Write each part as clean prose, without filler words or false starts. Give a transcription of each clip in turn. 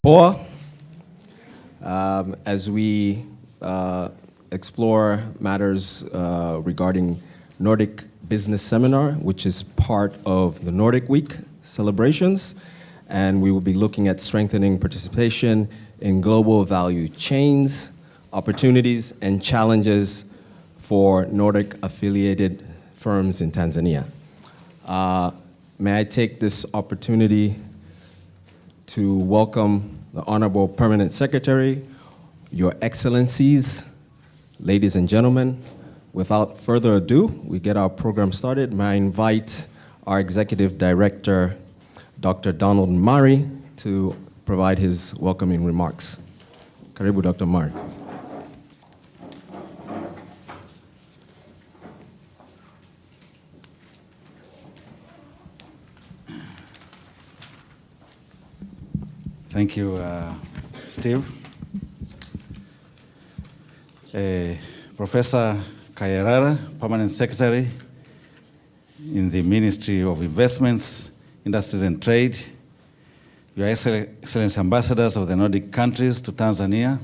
Poa, as we explore matters regarding Nordic Business Seminar, which is part of the Nordic Week celebrations, and we will be looking at strengthening participation in global value chains, opportunities and challenges for Nordic affiliated firms in Tanzania. May I take this opportunity to welcome the Honorable Permanent Secretary, Your Excellencies, ladies and gentlemen. Without further ado, we get our program started. May I invite our Executive Director, Dr. Donald Mari, to provide his welcoming remarks. Karibu, Dr. Mari. Thank you, Steve. Professor Kayarara, Permanent Secretary in the Ministry of Investments, Industries and Trade, Your Excellency Ambassadors of the Nordic countries to Tanzania,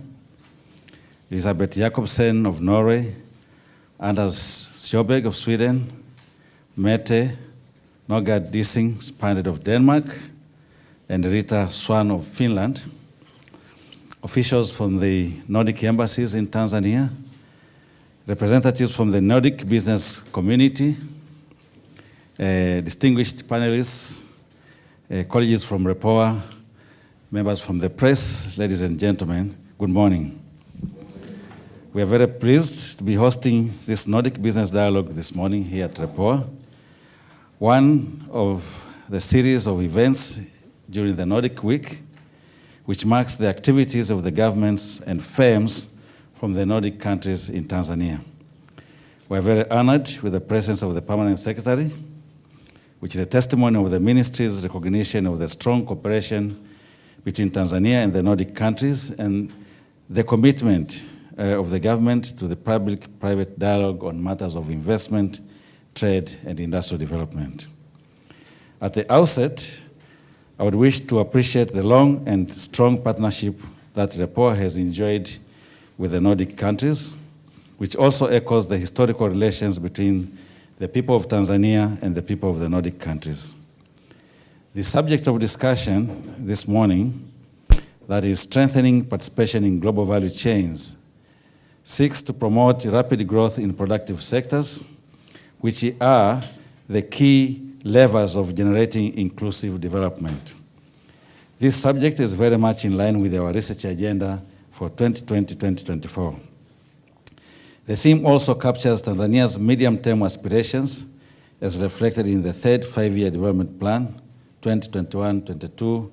Elisabeth Jacobsen of Norway, Anders Sjöberg of Sweden, Mette Nogard Dissing Spandet of Denmark, and Rita Swan of Finland, officials from the Nordic embassies in Tanzania, representatives from the Nordic business community, distinguished panelists, colleagues from REPOA, members from the press, ladies and gentlemen, good morning. We are very pleased to be hosting this Nordic Business Dialogue this morning here at REPOA, one of the series of events during the Nordic Week, which marks the activities of the governments and firms from the Nordic countries in Tanzania. We are very honored with the presence of the Permanent Secretary, which is a testimony of the Ministry's recognition of the strong cooperation between Tanzania and the Nordic countries and the commitment of the government to the public-private dialogue on matters of investment, trade, and industrial development. At the outset, I would wish to appreciate the long and strong partnership that REPOA has enjoyed with the Nordic countries, which also echoes the historical relations between the people of Tanzania and the people of the Nordic countries. The subject of discussion this morning, that is strengthening participation in global value chains, seeks to promote rapid growth in productive sectors, which are the key levers of generating inclusive development. This subject is very much in line with our research agenda for 2020-2024. The theme also captures Tanzania's medium-term aspirations as reflected in the third five-year development plan, 2021-22 to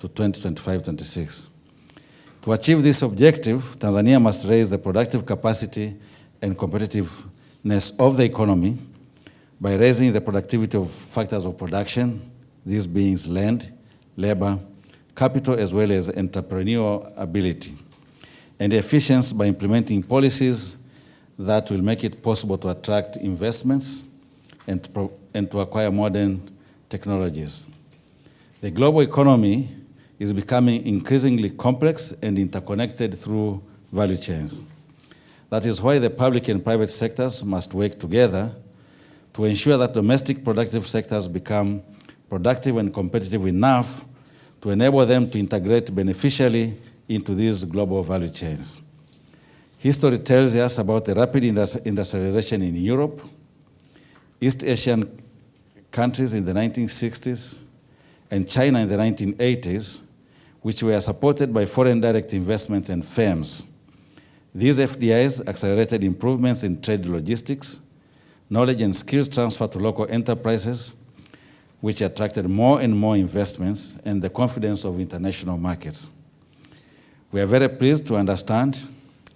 2025-26. To achieve this objective, Tanzania must raise the productive capacity and competitiveness of the economy by raising the productivity of factors of production, these being land, labor, capital, as well as entrepreneurial ability, and efficiency by implementing policies that will make it possible to attract investments and to acquire modern technologies. The global economy is becoming increasingly complex and interconnected through value chains. That is why the public and private sectors must work together to ensure that domestic productive sectors become productive and competitive enough to enable them to integrate beneficially into these global value chains. History tells us about the rapid industrialization in Europe, East Asian countries in the 1960s, and China in the 1980s, which were supported by foreign direct investments and firms. These FDIs accelerated improvements in trade logistics, knowledge and skills transfer to local enterprises, which attracted more and more investments and the confidence of international markets. We are very pleased to understand,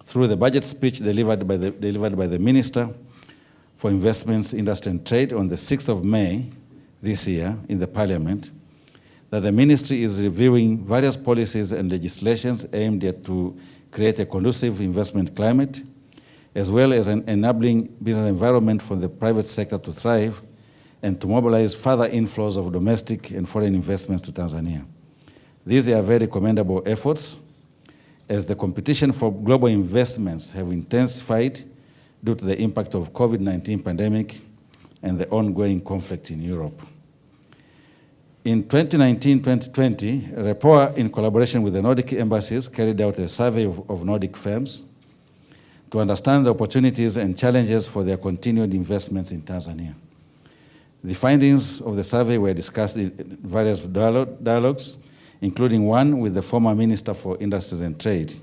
through the budget speech delivered by the Minister for Investments, Industry and Trade on the 6th of May this year in the Parliament, that the Ministry is reviewing various policies and legislations aimed at to create a conducive investment climate, as well as an enabling business environment for the private sector to thrive and to mobilize further inflows of domestic and foreign investments to Tanzania. These are very commendable efforts, as the competition for global investments have intensified due to the impact of COVID-19 pandemic and the ongoing conflict in Europe. In 2019-2020, REPOA, in collaboration with the Nordic embassies, carried out a survey of Nordic firms to understand the opportunities and challenges for their continued investments in Tanzania. The findings of the survey were discussed in various dialogues, including one with the former Minister for Industries and Trade.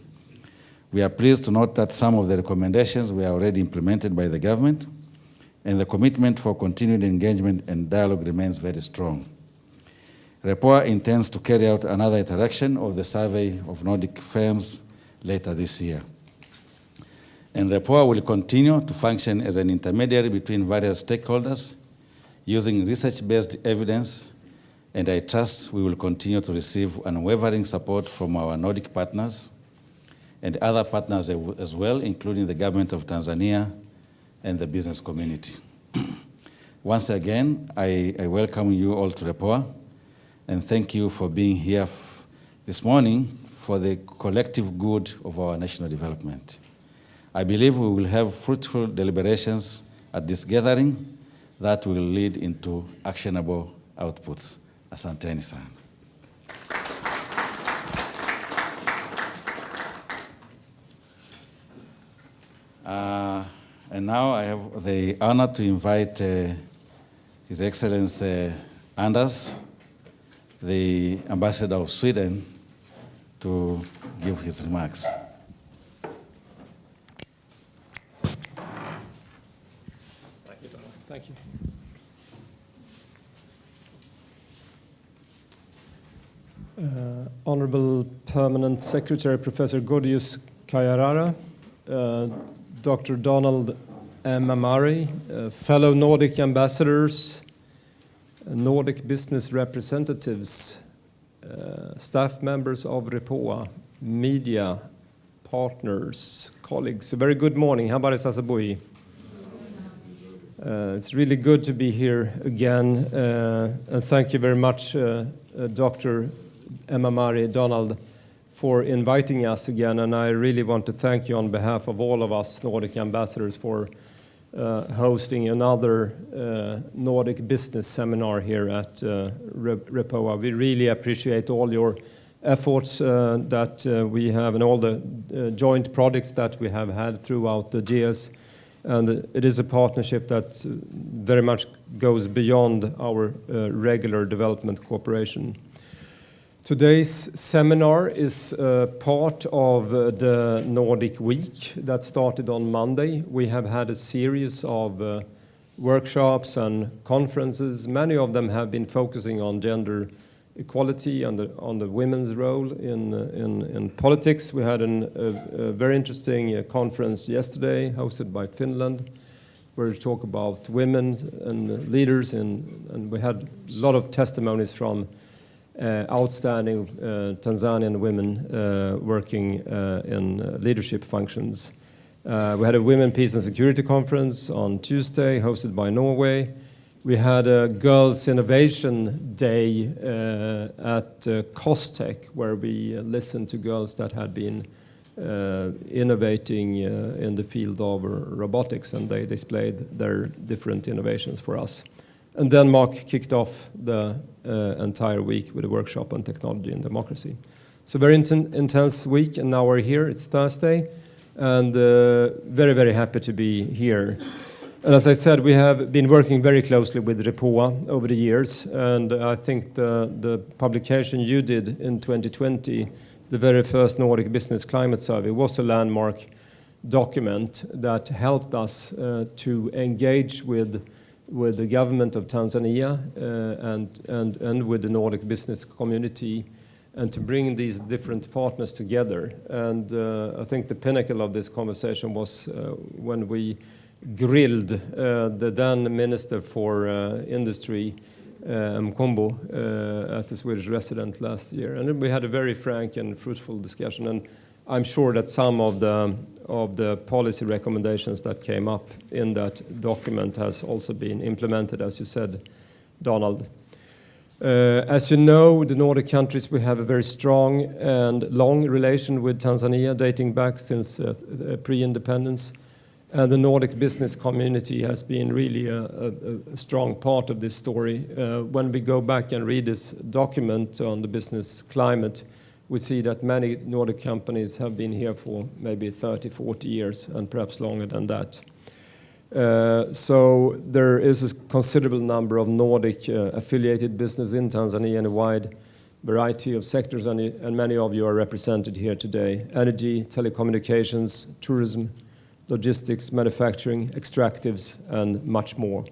We are pleased to note that some of the recommendations were already implemented by the government, and the commitment for continued engagement and dialogue remains very strong. REPOA intends to carry out another iteration of the survey of Nordic firms later this year. And REPOA will continue to function as an intermediary between various stakeholders using research-based evidence, and I trust we will continue to receive unwavering support from our Nordic partners and other partners as well, including the government of Tanzania and the business community. Once again, I welcome you all to REPOA, and thank you for being here this morning for the collective good of our national development. I believe we will have fruitful deliberations at this gathering that will lead into actionable outputs. Asanteni sana. And now I have the honor to invite His Excellency Anders, the Ambassador of Sweden, to give his remarks. Thank you, Donald. Thank you. Honorable Permanent Secretary Professor Gordius Kayarara, Dr. Donald M. Amari, fellow Nordic ambassadors, Nordic business representatives, staff members of REPOA, media, partners, colleagues. A very good morning. Habari sasa bui? It's really good to be here again, and thank you very much, Dr. Emma Marie Donald, for inviting us again, and I really want to thank you on behalf of all of us Nordic ambassadors for hosting another Nordic business seminar here at REPOA. We really appreciate all your efforts that we have and all the joint projects that we have had throughout the years. And it is a partnership that very much goes beyond our regular development cooperation. Today's seminar is part of the Nordic Week that started on Monday. We have had a series of workshops and conferences. Many of them have been focusing on gender equality and on the women's role in politics. We had a very interesting conference yesterday hosted by Finland, where we talk about women and leaders, and we had a lot of testimonies from outstanding Tanzanian women working in leadership functions. We had a Women, Peace and Security conference on Tuesday, hosted by Norway. We had a Girls Innovation Day at Costech, where we listened to girls that had been innovating in the field of robotics, and they displayed their different innovations for us. And Denmark kicked off the entire week with a workshop on technology and democracy. So very intense week, and now we're here. It's Thursday, and very, very happy to be here. And as I said, we have been working very closely with REPOA over the years, and I think the publication you did in 2020, the very first Nordic Business Climate Survey, was a landmark document that helped us to engage with the government of Tanzania and with the Nordic business community, and to bring these different partners together. And I think the pinnacle of this conversation was when we grilled the then Minister for Industry, Mkombo, at the Swedish resident last year. And we had a very frank and fruitful discussion, and I'm sure that some of the policy recommendations that came up in that document has also been implemented, as you said, Donald. As you know, the Nordic countries, we have a very strong and long relation with Tanzania, dating back since pre-independence. And the Nordic business community has been really a strong part of this story. When we go back and read this document on the business climate, we see that many Nordic companies have been here for maybe 30, 40 years, and perhaps longer than that. So there is a considerable number of Nordic affiliated business in Tanzania in a wide variety of sectors, and many of you are represented here today. Energy, telecommunications, tourism, logistics, manufacturing, extractives, and much more.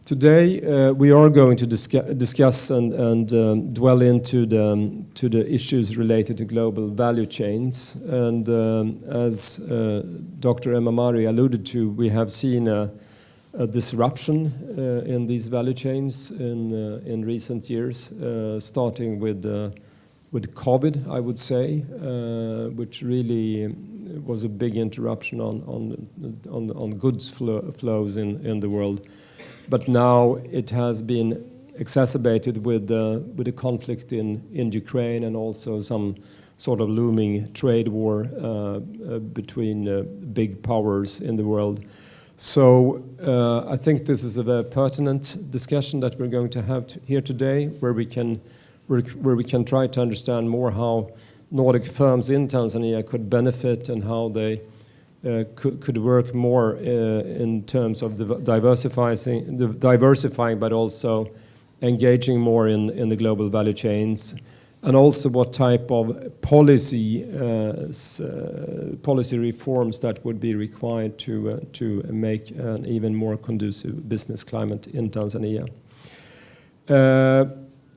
Today, we are going to discuss and dwell into the issues related to global value chains. And as Dr. Emamari alluded to, we have seen a disruption in these value chains in recent years, starting with COVID, I would say, which really was a big interruption on goods flows in the world. But now it has been exacerbated with the conflict in Ukraine, and also some sort of looming trade war between big powers in the world. So I think this is a very pertinent discussion that we're going to have here today, where we can try to understand more how Nordic firms in Tanzania could benefit, and how they could work more in terms of diversifying, but also engaging more in the global value chains, and also what type of policy reforms that would be required to make an even more conducive business climate in Tanzania.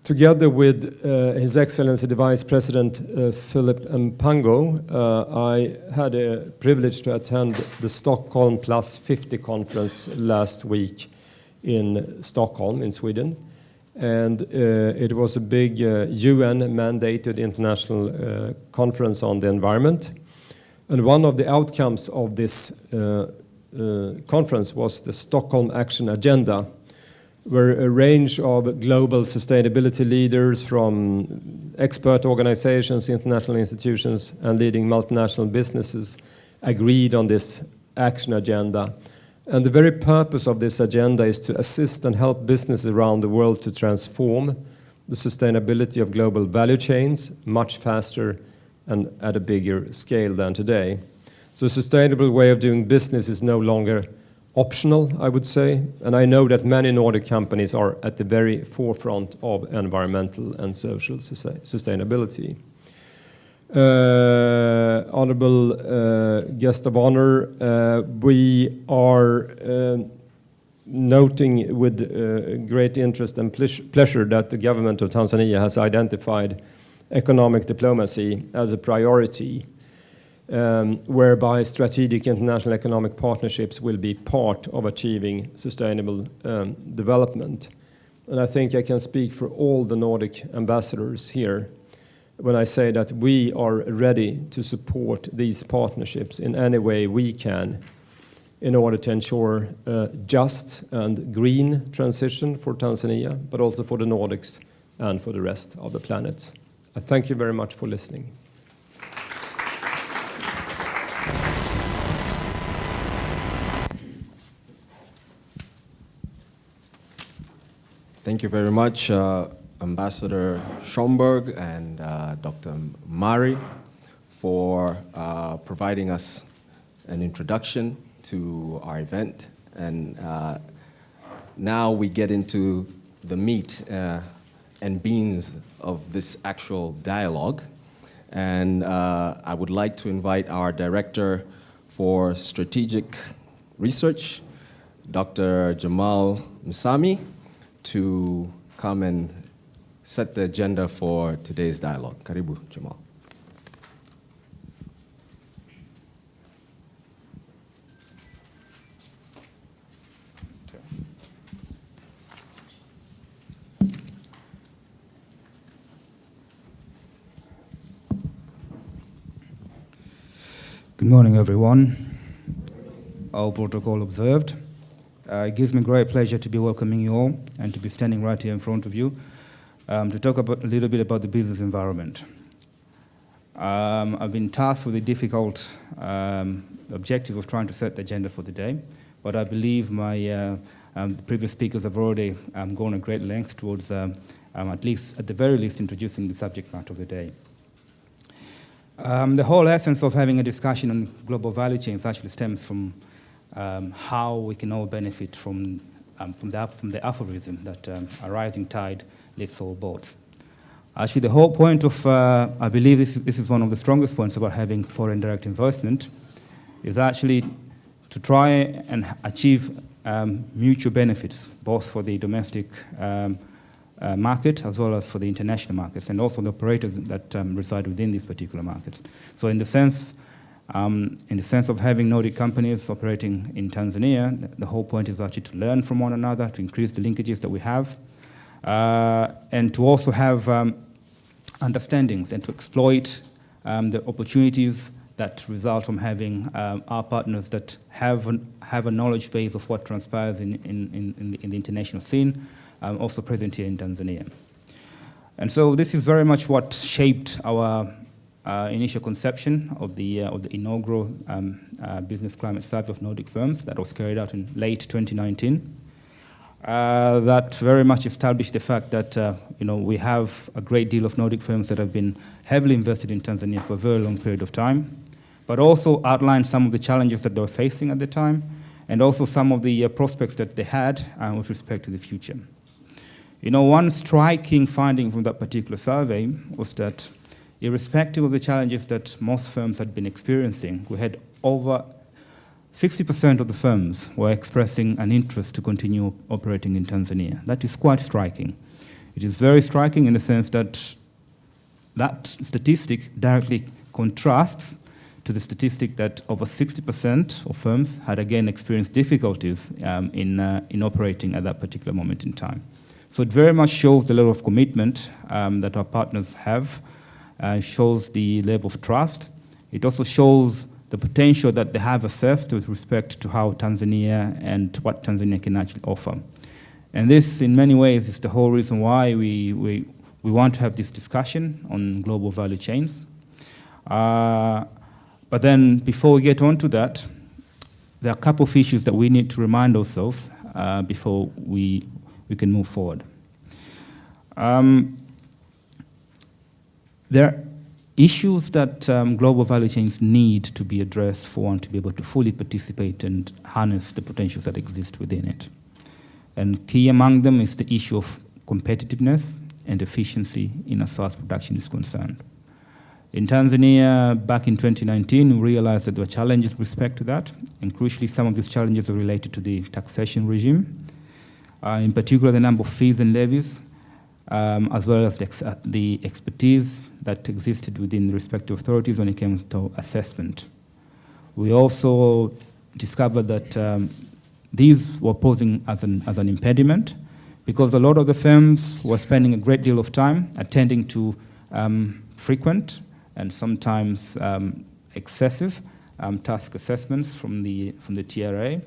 Together with His Excellency the Vice President Philip Mpango, I had a privilege to attend the Stockholm Plus 50 conference last week in Stockholm, in Sweden. And it was a big UN-mandated international conference on the environment. And one of the outcomes of this conference was the Stockholm Action Agenda, where a range of global sustainability leaders from expert organizations, international institutions, and leading multinational businesses agreed on this action agenda. And the very purpose of this agenda is to assist and help businesses around the world to transform the sustainability of global value chains much faster and at a bigger scale than today. So a sustainable way of doing business is no longer optional, I would say, and I know that many Nordic companies are at the very forefront of environmental and social sustainability. Honorable guest of honor, we are noting with great interest and pleasure that the government of Tanzania has identified economic diplomacy as a priority, whereby strategic international economic partnerships will be part of achieving sustainable development. And I think I can speak for all the Nordic ambassadors here when I say that we are ready to support these partnerships in any way we can in order to ensure a just and green transition for Tanzania, but also for the Nordics and for the rest of the planet. I thank you very much for listening. Thank you very much, Ambassador Schomburg and Dr. Mari, for providing us an introduction to our event. And now we get into the meat and beans of this actual dialogue. And I would like to invite our Director for Strategic Research, Dr. Jamal Msami, to come and set the agenda for today's dialogue. Karibu, Jamal. Good morning, everyone. All protocol observed. It gives me great pleasure to be welcoming you all and to be standing right here in front of you. to talk a little bit about the business environment. I've been tasked with the difficult objective of trying to set the agenda for the day, but I believe my previous speakers have already gone a great length towards, at the very least, introducing the subject matter of the day. The whole essence of having a discussion on global value chains actually stems from how we can all benefit from the aphorism that a rising tide lifts all boats. Actually, the whole point of, I believe this is one of the strongest points about having foreign direct investment, is actually to try and achieve mutual benefits, both for the domestic market as well as for the international markets, and also the operators that reside within these particular markets. So in the sense of having Nordic companies operating in Tanzania, the whole point is actually to learn from one another, to increase the linkages that we have, and to also have understandings and to exploit the opportunities that result from having our partners that have a knowledge base of what transpires in the international scene, also present here in Tanzania. And so this is very much what shaped our initial conception of the inaugural Business Climate Survey of Nordic Firms that was carried out in late 2019. That very much established the fact that we have a great deal of Nordic firms that have been heavily invested in Tanzania for a very long period of time, but also outlined some of the challenges that they were facing at the time, and also some of the prospects that they had with respect to the future. One striking finding from that particular survey was that irrespective of the challenges that most firms had been experiencing, we had over 60% of the firms were expressing an interest to continue operating in Tanzania. That is quite striking. It is very striking in the sense that that statistic directly contrasts to the statistic that over 60% of firms had again experienced difficulties in operating at that particular moment in time. So it very much shows the level of commitment that our partners have, shows the level of trust. It also shows the potential that they have assessed with respect to how Tanzania and what Tanzania can actually offer. And this, in many ways, is the whole reason why we want to have this discussion on global value chains. But then, before we get on to that, there are a couple of issues that we need to remind ourselves before we can move forward. There are issues that global value chains need to be addressed for one to be able to fully participate and harness the potentials that exist within it. And key among them is the issue of competitiveness and efficiency in as far as production is concerned. In Tanzania, back in 2019, we realized that there were challenges with respect to that, and crucially, some of these challenges are related to the taxation regime, in particular the number of fees and levies, as well as the expertise that existed within the respective authorities when it came to assessment. We also discovered that these were posing as an impediment because a lot of the firms were spending a great deal of time attending to frequent and sometimes excessive task assessments from the TRA.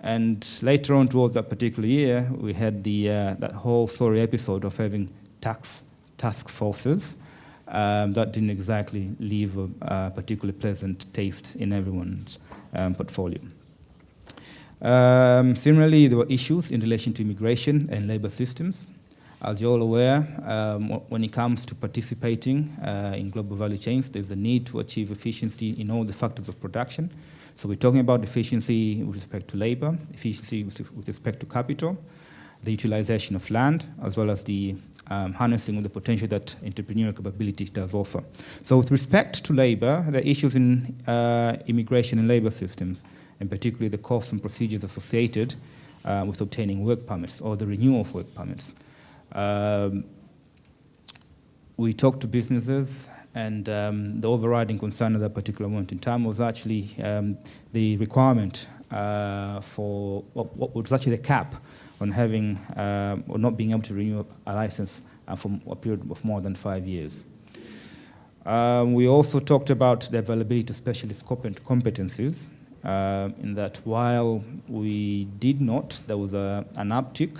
And later on towards that particular year, we had that whole sorry episode of having task forces that didn't exactly leave a particularly pleasant taste in everyone's portfolio. Similarly, there were issues in relation to immigration and labor systems. As you're all aware, when it comes to participating in global value chains, there's a need to achieve efficiency in all the factors of production. So we're talking about efficiency with respect to labor, efficiency with respect to capital, the utilization of land, as well as the harnessing of the potential that entrepreneurial capability does offer. So with respect to labor, there are issues in immigration and labor systems, and particularly the costs and procedures associated with obtaining work permits or the renewal of work permits. We talked to businesses, and the overriding concern at that particular moment in time was actually the requirement for what was actually the cap on having or not being able to renew a license for a period of more than 5 years. We also talked about the availability of specialist competencies, in that while we did not, there was an uptick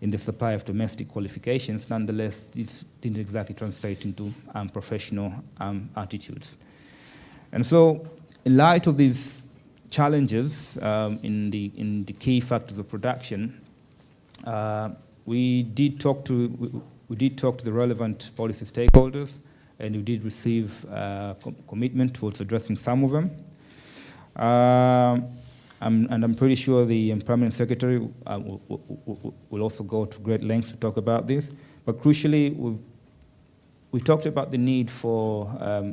in the supply of domestic qualifications. Nonetheless, this didn't exactly translate into professional attitudes. And so, in light of these challenges in the key factors of production, we did talk to the relevant policy stakeholders, and we did receive commitment towards addressing some of them. And I'm pretty sure the Permanent Secretary will also go to great lengths to talk about this. But crucially, we talked about the need for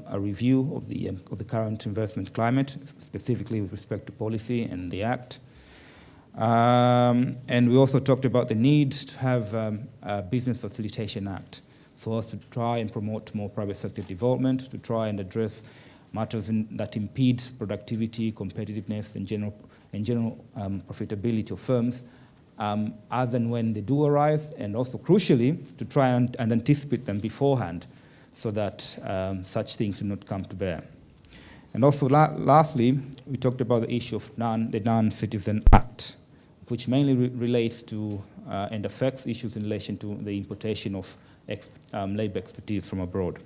a review of the current investment climate, specifically with respect to policy and the Act. And we also talked about the need to have a Business Facilitation Act, so as to try and promote more private sector development, to try and address matters that impede productivity, competitiveness, and general profitability of firms as and when they do arise, and also crucially to try and anticipate them beforehand so that such things do not come to bear. And also lastly, we talked about the issue of the Non-Citizen Act, which mainly relates to and affects issues in relation to the importation of labor expertise from abroad.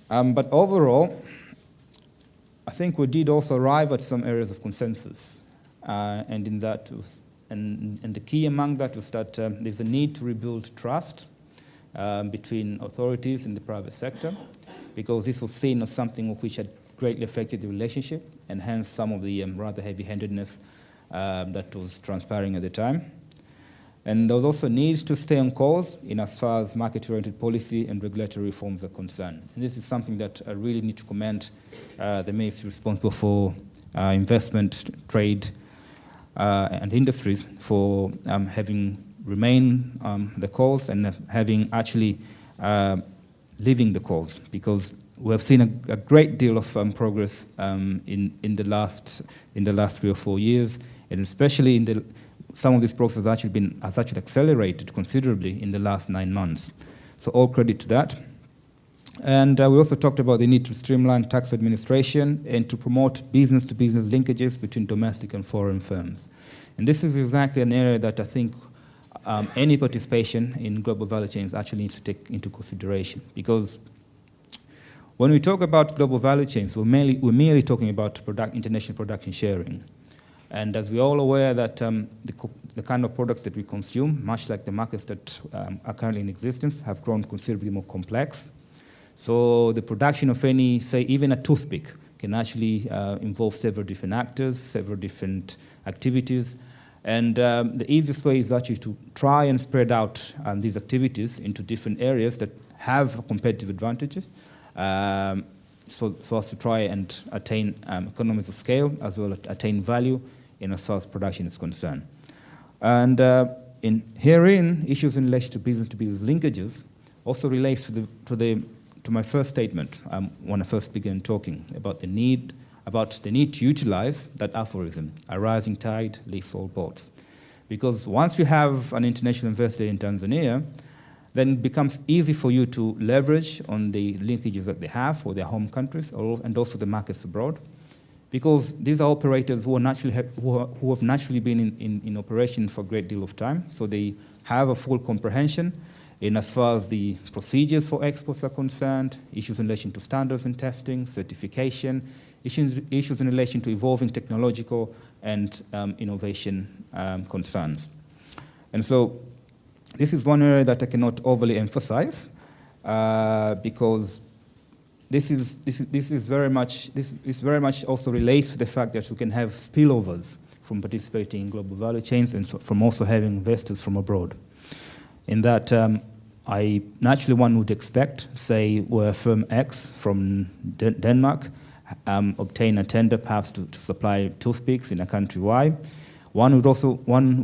But overall, I think we did also arrive at some areas of consensus, and in that, and the key among that was that there's a need to rebuild trust between authorities in the private sector, because this was seen as something of which had greatly affected the relationship, and hence some of the rather heavy-handedness that was transpiring at the time. And there was also need to stay on course in as far as market-oriented policy and regulatory reforms are concerned. And this is something that I really need to commend the ministry responsible for investment, trade, and industries for having remained the course and having actually living the course, because we have seen a great deal of progress in the last 3 or 4 years, and especially some of this progress has actually accelerated considerably in the last 9 months. So all credit to that. And we also talked about the need to streamline tax administration and to promote business-to-business linkages between domestic and foreign firms. And this is exactly an area that I think any participation in global value chains actually needs to take into consideration, because when we talk about global value chains, we're merely talking about international production sharing. And as we're all aware that the kind of products that we consume, much like the markets that are currently in existence, have grown considerably more complex. So the production of any, say, even a toothpick can actually involve several different actors, several different activities. And the easiest way is actually to try and spread out these activities into different areas that have competitive advantages, so as to try and attain economies of scale, as well as attain value in as far as production is concerned. And herein, issues in relation to business linkages also relates to my first statement when I first began talking about the need to utilize that aphorism, a rising tide lifts all boats. Because once you have an international investor in Tanzania, then it becomes easy for you to leverage on the linkages that they have for their home countries and also the markets abroad. Because these are operators who have naturally been in operation for a great deal of time, so they have a full comprehension in as far as the procedures for exports are concerned, issues in relation to standards and testing, certification, issues in relation to evolving technological and innovation concerns. And so this is one area that I cannot overly emphasize, because this very much also relates to the fact that we can have spillovers from participating in global value chains and from also having investors from abroad. In that, one would expect, say, where firm X from Denmark obtain a tender perhaps to supply toothpicks in a country Y, one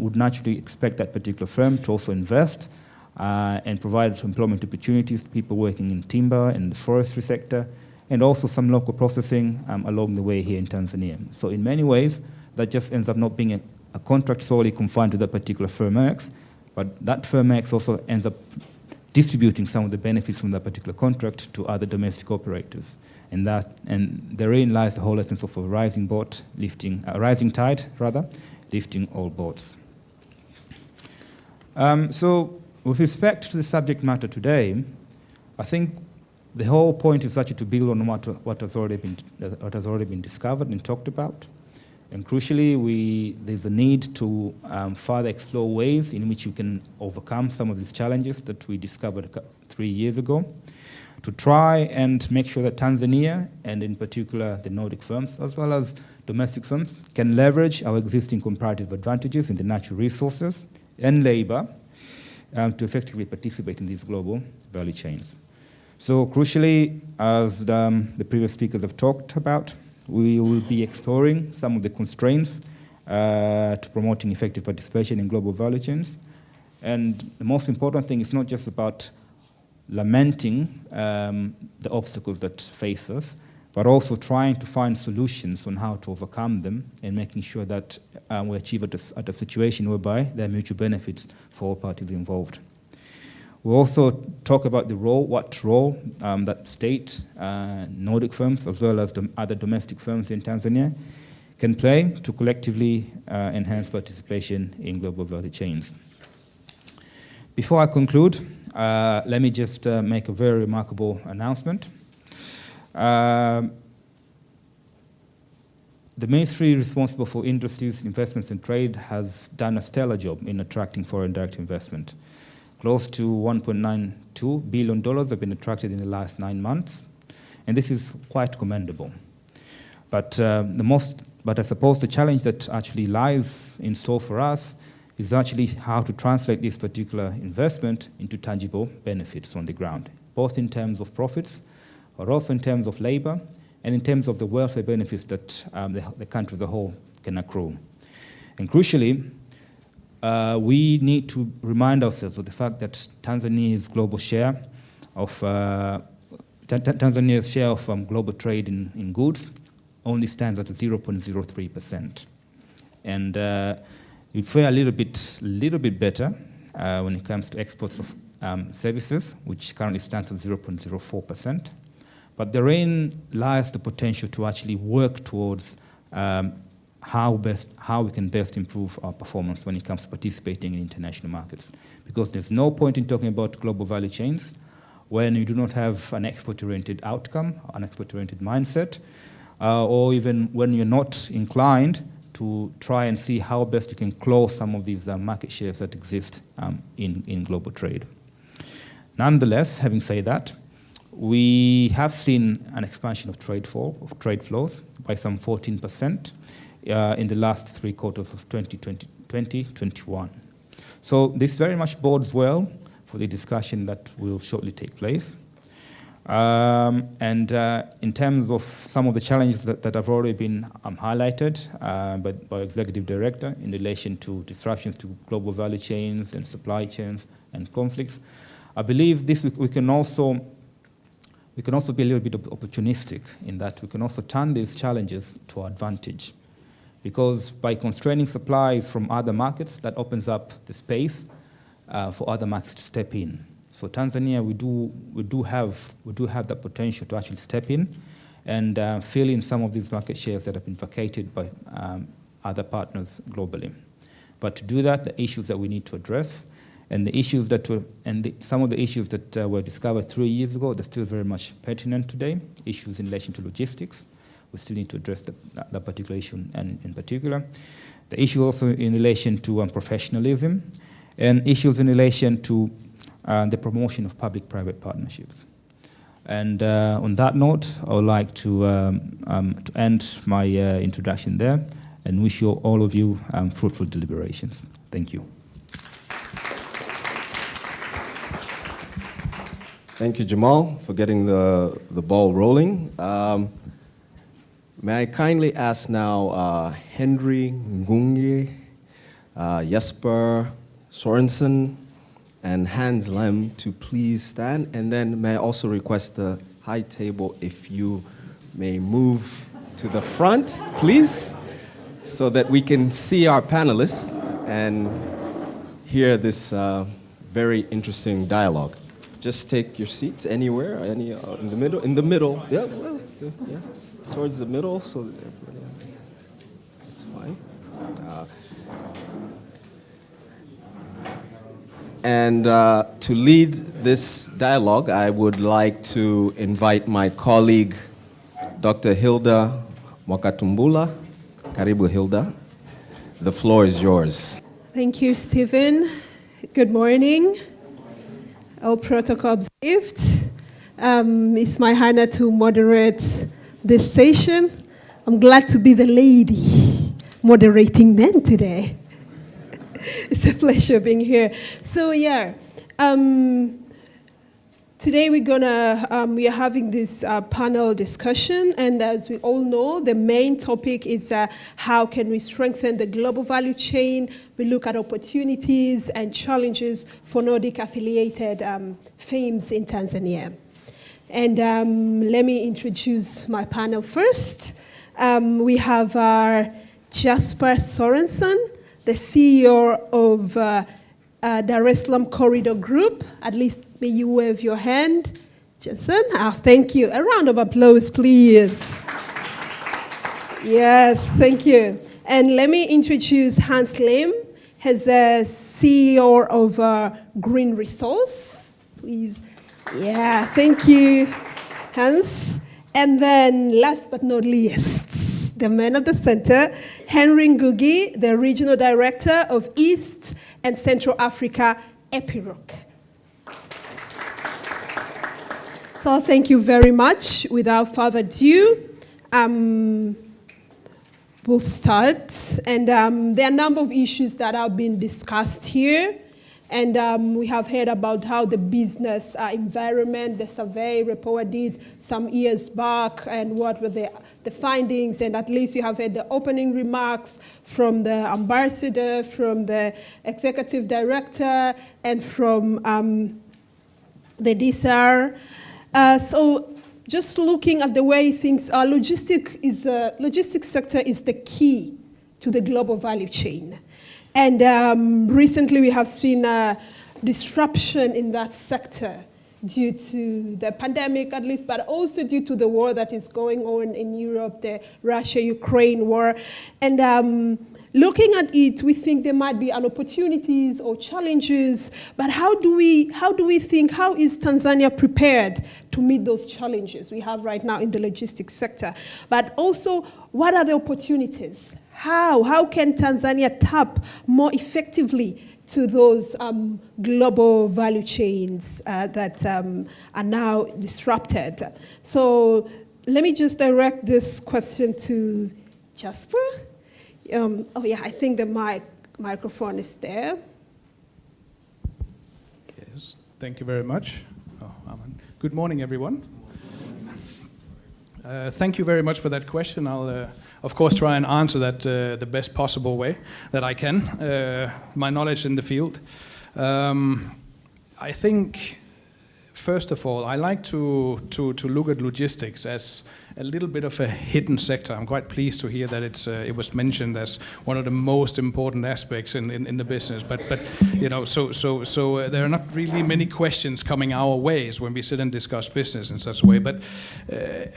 would naturally expect that particular firm to also invest and provide employment opportunities to people working in timber and the forestry sector, and also some local processing along the way here in Tanzania. So in many ways, that just ends up not being a contract solely confined to that particular firm X, but that firm X also ends up distributing some of the benefits from that particular contract to other domestic operators. And therein lies the whole essence of a rising tide, lifting all boats. So with respect to the subject matter today, I think the whole point is actually to build on what has already been discovered and talked about. And crucially, there's a need to further explore ways in which you can overcome some of these challenges that we discovered 3 years ago, to try and make sure that Tanzania, and in particular the Nordic firms, as well as domestic firms, can leverage our existing comparative advantages in the natural resources and labor to effectively participate in these global value chains. So crucially, as the previous speakers have talked about, we will be exploring some of the constraints to promoting effective participation in global value chains. And the most important thing is not just about lamenting the obstacles that face us, but also trying to find solutions on how to overcome them and making sure that we achieve at a situation whereby there are mutual benefits for all parties involved. We'll also talk about what role that state, Nordic firms, as well as the other domestic firms in Tanzania can play to collectively enhance participation in global value chains. Before I conclude, let me just make a very remarkable announcement. The ministry responsible for industries, investments, and trade has done a stellar job in attracting foreign direct investment. Close to $1.92 billion have been attracted in the last 9 months, and this is quite commendable. But I suppose the challenge that actually lies in store for us is actually how to translate this particular investment into tangible benefits on the ground, both in terms of profits, but also in terms of labor, and in terms of the welfare benefits that the country as a whole can accrue. And crucially, we need to remind ourselves of the fact that Tanzania's share of global trade in goods only stands at 0.03%. And we fare a little bit better when it comes to exports of services, which currently stands at 0.04%. But therein lies the potential to actually work towards how we can best improve our performance when it comes to participating in international markets. Because there's no point in talking about global value chains when you do not have an export-oriented outcome, an export-oriented mindset, or even when you're not inclined to try and see how best you can close some of these market shares that exist in global trade. Nonetheless, having said that, we have seen an expansion of trade flows by some 14% in the last 3 quarters of 2021. So this very much bodes well for the discussion that will shortly take place. In terms of some of the challenges that have already been highlighted by Executive Director in relation to disruptions to global value chains and supply chains and conflicts, I believe we can also be a little bit opportunistic in that we can also turn these challenges to our advantage. Because by constraining supplies from other markets, that opens up the space for other markets to step in. So Tanzania, we do have the potential to actually step in and fill in some of these market shares that have been vacated by other partners globally. But to do that, the issues that we need to address and some of the issues that were discovered 3 years ago, they're still very much pertinent today. Issues in relation to logistics, we still need to address that particular issue in particular. The issue also in relation to professionalism, and issues in relation to the promotion of public-private partnerships. And on that note, I would like to end my introduction there and wish all of you fruitful deliberations. Thank you. Thank you, Jamal, for getting the ball rolling. May I kindly ask now Henry Ngungi, Jesper Sorensen, and Hans Lem to please stand. And then may I also request the high table if you may move to the front, please, so that we can see our panelists and hear this very interesting dialogue. Just take your seats anywhere, in the middle. In the middle, yeah, well, yeah, towards the middle, so that everybody. That's fine. And to lead this dialogue, I would like to invite my colleague, Dr. Hilda Mwakatumbula. Karibu, Hilda. The floor is yours. Thank you, Stephen. Good morning. All protocol observed. It's my honor to moderate this session. I'm glad to be the lady moderating men today. It's a pleasure being here. So yeah, today we are having this panel discussion, and as we all know, the main topic is how can we strengthen the global value chain. We look at opportunities and challenges for Nordic affiliated firms in Tanzania. And let me introduce my panel first. We have our Jasper Sorensen, the CEO of Dar es Salaam Corridor Group. At least may you wave your hand. Jason, thank you. A round of applause, please. Yes, thank you. And let me introduce Hans Lim. He's the CEO of Green Resource. Please. Yeah, thank you, Hans. And then last but not least, the man at the center, Henry Ngugi, the Regional Director of East and Central Africa, EPIROC. So thank you very much. Without further ado, we'll start. And there are a number of issues that have been discussed here. And we have heard about how the business environment, the survey report did some years back, and what were the findings. And at least you have heard the opening remarks from the ambassador, from the executive director, and from the DSR. So just looking at the way things are, logistics sector is the key to the global value chain. And recently we have seen a disruption in that sector due to the pandemic at least, but also due to the war that is going on in Europe, the Russia-Ukraine war. And looking at it, we think there might be opportunities or challenges, but how is Tanzania prepared to meet those challenges we have right now in the logistics sector? But also, what are the opportunities? How can Tanzania tap more effectively to those global value chains that are now disrupted? So let me just direct this question to Jasper. Oh yeah, I think the microphone is there. Yes, thank you very much. Good morning, everyone. Thank you very much for that question. I'll, of course, try and answer that the best possible way that I can. My knowledge in the field. I think, first of all, I like to look at logistics as a little bit of a hidden sector. I'm quite pleased to hear that it was mentioned as one of the most important aspects in the business. But you know, so there are not really many questions coming our ways when we sit and discuss business in such a way. But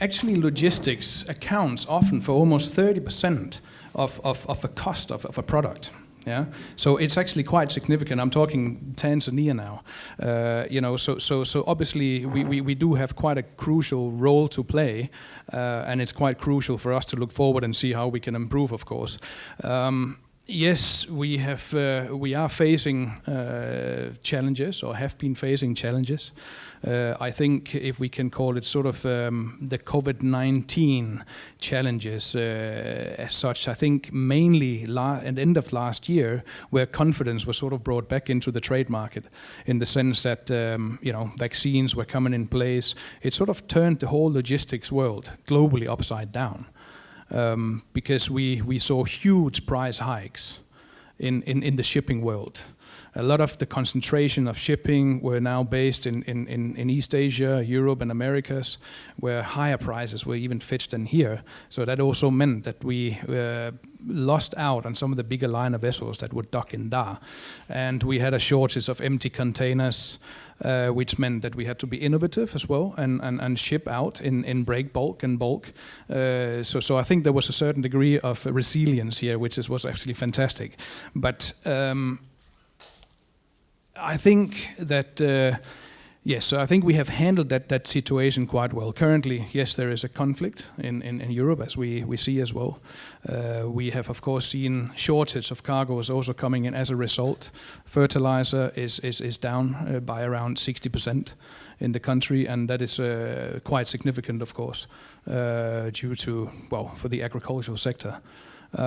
actually, logistics accounts often for almost 30% of the cost of a product. Yeah, so it's actually quite significant. I'm talking Tanzania now. You know, so obviously we do have quite a crucial role to play, and it's quite crucial for us to look forward and see how we can improve, of course. Yes, we are facing challenges, or have been facing challenges. I think if we can call it sort of the COVID-19 challenges as such, I think mainly at the end of last year, where confidence was sort of brought back into the trade market, in the sense that you know, vaccines were coming in place. It sort of turned the whole logistics world globally upside down. Because we saw huge price hikes in the shipping world. A lot of the concentration of shipping were now based in East Asia, Europe and Americas, where higher prices were even fetched than here. So that also meant that we lost out on some of the bigger liner vessels that would dock in Dar. And we had a shortage of empty containers, which meant that we had to be innovative as well and ship out in break bulk and bulk. So I think there was a certain degree of resilience here, which was actually fantastic. But I think that, yes, so I think we have handled that situation quite well. Currently, yes, there is a conflict in Europe, as we see as well. We have, of course, seen shortage of cargoes also coming in as a result. Fertilizer is down by around 60% in the country, and that is quite significant, of course, due to, well, for the agricultural sector. We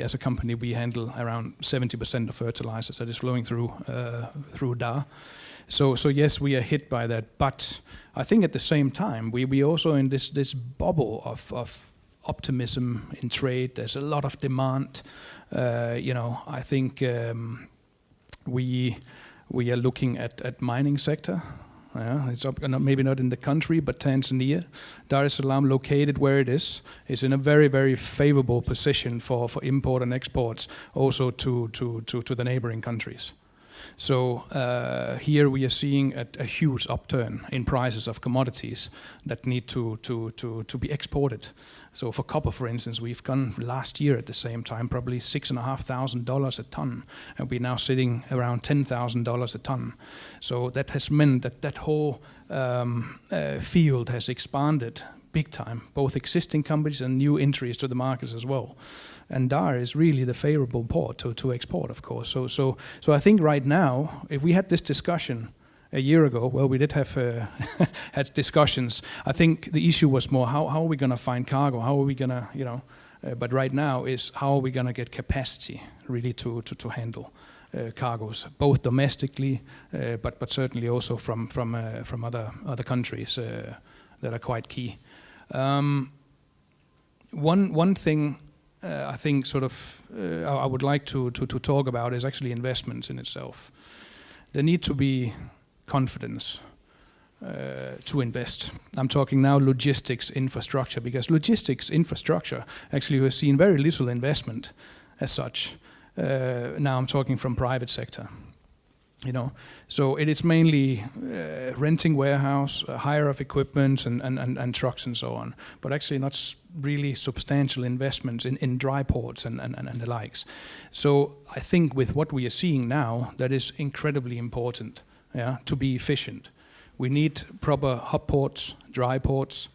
as a company, we handle around 70% of fertilizers that is flowing through Dar. So yes, we are hit by that. But I think at the same time, we also in this bubble of optimism in trade. There's a lot of demand. I think we are looking at mining sector. It's up, maybe not in the country, but Tanzania, Dar es Salaam, located where it is in a very, very favorable position for import and exports, also to the neighboring countries. So here we are seeing a huge upturn in prices of commodities that need to be exported. So for copper, for instance, we've gone last year at the same time probably $6,500 a ton, and we're now sitting around $10,000 a ton. So that has meant that whole field has expanded big time, both existing companies and new entries to the markets as well. And Dar is really the favorable port to export, of course. So I think right now, if we had this discussion a year ago, well, we did have had discussions. I think the issue was more how are we going to find cargo? How are we going to, but right now is how are we going to get capacity really to handle cargoes, both domestically, but certainly also from other countries that are quite key. One thing I think sort of I would like to talk about is actually investments in itself. There need to be confidence to invest. I'm talking now logistics infrastructure, because logistics infrastructure actually has seen very little investment as such. Now I'm talking from private sector. So it is mainly renting warehouse, hire of equipment and trucks and so on, but actually not really substantial investments in dry ports and the likes. So I think with what we are seeing now, that is incredibly important, to be efficient. We need proper hub ports, dry ports.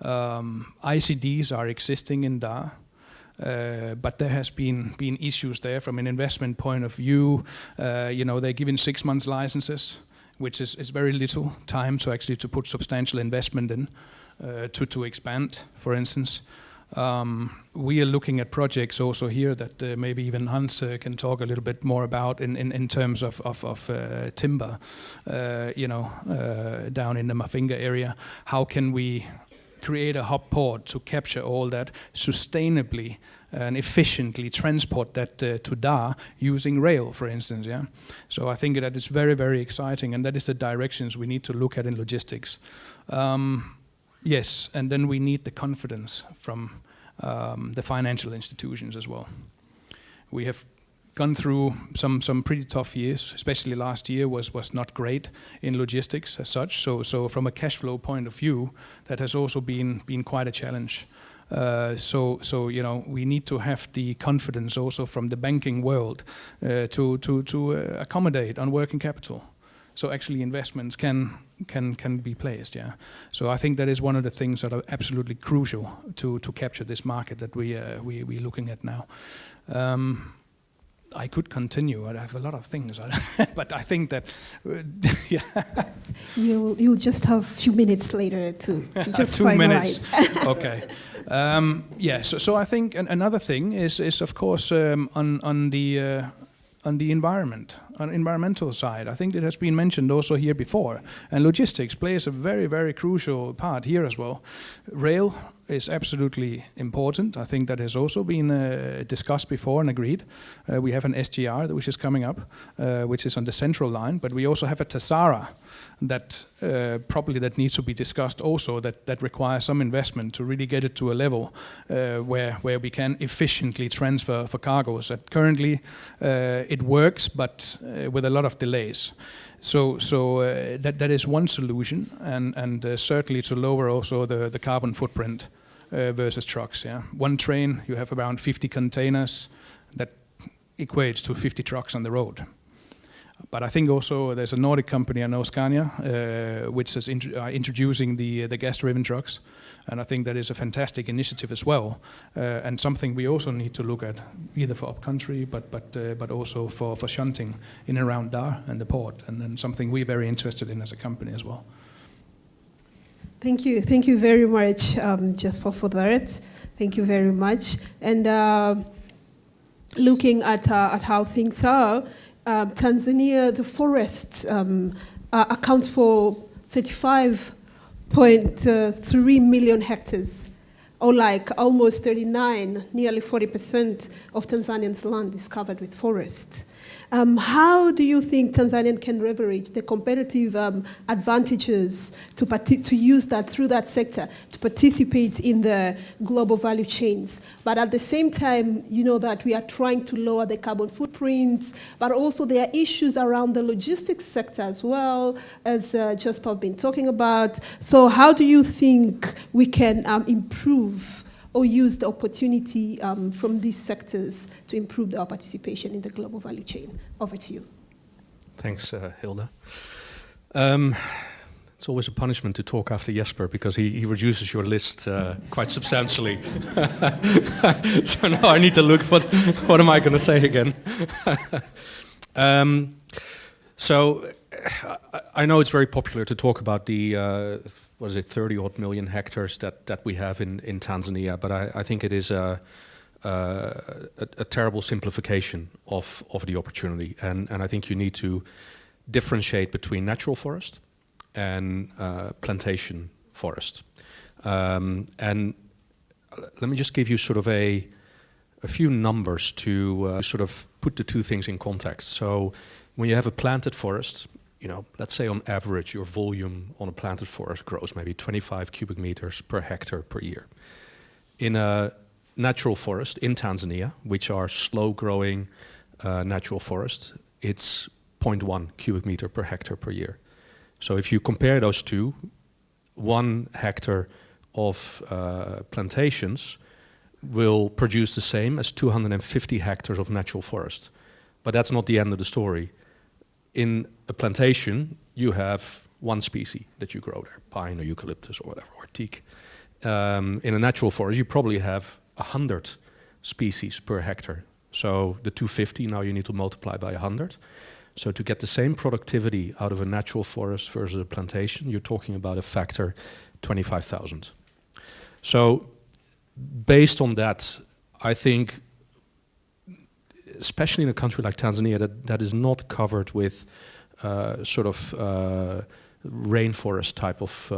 ICDs are existing in Dar. But there has been issues there from an investment point of view. They're given 6 months licenses, which is very little time to actually to put substantial investment in to expand, for instance. We are looking at projects also here that maybe even Hans can talk a little bit more about in terms of timber, down in the Mafinga area. How can we create a hub port to capture all that sustainably and efficiently, transport that to Dar using rail, for instance. So I think that is very, very exciting, and that is the directions we need to look at in logistics. Yes, and then we need the confidence from the financial institutions as well. We have gone through some pretty tough years, especially last year was not great in logistics as such. So from a cash flow point of view, that has also been quite a challenge. So we need to have the confidence also from the banking world to accommodate on working capital. So actually investments can be placed. So I think that is one of the things that are absolutely crucial to capture this market that we're looking at now. I could continue. I have a lot of things, but I think that You'll just have a few minutes later to just 2 minutes. finalize. Okay. So I think another thing is of course on the environmental side. I think it has been mentioned also here before, and logistics plays a very, very crucial part here as well. Rail is absolutely important. I think that has also been discussed before and agreed. We have an SGR which is coming up, which is on the central line, but we also have a Tassara that probably that needs to be discussed also, that requires some investment to really get it to a level where we can efficiently transfer for cargoes. That currently it works, but with a lot of delays. So that is one solution, and certainly to lower also the carbon footprint versus trucks. One train, you have around 50 containers, that equates to 50 trucks on the road. But I think also there's a Nordic company, I know Scania, which is introducing the gas-driven trucks. And I think that is a fantastic initiative as well, and something we also need to look at, either for upcountry, but also for shunting in and around Dar and the port, and then something we're very interested in as a company as well. Thank you very much, Jasper, for that. Thank you very much. And looking at how things are, Tanzania, the forests accounts for 35.3 million hectares, or like almost 39, nearly 40% of Tanzania's land is covered with forests. How do you think Tanzania can leverage the competitive advantages to use that through that sector to participate in the global value chains? But at the same time, you know that we are trying to lower the carbon footprints, but also there are issues around the logistics sector as well, as Jasper has been talking about. So how do you think we can improve or use the opportunity from these sectors to improve our participation in the global value chain? Over to you. Thanks, Hilda. It's always a punishment to talk after Jesper because he reduces your list quite substantially. So now I need to look, what am I going to say again? So I know it's very popular to talk about the 30-odd million hectares that we have in Tanzania, but I think it is a terrible simplification of the opportunity, and I think you need to differentiate between natural forest and plantation forest. And let me just give you sort of a few numbers to sort of put the two things in context. So when you have a planted forest, you know, let's say on average your volume on a planted forest grows maybe 25 cubic meters per hectare per year. In a natural forest in Tanzania, which are slow-growing natural forests, it's 0.1 cubic meter per hectare per year. So if you compare those two, 1 hectare of plantations will produce the same as 250 hectares of natural forest. But that's not the end of the story. In a plantation, you have one species that you grow there, pine or eucalyptus or whatever, or teak. In a natural forest, you probably have 100 species per hectare. So the 250, now you need to multiply by 100. So to get the same productivity out of a natural forest versus a plantation, you're talking about a factor 25,000. So based on that, I think, especially in a country like Tanzania that is not covered with sort of rainforest type of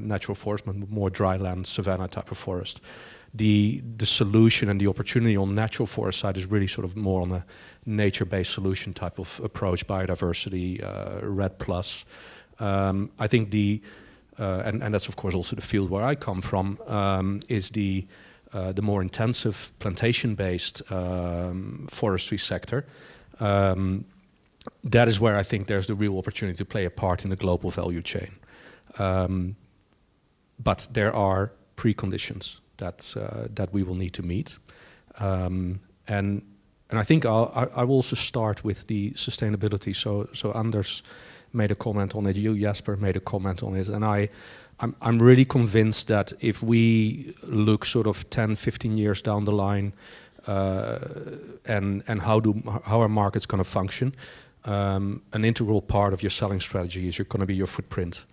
natural forest, but more dryland, savanna type of forest, the solution and the opportunity on natural forest side is really sort of more on a nature-based solution type of approach, biodiversity, REDD+. I think and that's of course also the field where I come from, is the more intensive plantation-based forestry sector. That is where I think there's the real opportunity to play a part in the global value chain. But there are preconditions that we will need to meet. And I think I will also start with the sustainability. So Anders made a comment on it, you, Jasper, made a comment on it, and I'm really convinced that if we look sort of 10, 15 years down the line, and how our market's going to function, an integral part of your selling strategy is going to be your footprint.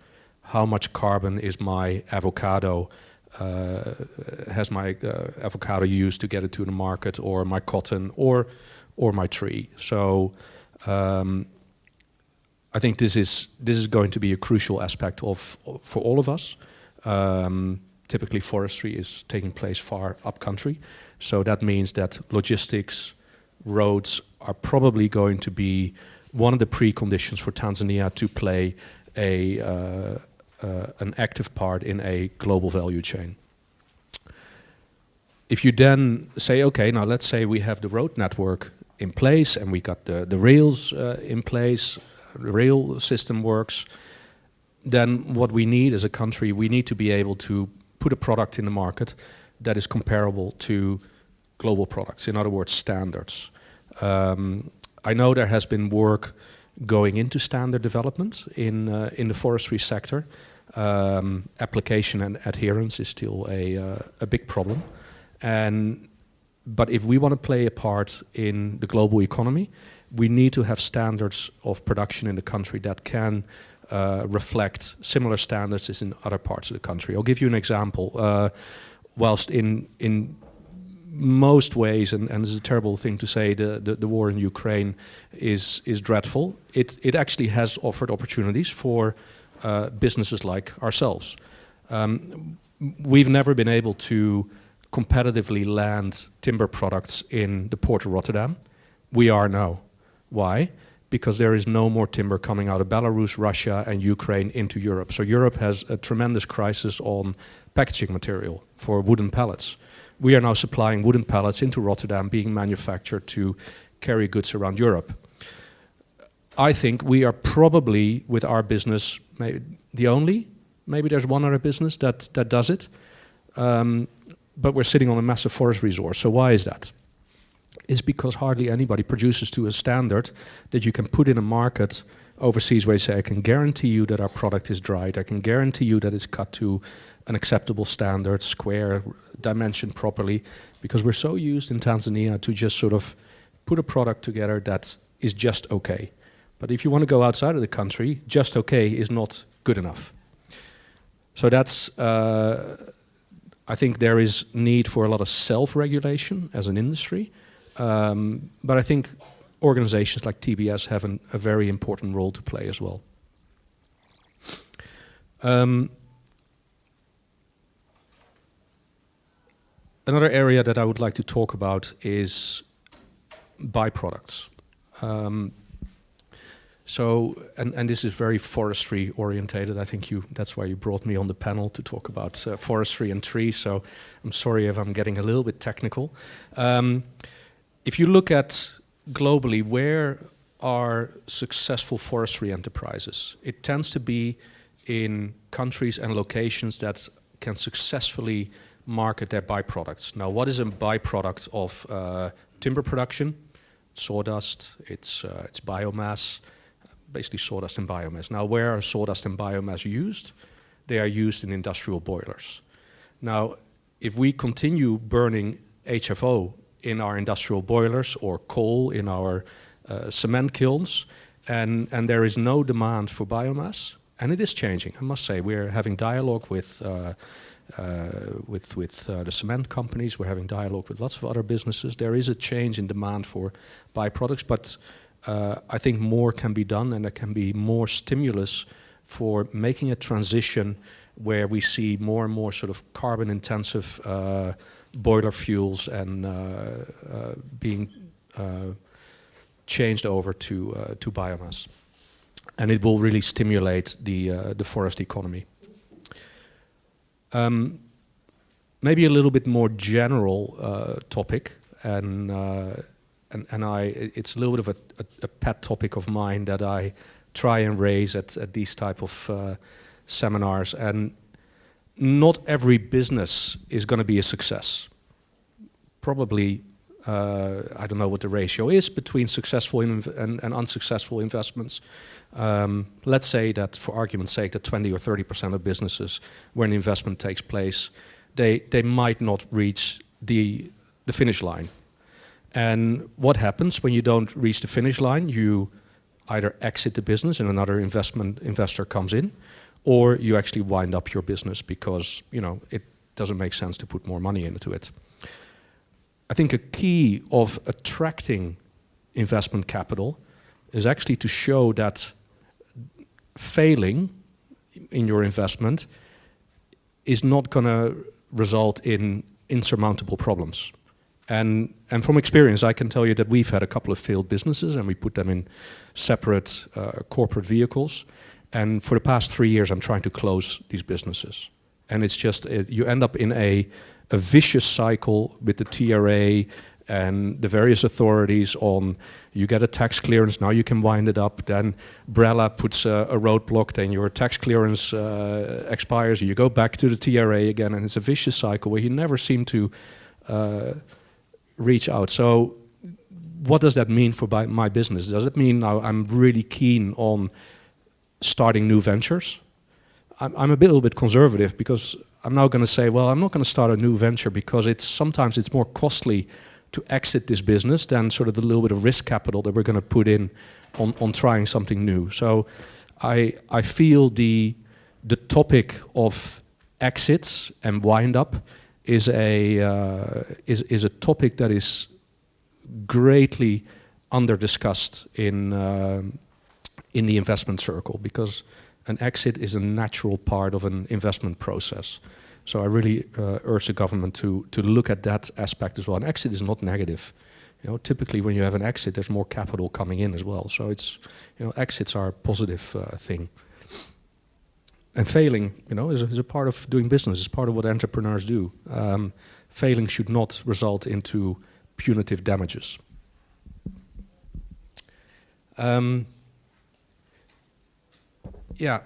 How much carbon is my avocado? Has my avocado used to get it to the market, or my cotton, or my tree? So I think this is going to be a crucial aspect for all of us. Typically, forestry is taking place far up country, so that means that logistics, roads are probably going to be one of the preconditions for Tanzania to play an active part in a global value chain. If you then say, okay, now let's say we have the road network in place and we got the rails in place, the rail system works, then what we need as a country, we need to be able to put a product in the market that is comparable to global products, in other words, standards. I know there has been work going into standard development in the forestry sector. Application and adherence is still a big problem. But if we want to play a part in the global economy, we need to have standards of production in the country that can reflect similar standards as in other parts of the country. I'll give you an example. Whilst in most ways, and it's a terrible thing to say, the war in Ukraine is dreadful, it actually has offered opportunities for businesses like ourselves. We've never been able to competitively land timber products in the port of Rotterdam. We are now. Why? Because there is no more timber coming out of Belarus, Russia, and Ukraine into Europe. So Europe has a tremendous crisis on packaging material for wooden pallets. We are now supplying wooden pallets into Rotterdam, being manufactured to carry goods around Europe. I think we are probably, with our business, maybe the only, maybe there's one other business that does it, but we're sitting on a massive forest resource. So why is that? It's because hardly anybody produces to a standard that you can put in a market overseas where you say, I can guarantee you that our product is dried, I can guarantee you that it's cut to an acceptable standard, square, dimensioned properly, because we're so used in Tanzania to just sort of put a product together that is just okay. But if you want to go outside of the country, just okay is not good enough. So that's, I think there is need for a lot of self-regulation as an industry. But I think organizations like TBS have a very important role to play as well. Another area that I would like to talk about is byproducts. And this is very forestry orientated. I think that's why you brought me on the panel to talk about forestry and trees. So I'm sorry if I'm getting a little bit technical. If you look at globally, where are successful forestry enterprises? It tends to be in countries and locations that can successfully market their byproducts. Now, what is a byproduct of timber production? Sawdust, it's biomass, basically sawdust and biomass. Now, where are sawdust and biomass used? They are used in industrial boilers. Now, if we continue burning HFO in our industrial boilers or coal in our cement kilns, and there is no demand for biomass, and it is changing, I must say. We're having dialogue with the cement companies, we're having dialogue with lots of other businesses. There is a change in demand for byproducts, but I think more can be done, and there can be more stimulus for making a transition where we see more and more sort of carbon-intensive boiler fuels and being changed over to biomass, and it will really stimulate the forest economy. Maybe a little bit more general topic, and it's a little bit of a pet topic of mine that I try and raise at these type of seminars. And not every business is going to be a success. Probably, I don't know what the ratio is between successful and unsuccessful investments. Let's say that, for argument's sake, that 20 or 30% of businesses where an investment takes place, they might not reach the finish line. And what happens when you don't reach the finish line? You either exit the business and another investor comes in, or you actually wind up your business because it doesn't make sense to put more money into it. I think a key of attracting investment capital is actually to show that failing in your investment is not going to result in insurmountable problems. And from experience, I can tell you that we've had a couple of failed businesses, and we put them in separate corporate vehicles. And for the past 3 years, I'm trying to close these businesses. And it's just, you end up in a vicious cycle with the TRA and the various authorities on, you get a tax clearance, now you can wind it up, then BRELA puts a roadblock, then your tax clearance expires, you go back to the TRA again, and it's a vicious cycle where you never seem to reach out. So what does that mean for my business? Does it mean now I'm really keen on starting new ventures? I'm a little bit conservative because I'm now going to say, well, I'm not going to start a new venture because sometimes it's more costly to exit this business than sort of the little bit of risk capital that we're going to put in on trying something new. So I feel the topic of exits and wind up is a topic that is greatly under discussed in the investment circle, because an exit is a natural part of an investment process. So I really urge the government to look at that aspect as well. An exit is not negative. You know, typically when you have an exit, there's more capital coming in as well. So it's, you know, exits are a positive thing. And failing, you know, is a part of doing business. It's part of what entrepreneurs do. Failing should not result into punitive damages. Yeah,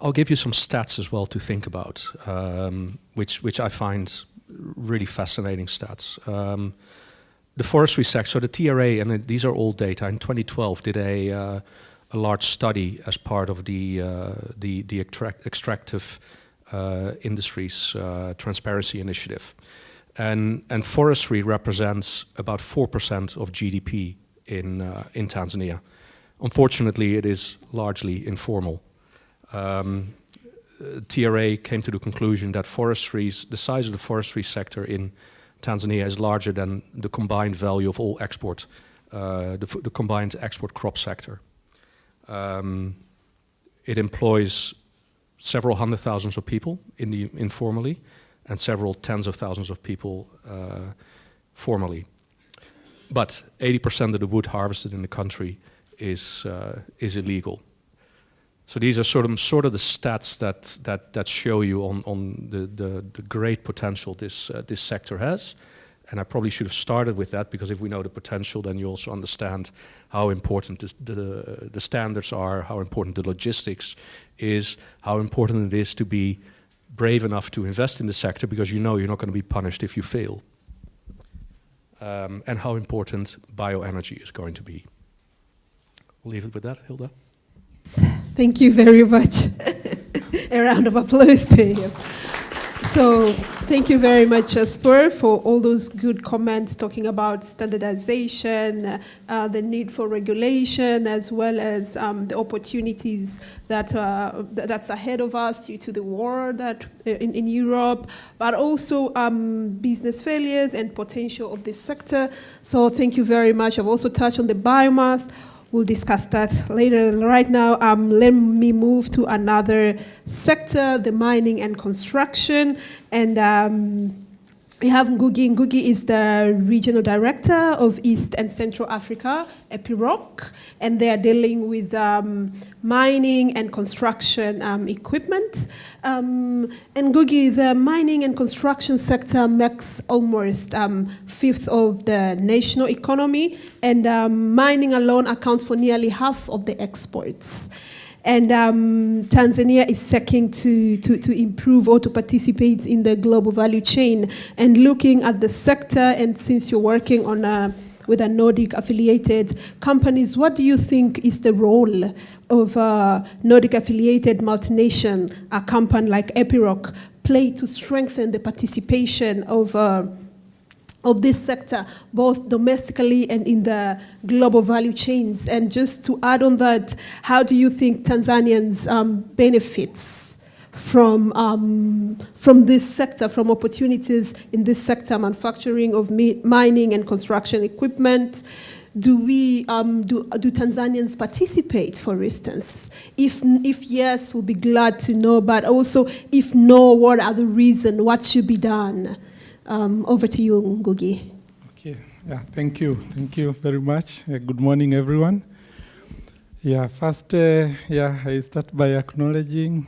I'll give you some stats as well to think about, which I find really fascinating stats. The forestry sector, so the TRA, and these are old data, in 2012 did a large study as part of the extractive industries transparency initiative. And forestry represents about 4% of GDP in Tanzania. Unfortunately, it is largely informal. TRA came to the conclusion that the size of the forestry sector in Tanzania is larger than the combined value of all export, the combined export crop sector. It employs several hundred thousands of people informally, and several tens of thousands of people formally. But 80% of the wood harvested in the country is illegal. So these are sort of the stats that show you on the great potential this sector has. And I probably should have started with that, because if we know the potential, then you also understand how important the standards are, how important the logistics is, how important it is to be brave enough to invest in the sector, because you know you're not going to be punished if you fail. And how important bioenergy is going to be. We'll leave it with that, Hilda. Thank you very much. A round of applause to him. So thank you very much, Spur, for all those good comments talking about standardization, the need for regulation, as well as the opportunities that's ahead of us due to the war that in Europe, but also business failures and potential of this sector. So thank you very much. I've also touched on the biomass. We'll discuss that later. Right now, let me move to another sector, the mining and construction. And we have Ngugi. Ngugi is the regional director of East and Central Africa, EPIROC, and they are dealing with mining and construction equipment. And Ngugi, the mining and construction sector makes almost fifth of the national economy, and mining alone accounts for nearly half of the exports. And Tanzania is seeking to improve or to participate in the global value chain. And looking at the sector, and since you're working on with a Nordic affiliated companies, what do you think is the role of Nordic affiliated multinational company like EPIROC play to strengthen the participation of this sector, both domestically and in the global value chains? And just to add on that, how do you think Tanzanians benefits from this sector, from opportunities in this sector, manufacturing of mining and construction equipment? Do Tanzanians participate, for instance? If yes, we'll be glad to know. But also, if no, what are the reasons? What should be done? Over to you, Ngugi. Okay, yeah, thank you. Thank you very much. Good morning, everyone. Yeah, first, I start by acknowledging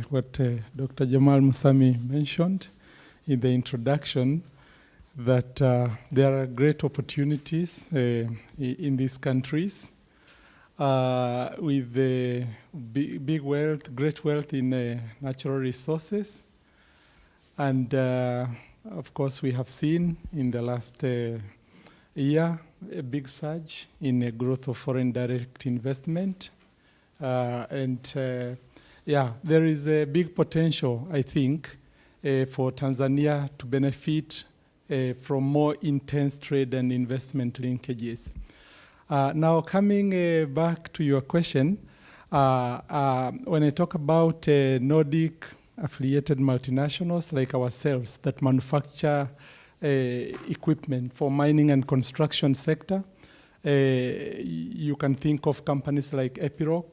what Dr. Jamal Musami mentioned in the introduction, that there are great opportunities in these countries with big wealth, great wealth in natural resources. And of course, we have seen in the last year, a big surge in the growth of foreign direct investment. Yeah, there is a big potential, I think, for Tanzania to benefit from more intense trade and investment linkages. Now, coming back to your question, when I talk about Nordic affiliated multinationals like ourselves that manufacture equipment for mining and construction sector, you can think of companies like Epiroc,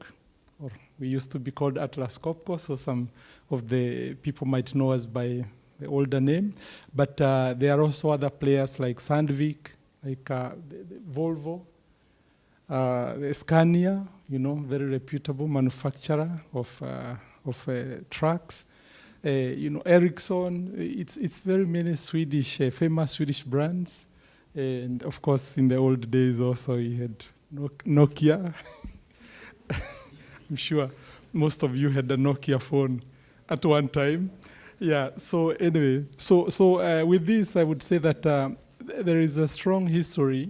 or we used to be called Atlas Copco, so some of the people might know us by the older name. But there are also other players like Sandvik, like Volvo, Scania, very reputable manufacturer of trucks. Ericsson, it's very many famous Swedish brands. And of course, in the old days also, you had Nokia. I'm sure most of you had a Nokia phone at one time. Yeah, so anyway, so with this, I would say that there is a strong history,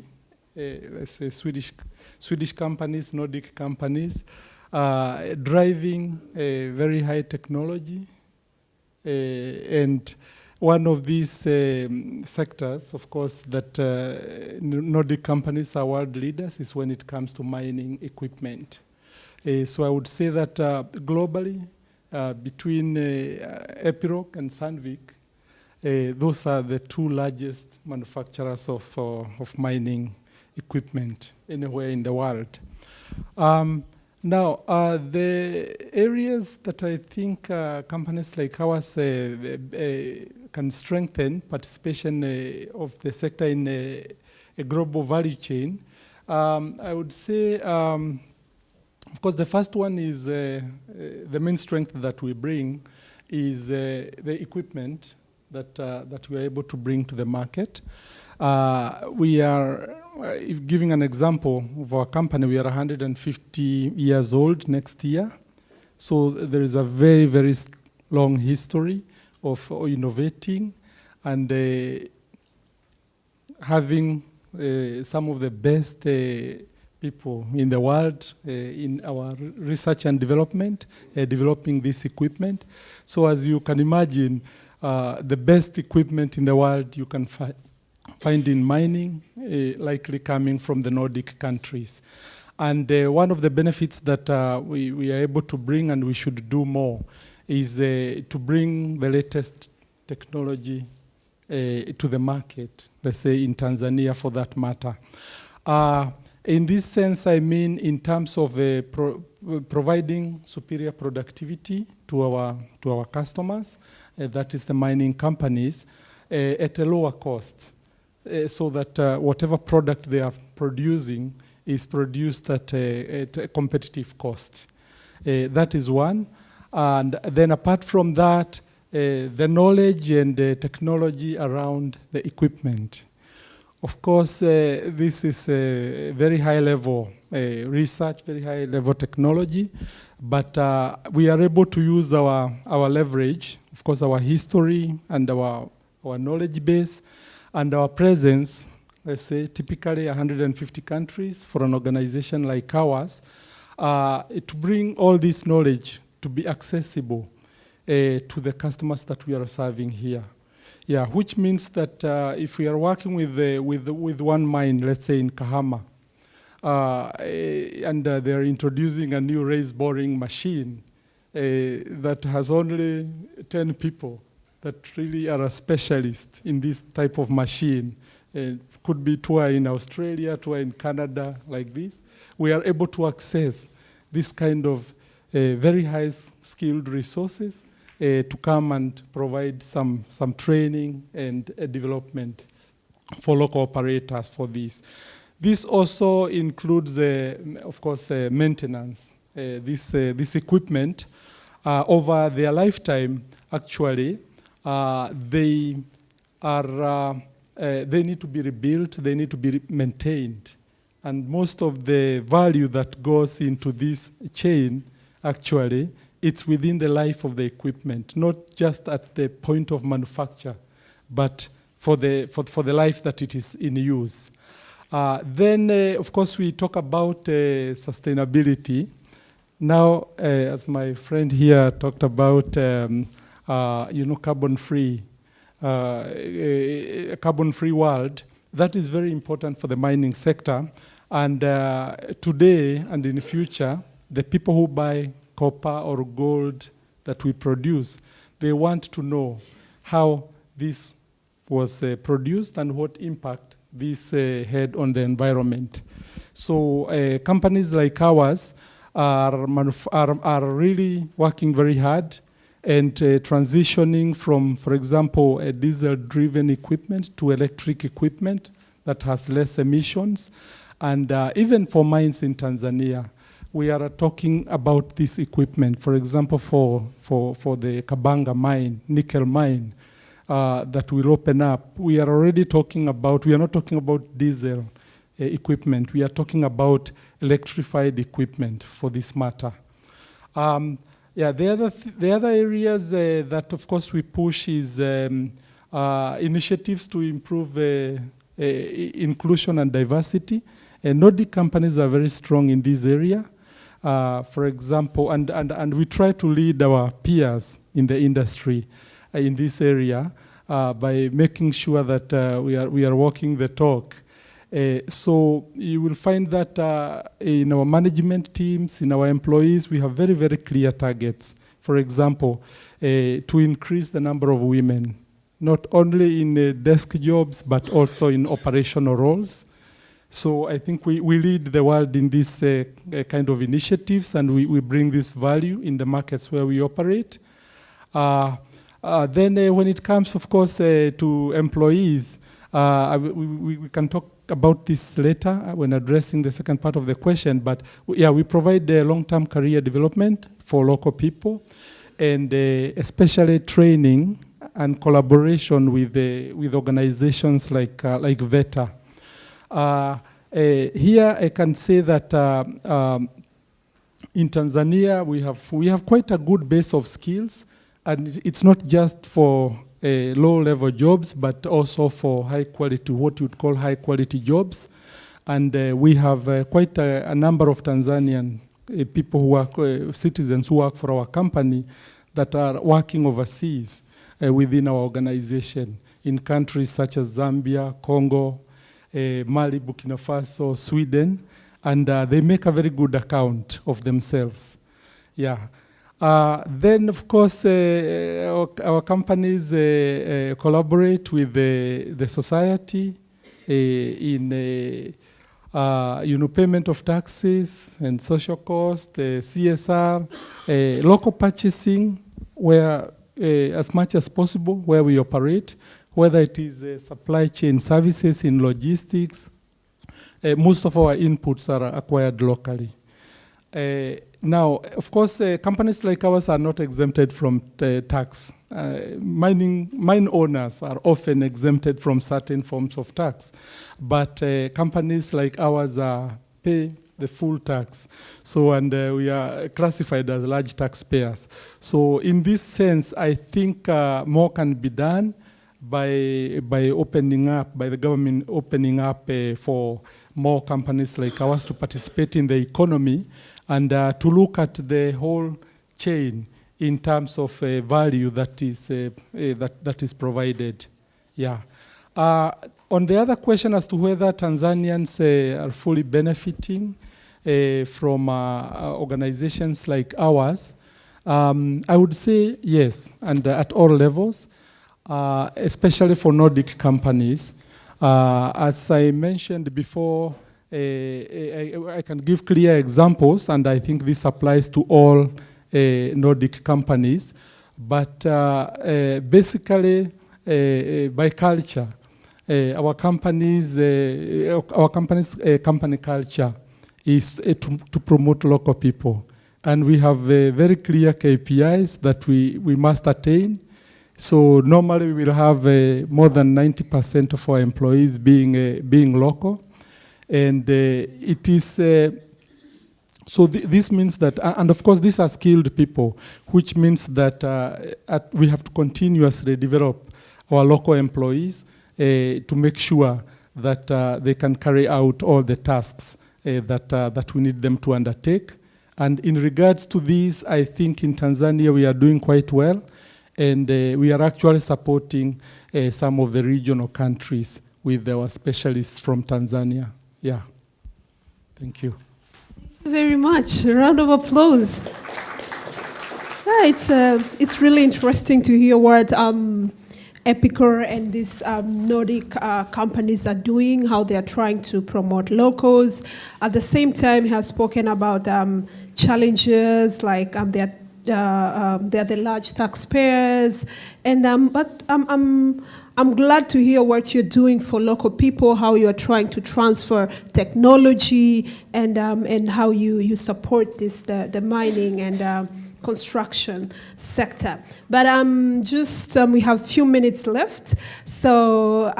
let's say Swedish companies, Nordic companies, driving very high technology. And one of these sectors, of course, that Nordic companies are world leaders is when it comes to mining equipment. So I would say that globally, between Epiroc and Sandvik, those are the two largest manufacturers of mining equipment anywhere in the world. Now, the areas that I think companies like ours can strengthen participation of the sector in a global value chain, I would say, of course, the first one is the main strength that we bring is the equipment that we are able to bring to the market. We are, giving an example of our company, we are 150 years old next year. So there is a very, very long history of innovating and having some of the best people in the world in our research and development, developing this equipment. So as you can imagine, the best equipment in the world you can find in mining, likely coming from the Nordic countries. And one of the benefits that we are able to bring, and we should do more, is to bring the latest technology to the market, let's say in Tanzania for that matter. In this sense, I mean in terms of providing superior productivity to our customers, that is the mining companies, at a lower cost. So that whatever product they are producing is produced at a competitive cost. That is one. And then apart from that, the knowledge and the technology around the equipment. Of course, this is a very high level research, very high level technology, but we are able to use our leverage, of course, our history and our knowledge base, and our presence, let's say, typically 150 countries for an organization like ours, to bring all this knowledge to be accessible to the customers that we are serving here. Yeah, which means that if we are working with one mine, let's say in Kahama, and they're introducing a new raise boring machine that has only 10 people, that really are a specialist in this type of machine. Could be tour in Australia, tour in Canada, like this. We are able to access this kind of very high skilled resources to come and provide some training and development for local operators for this. This also includes, of course, maintenance. This equipment, over their lifetime, actually, they need to be rebuilt, they need to be maintained. And most of the value that goes into this chain, actually, it's within the life of the equipment, not just at the point of manufacture, but for the life that it is in use. Then, of course, we talk about sustainability. Now, as my friend here talked about, carbon-free, a carbon-free world, that is very important for the mining sector. And today and in the future, the people who buy copper or gold that we produce, they want to know how this was produced and what impact this had on the environment. So companies like ours are really working very hard and transitioning from, for example, a diesel-driven equipment to electric equipment that has less emissions. And even for mines in Tanzania, we are talking about this equipment. For example, for the Kabanga mine, nickel mine, that will open up, we are already talking about, we are not talking about diesel equipment, we are talking about electrified equipment for this matter. The other areas that, of course, we push is initiatives to improve inclusion and diversity. Nordic companies are very strong in this area. For example, and we try to lead our peers in the industry in this area by making sure that we are walking the talk. So you will find that in our management teams, in our employees, we have very, very clear targets. For example, to increase the number of women, not only in desk jobs, but also in operational roles. So I think we lead the world in this kind of initiatives, and we bring this value in the markets where we operate. Then when it comes, of course, to employees, we can talk about this later when addressing the second part of the question, but we provide long-term career development for local people, and especially training and collaboration with organizations like VETA. Here I can say that in Tanzania we have quite a good base of skills, and it's not just for low-level jobs, but also for high-quality, what you would call high-quality jobs. And we have quite a number of Tanzanian people who work, citizens who work for our company that are working overseas within our organization in countries such as Zambia, Congo, Mali, Burkina Faso, Sweden, and they make a very good account of themselves. Then, of course, our companies collaborate with the society in payment of taxes and social costs, CSR, local purchasing, where as much as possible where we operate, whether it is supply chain services in logistics. Most of our inputs are acquired locally. Now, of course, companies like ours are not exempted from tax. Mine owners are often exempted from certain forms of tax, but companies like ours pay the full tax. So, and we are classified as large taxpayers. So, in this sense, I think more can be done by opening up, by the government opening up for more companies like ours to participate in the economy, and to look at the whole chain in terms of value that is provided. On the other question as to whether Tanzanians are fully benefiting from organizations like ours, I would say yes, and at all levels, especially for Nordic companies. As I mentioned before, I can give clear examples, and I think this applies to all Nordic companies. But basically, by culture, our company's company culture is to promote local people, and we have very clear KPIs that we must attain. So normally we will have more than 90% of our employees being local. And it is, so this means that, and of course these are skilled people, which means that we have to continuously develop our local employees to make sure that they can carry out all the tasks that we need them to undertake. And in regards to this, I think in Tanzania we are doing quite well, and we are actually supporting some of the regional countries with our specialists from Tanzania. Yeah, thank you. Thank you very much. A round of applause. Yeah, it's really interesting to hear what Epicor and these Nordic companies are doing, how they are trying to promote locals. At the same time, he has spoken about challenges like they're the large taxpayers, and but I'm glad to hear what you're doing for local people, how you are trying to transfer technology, and how you support the mining and construction sector. But we have a few minutes left. So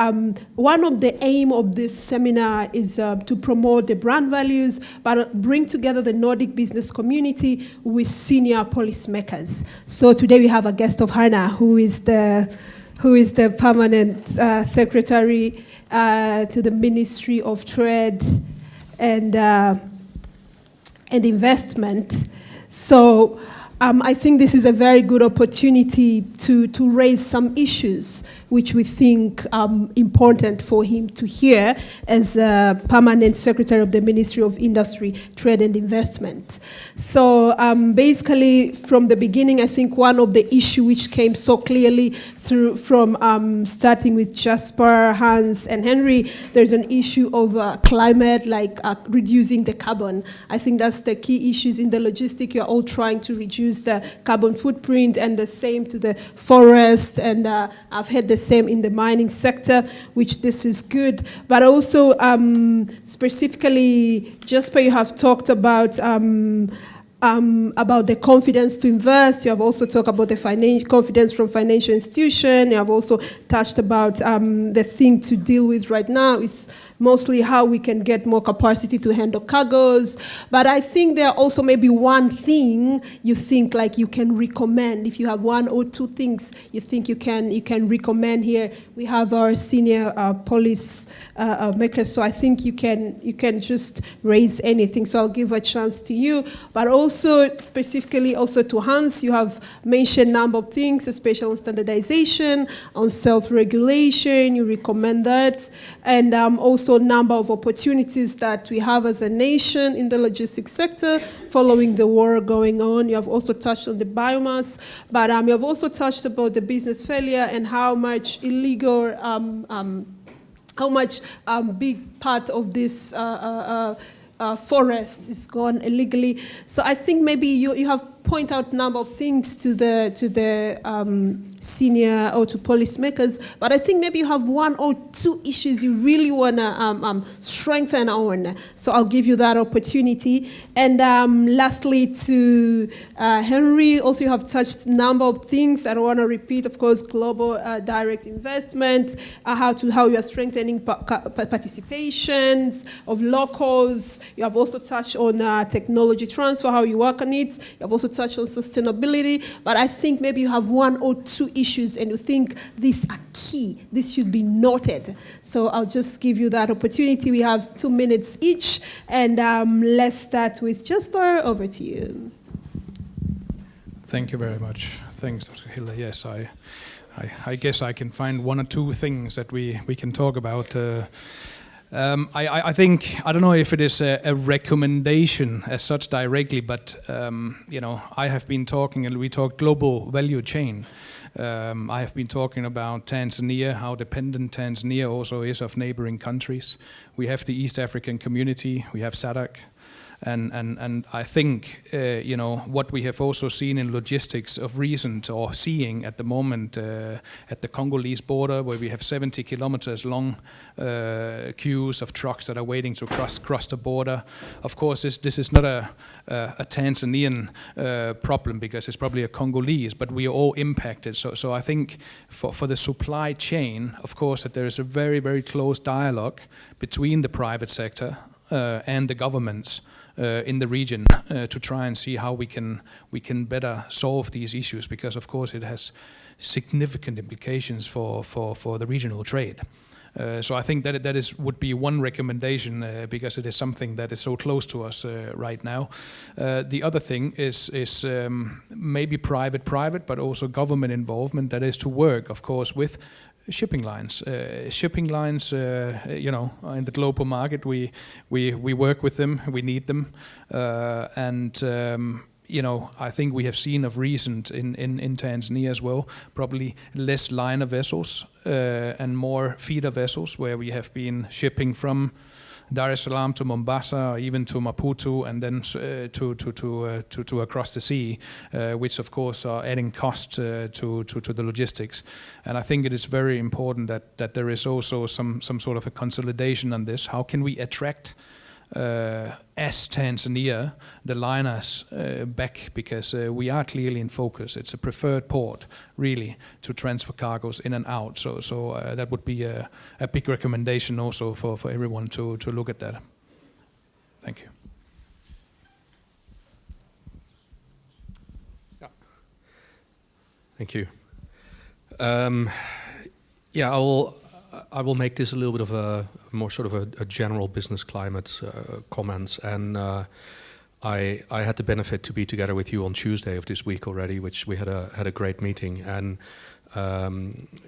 one of the aim of this seminar is to promote the brand values, but bring together the Nordic business community with senior policymakers. So today we have a guest of honor who is the permanent secretary to the Ministry of Trade and Investment. So I think this is a very good opportunity to raise some issues which we think important for him to hear as a permanent secretary of the Ministry of Industry, Trade and Investment. So basically from the beginning, I think one of the issues which came so clearly through from starting with Jasper, Hans and Henry, there's an issue of climate, like reducing the carbon. I think that's the key issues in the logistic. You're all trying to reduce the carbon footprint, and the same to the forest, and I've had the same in the mining sector, which this is good. But also specifically, Jasper, you have talked about the confidence to invest. You have also talked about the confidence from financial institution. You have also touched about the thing to deal with right now is mostly how we can get more capacity to handle cargoes. But I think there are also maybe one thing you think like you can recommend. If you have one or two things you think you can recommend here. We have our senior policy makers, so I think you can just raise anything. So I'll give a chance to you. But also specifically also to Hans, you have mentioned a number of things, especially on standardization, on self-regulation, you recommend that, and also a number of opportunities that we have as a nation in the logistics sector following the war going on. You have also touched on the biomass, but you have also touched about the business failure and how much illegal, how much big part of this forest is gone illegally. So I think maybe you have point out a number of things to the senior or to policymakers, but I think maybe you have one or two issues you really want to strengthen on. So I'll give you that opportunity. And lastly, to Henry, also you have touched a number of things. I don't want to repeat, of course, global direct investment, how you are strengthening participations of locals. You have also touched on technology transfer, how you work on it. You have also touch on sustainability, but I think maybe you have one or two issues and you think these are key, this should be noted. So I'll just give you that opportunity. We have 2 minutes each, and let's start with Jasper. Over to you. Thank you very much. Thanks, Dr. Hilda. Yes, I guess I can find one or two things that we can talk about. I think, I don't know if it is a recommendation as such directly, but I have been talking, and we talked global value chain. I have been talking about Tanzania, how dependent Tanzania also is of neighboring countries. We have the East African community, we have SADC. And I think what we have also seen in logistics of recent, or seeing at the moment at the Congolese border, where we have 70 kilometers long queues of trucks that are waiting to cross the border. Of course, this is not a Tanzanian problem, because it's probably a Congolese, but we are all impacted. So I think for the supply chain, of course, that there is a very, very close dialogue between the private sector and the governments in the region to try and see how we can better solve these issues, because of course it has significant implications for the regional trade. So I think that would be one recommendation because it is something that is so close to us right now. The other thing is maybe private, but also government involvement. That is to work, of course, with shipping lines. You know, in the global market, we work with them. We need them, you know, I think we have seen of recent in Tanzania as well, probably less liner vessels and more feeder vessels, where we have been shipping from Dar es Salaam to Mombasa, or even to Maputo, and then to across the sea, which of course are adding cost to the logistics. And I think it is very important that there is also some sort of a consolidation on this. How can we attract as Tanzania the liners back, because we are clearly in focus. It's a preferred port, really, to transfer cargoes in and out. So that would be a big recommendation also for everyone to look at that. Thank you. Yeah. Thank you. Yeah, I will make this a little bit of a more sort of a general business climate comments, and I had the benefit to be together with you on Tuesday of this week already, which we had a great meeting, and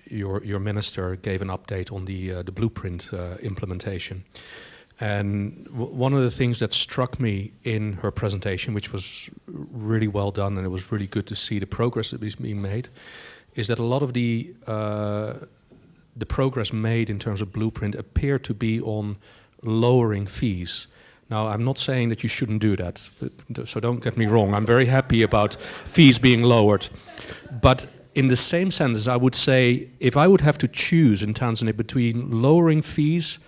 your minister gave an update on the blueprint implementation. And one of the things that struck me in her presentation, which was really well done, and it was really good to see the progress that is being made, is that a lot of the progress made in terms of blueprint appear to be on lowering fees. Now, I'm not saying that you shouldn't do that, so don't get me wrong. I'm very happy about fees being lowered. But in the same sentence, I would say, if I would have to choose in Tanzania between lowering fees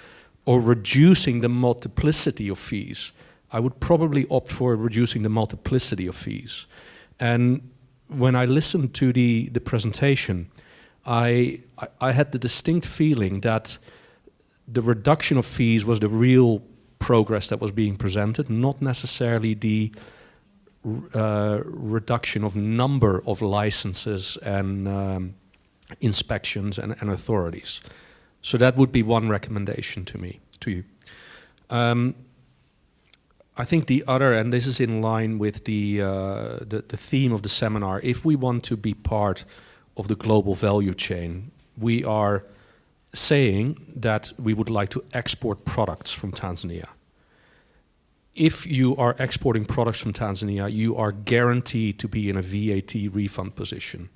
or reducing the multiplicity of fees, I would probably opt for reducing the multiplicity of fees. And when I listened to the presentation, I had the distinct feeling that the reduction of fees was the real progress that was being presented, not necessarily the reduction of number of licenses and inspections and authorities. So that would be one recommendation to you. I think the other, and this is in line with the theme of the seminar, if we want to be part of the global value chain, we are saying that we would like to export products from Tanzania. If you are exporting products from Tanzania, you are guaranteed to be in a VAT refund position.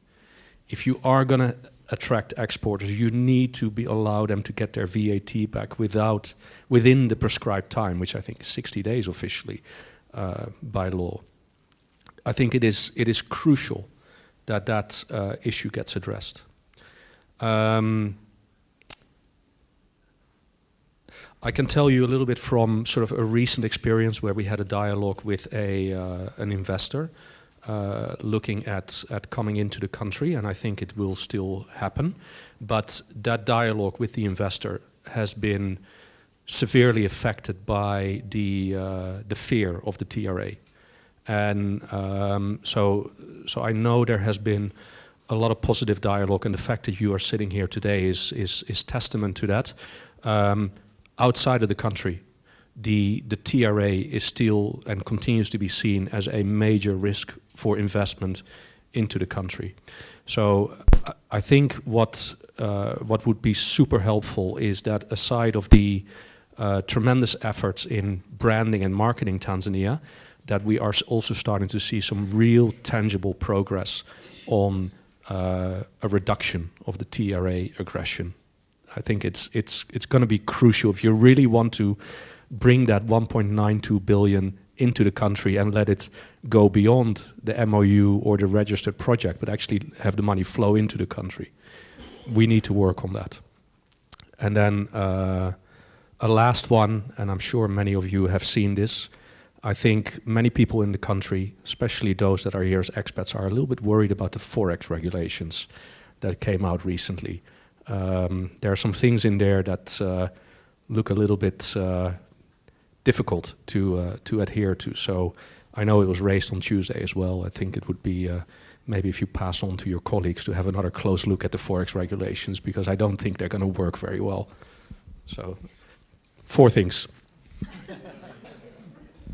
If you are going to attract exporters, you need to allow them to get their VAT back within the prescribed time, which I think is 60 days officially by law. I think it is crucial that issue gets addressed. I can tell you a little bit from sort of a recent experience where we had a dialogue with an investor looking at coming into the country, and I think it will still happen. But that dialogue with the investor has been severely affected by the fear of the TRA. And so I know there has been a lot of positive dialogue, and the fact that you are sitting here today is testament to that. Outside of the country, the TRA is still and continues to be seen as a major risk for investment into the country. So I think what would be super helpful is that aside of the tremendous efforts in branding and marketing Tanzania, that we are also starting to see some real tangible progress on a reduction of the TRA aggression. I think it's going to be crucial if you really want to bring that 1.92 billion into the country and let it go beyond the MOU or the registered project, but actually have the money flow into the country. We need to work on that. And then a last one, and I'm sure many of you have seen this. I think many people in the country, especially those that are here as expats, are a little bit worried about the Forex regulations that came out recently. There are some things in there that look a little bit difficult to adhere to. So I know it was raised on Tuesday as well. I think it would be maybe if you pass on to your colleagues to have another close look at the Forex regulations, because I don't think they're going to work very well. So, 4 things.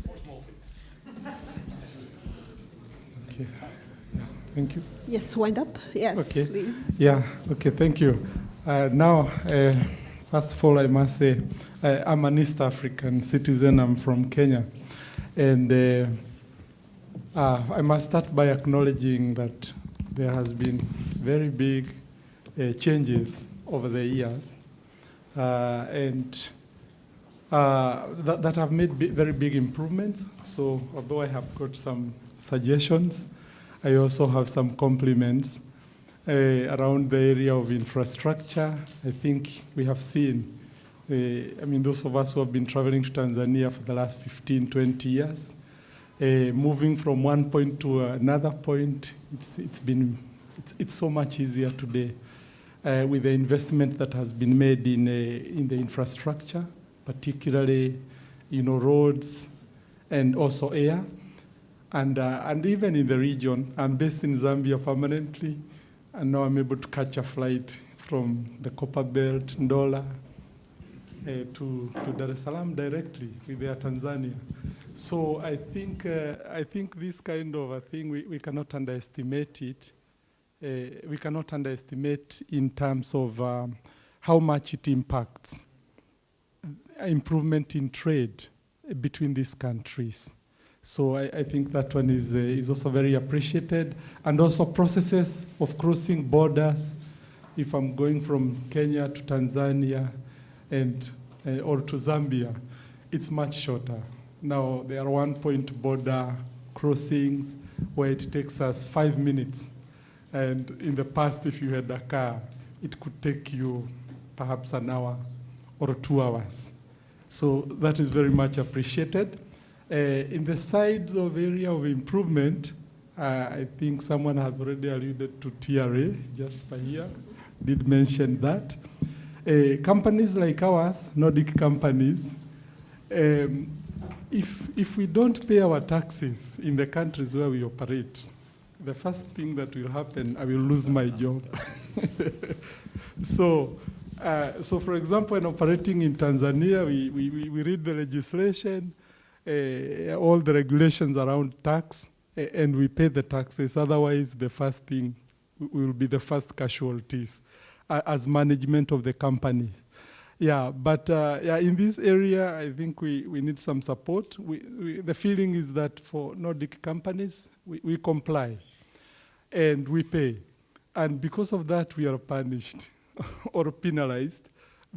4 small things. Okay. Yeah. Thank you. Yes, wind up. Yes, Okay. please. Yeah. Okay. Thank you. Now, first of all, I must say I'm an East African citizen. I'm from Kenya, and I must start by acknowledging that there has been very big changes over the years, and that have made very big improvements. So although I have got some suggestions, I also have some compliments around the area of infrastructure. I think we have seen, I mean, those of us who have been traveling to Tanzania for the last 15, 20 years, moving from one point to another point, it's so much easier today with the investment that has been made in the infrastructure, particularly, roads and also air, and even in the region. I'm based in Zambia permanently, and now I'm able to catch a flight from the Copper Belt, Ndola, to Dar es Salaam directly with Air Tanzania. So I think this kind of a thing, we cannot underestimate it. We cannot underestimate in terms of how much it impacts improvement in trade between these countries. So I think that one is also very appreciated. And also processes of crossing borders. If I'm going from Kenya to Tanzania or to Zambia, it's much shorter. Now, there are one-point border crossings where it takes us 5 minutes. And in the past, if you had a car, it could take you perhaps an hour or 2 hours. So that is very much appreciated. In the sides of area of improvement, I think someone has already alluded to TRA, just by here, did mention that. Companies like ours, Nordic companies, if we don't pay our taxes in the countries where we operate, the first thing that will happen, I will lose my job. So for example, when operating in Tanzania, we read the legislation, all the regulations around tax, and we pay the taxes. Otherwise, the first thing will be the first casualties as management of the company. Yeah, but in this area, I think we need some support. The feeling is that for Nordic companies, we comply and we pay. And because of that, we are punished or penalized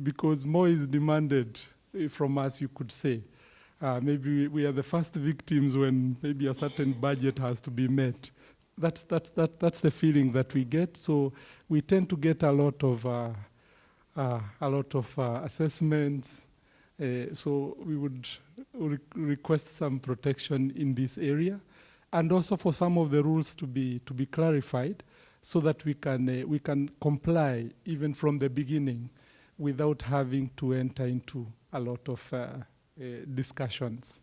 because more is demanded from us, you could say. Maybe we are the first victims when maybe a certain budget has to be met. That's the feeling that we get. So we tend to get a lot of assessments. So we would request some protection in this area, and also for some of the rules to be clarified, so that we can comply even from the beginning, without having to enter into a lot of discussions.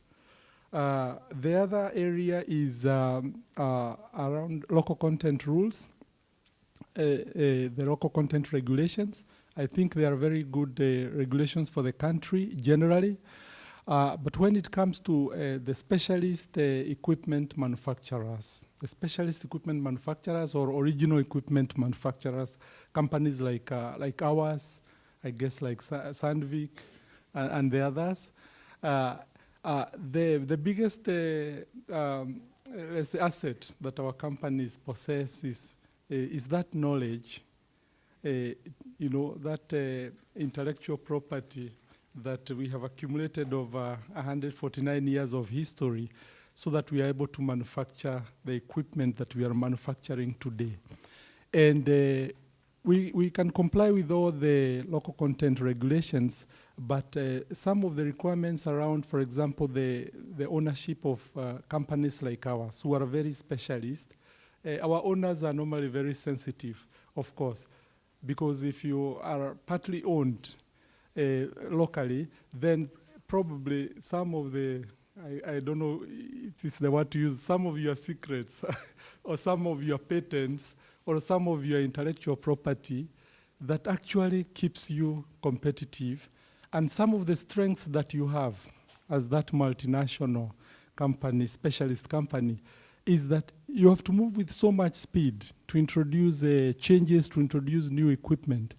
The other area is around local content rules, the local content regulations. I think they are very good regulations for the country generally. But when it comes to the specialist equipment manufacturers, or original equipment manufacturers, companies like ours, I guess like Sandvik and the others, the biggest asset that our companies possess is that knowledge, that intellectual property that we have accumulated over 149 years of history, so that we are able to manufacture the equipment that we are manufacturing today. And we can comply with all the local content regulations, but some of the requirements around, for example, the ownership of companies like ours, who are very specialist, our owners are normally very sensitive, of course, because if you are partly owned locally, then probably some of the I don't know if it's the word to use, some of your secrets or some of your patents or some of your intellectual property that actually keeps you competitive, and some of the strengths that you have as that multinational company, specialist company, is that you have to move with so much speed to introduce changes, to introduce new equipment.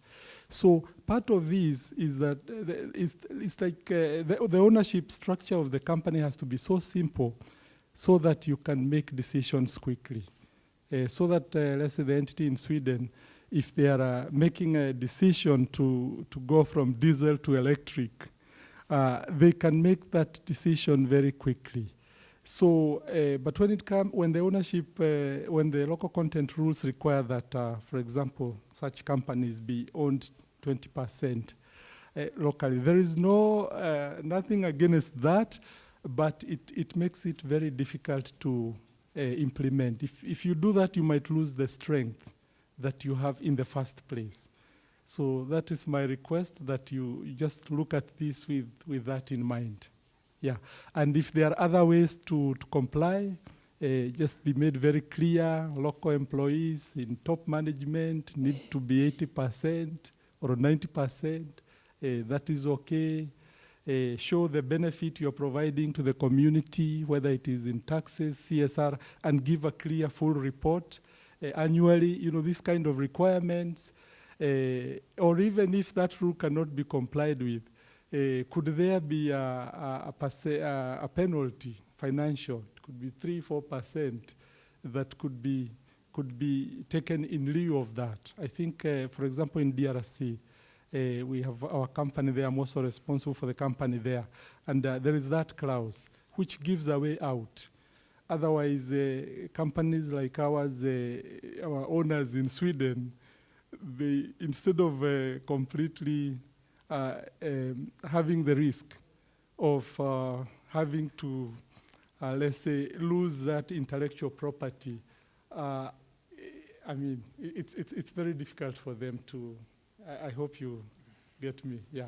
So part of this is that it's like the ownership structure of the company has to be so simple so that you can make decisions quickly. So that, let's say, the entity in Sweden, if they are making a decision to go from diesel to electric, they can make that decision very quickly. So, but when the ownership, when the local content rules require that, for example, such companies be owned 20% locally, there is nothing against that, but it makes it very difficult to implement. If you do that, you might lose the strength that you have in the first place. So that is my request, that you just look at this with that in mind. Yeah, and if there are other ways to comply, just be made very clear. Local employees in top management need to be 80% or 90%. That is okay. Show the benefit you're providing to the community, whether it is in taxes, CSR, and give a clear, full report annually. You know, this kind of requirements, or even if that rule cannot be complied with, could there be a penalty, financial? It could be 3-4% that could be taken in lieu of that. I think, for example, in DRC, we have our company there. I'm also responsible for the company there, and there is that clause which gives a way out. Otherwise, companies like ours, our owners in Sweden, they, instead of completely having the risk of having to, let's say, lose that intellectual property, I mean, it's very difficult for them to. I hope you get me. Yeah.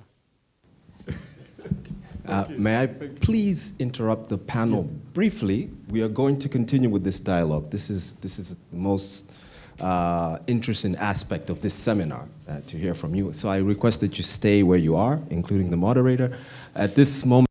May I please interrupt the panel briefly? We are going to continue with this dialogue. This is the most interesting aspect of this seminar, to hear from you. So I request that you stay where you are, including the moderator. At this moment,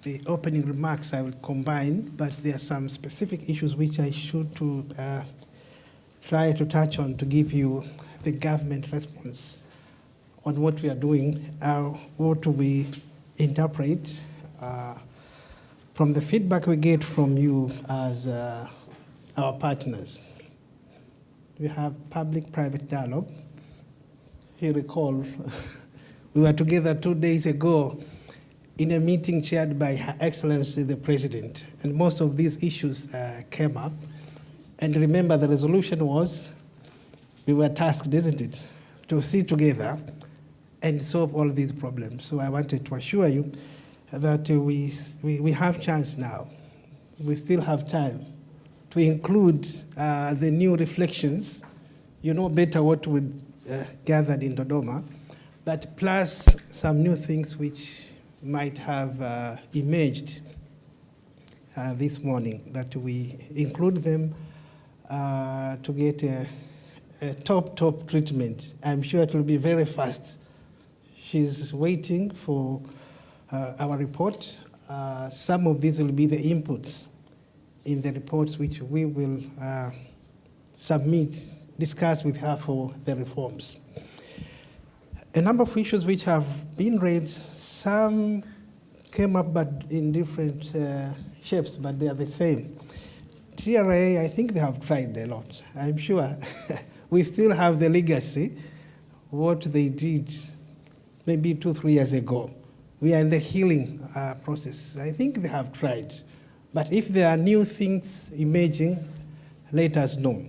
the opening remarks I will combine, but there are some specific issues which I should try to touch on to give you the government response on what we are doing, what we interpret from the feedback we get from you as our partners. We have public-private dialogue. You recall, we were together 2 days ago in a meeting chaired by Her Excellency the President, and most of these issues came up. And remember, the resolution was, we were tasked, isn't it, to sit together and solve all these problems. So I wanted to assure you that we have chance now. We still have time to include the new reflections. You know better what we gathered in Dodoma, but plus some new things which might have emerged this morning, that we include them to get a top treatment. I'm sure it will be very fast. She's waiting for our report. some of these will be the inputs in the reports which we will submit, discuss with her for the reforms. A number of issues which have been raised, some came up but in different shapes, but they are the same. TRA, I think they have tried a lot. I'm sure we still have the legacy, what they did maybe 2-3 years ago. We are in the healing process. I think they have tried. But if there are new things emerging, let us know.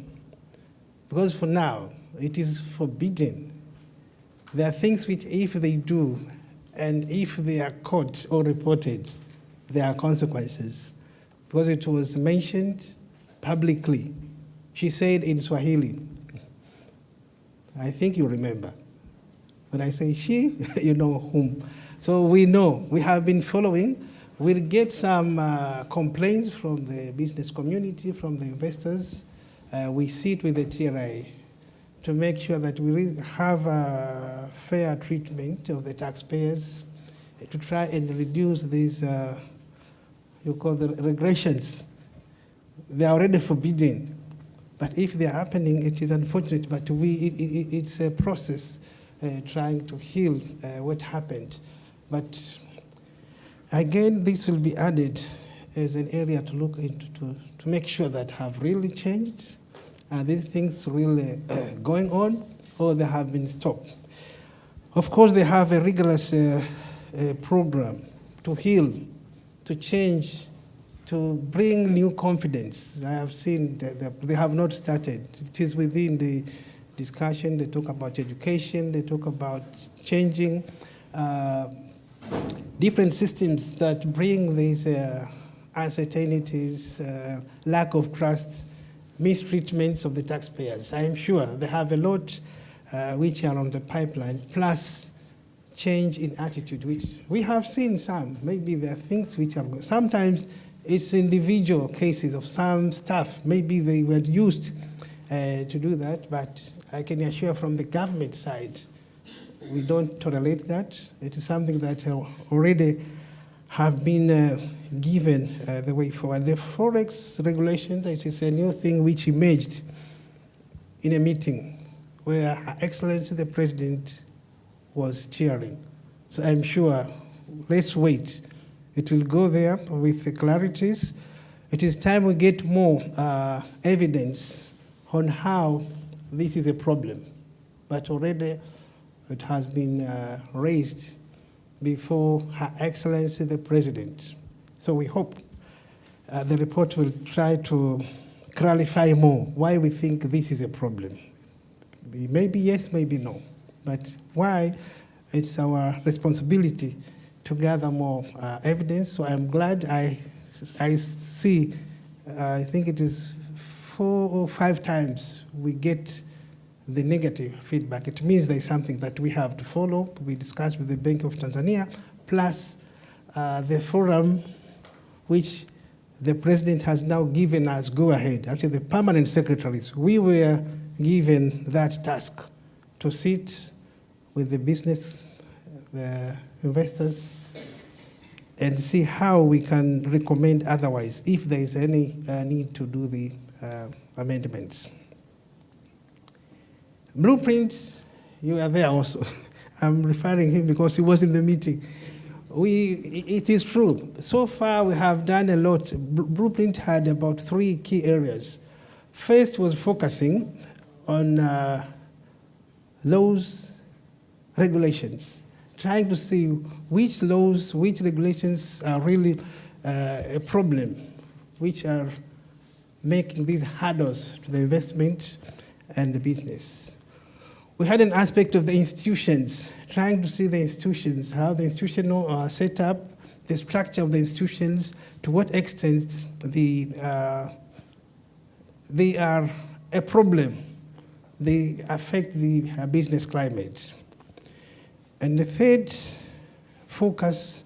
Because for now, it is forbidden. There are things which if they do, and if they are caught or reported, there are consequences. Because it was mentioned publicly. She said in Swahili, I think you remember. When I say she, you know whom. So we know, we have been following. We'll get some complaints from the business community, from the investors. We sit with the TRA to make sure that we really have a fair treatment of the taxpayers, to try and reduce these, you call the regressions. They are already forbidden, but if they are happening, it is unfortunate, but it's a process trying to heal what happened. But again, this will be added as an area to look into, to make sure that have really changed. Are these things really going on, or they have been stopped? Of course, they have a rigorous program to heal, to change, to bring new confidence. I have seen that they have not started. It is within the discussion. They talk about education. They talk about changing different systems that bring these uncertainties, lack of trust, mistreatments of the taxpayers. I'm sure they have a lot which are on the pipeline, plus change in attitude, which we have seen some. Maybe there are things which are, sometimes it's individual cases of some staff. Maybe they were used to do that, but I can assure from the government side, we don't tolerate that. It is something that already have been given the way forward. The Forex regulations, it is a new thing which emerged in a meeting where Her Excellency the President was chairing. So I'm sure, let's wait. It will go there with the clarities. It is time we get more evidence on how this is a problem. But already it has been raised before Her Excellency the President. So we hope the report will try to clarify more why we think this is a problem. Maybe yes, maybe no. But why? It's our responsibility to gather more evidence. So I'm glad I see, I think it is 4 or 5 times we get the negative feedback. It means there's something that we have to follow. We discussed with the Bank of Tanzania, plus the forum which the president has now given us go ahead. Actually, the permanent secretaries, we were given that task to sit with the business, the investors, and see how we can recommend otherwise if there is any need to do the amendments. Blueprints, you are there also. I'm referring him because he was in the meeting. It is true. So far, we have done a lot. Blueprint had about 3 key areas. First was focusing on laws, regulations, trying to see which laws, which regulations are really a problem, which are making these hurdles to the investment and the business. We had an aspect of the institutions, trying to see the institutions, how the institutional setup, the structure of the institutions, to what extent they are a problem. They affect the business climate. And the third focus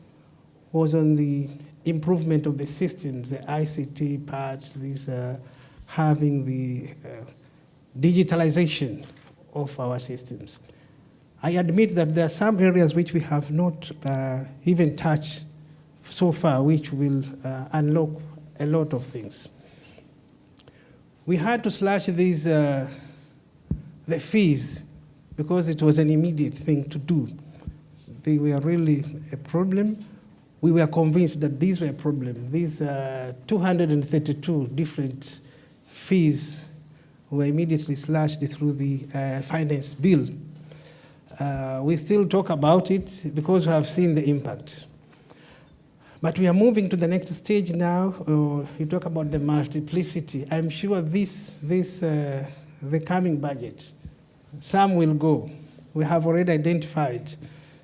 was on the improvement of the systems, the ICT part, having the digitalization of our systems. I admit that there are some areas which we have not even touched so far, which will unlock a lot of things. We had to slash these, the fees because it was an immediate thing to do. They were really a problem. We were convinced that these were a problem. These 232 different fees were immediately slashed through the finance bill. We still talk about it because we have seen the impact. But we are moving to the next stage now. You talk about the multiplicity. I'm sure the coming budget, some will go. We have already identified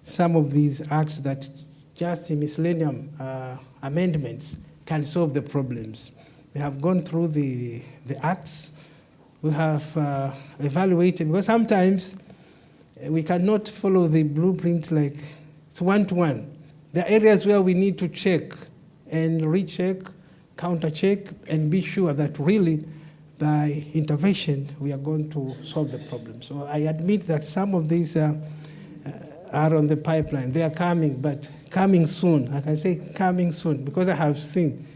some of these acts that just miscellaneous amendments can solve the problems. We have gone through the acts. We have evaluated, because sometimes we cannot follow the blueprint like it's one-to-one. There are areas where we need to check and recheck, counter-check, and be sure that really by intervention we are going to solve the problem. So I admit that some of these are on the pipeline. They are coming, but coming soon. Like I say, coming soon, because I have seen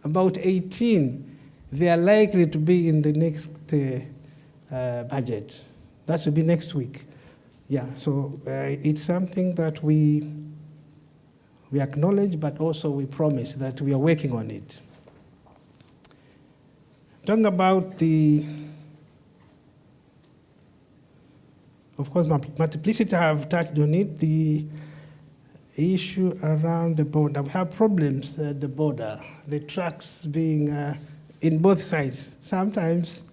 about 18. They are likely to be in the next budget. That should be next week. Yeah, so it's something that we acknowledge, but also we promise that we are working on it. Talking about of course, multiplicity, I have touched on it, the issue around the border. We have problems at the border, the trucks being in both sides. Sometimes,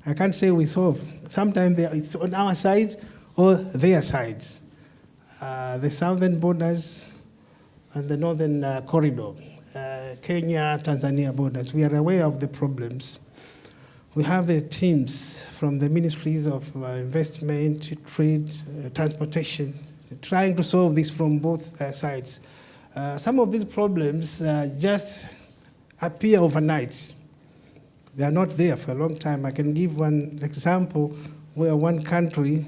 I can't say we solve. Sometimes it's on our side or their sides. The southern borders and the northern corridor, Kenya, Tanzania borders, we are aware of the problems. We have the teams from the ministries of investment, trade, transportation, trying to solve this from both sides. Some of these problems just appear overnight. They are not there for a long time. I can give one example where one country,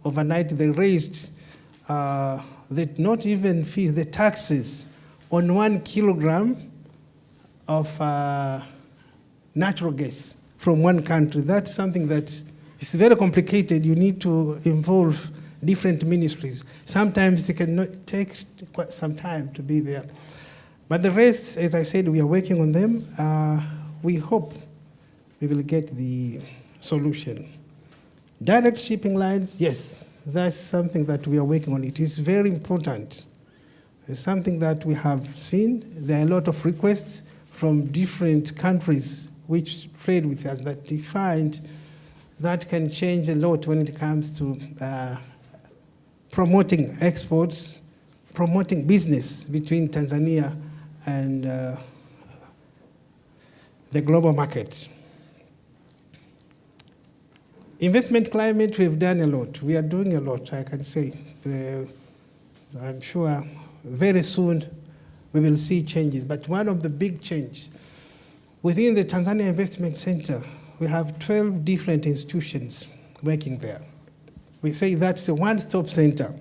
overnight, they raised not even fees, the taxes on 1 kilogram of natural gas from one country. That's something that is very complicated. You need to involve different ministries. Sometimes it can take quite some time to be there. But the rest, as I said, we are working on them. We hope we will get the solution. Direct shipping lines, yes, that's something that we are working on. It is very important. It's something that we have seen. There are a lot of requests from different countries which trade with us that they find that can change a lot when it comes to promoting exports, promoting business between Tanzania and the global market. Investment climate, we've done a lot. We are doing a lot, I can say. I'm sure very soon we will see changes. But one of the big changes, within the Tanzania Investment Center, we have 12 different institutions working there. We say that's a one-stop center.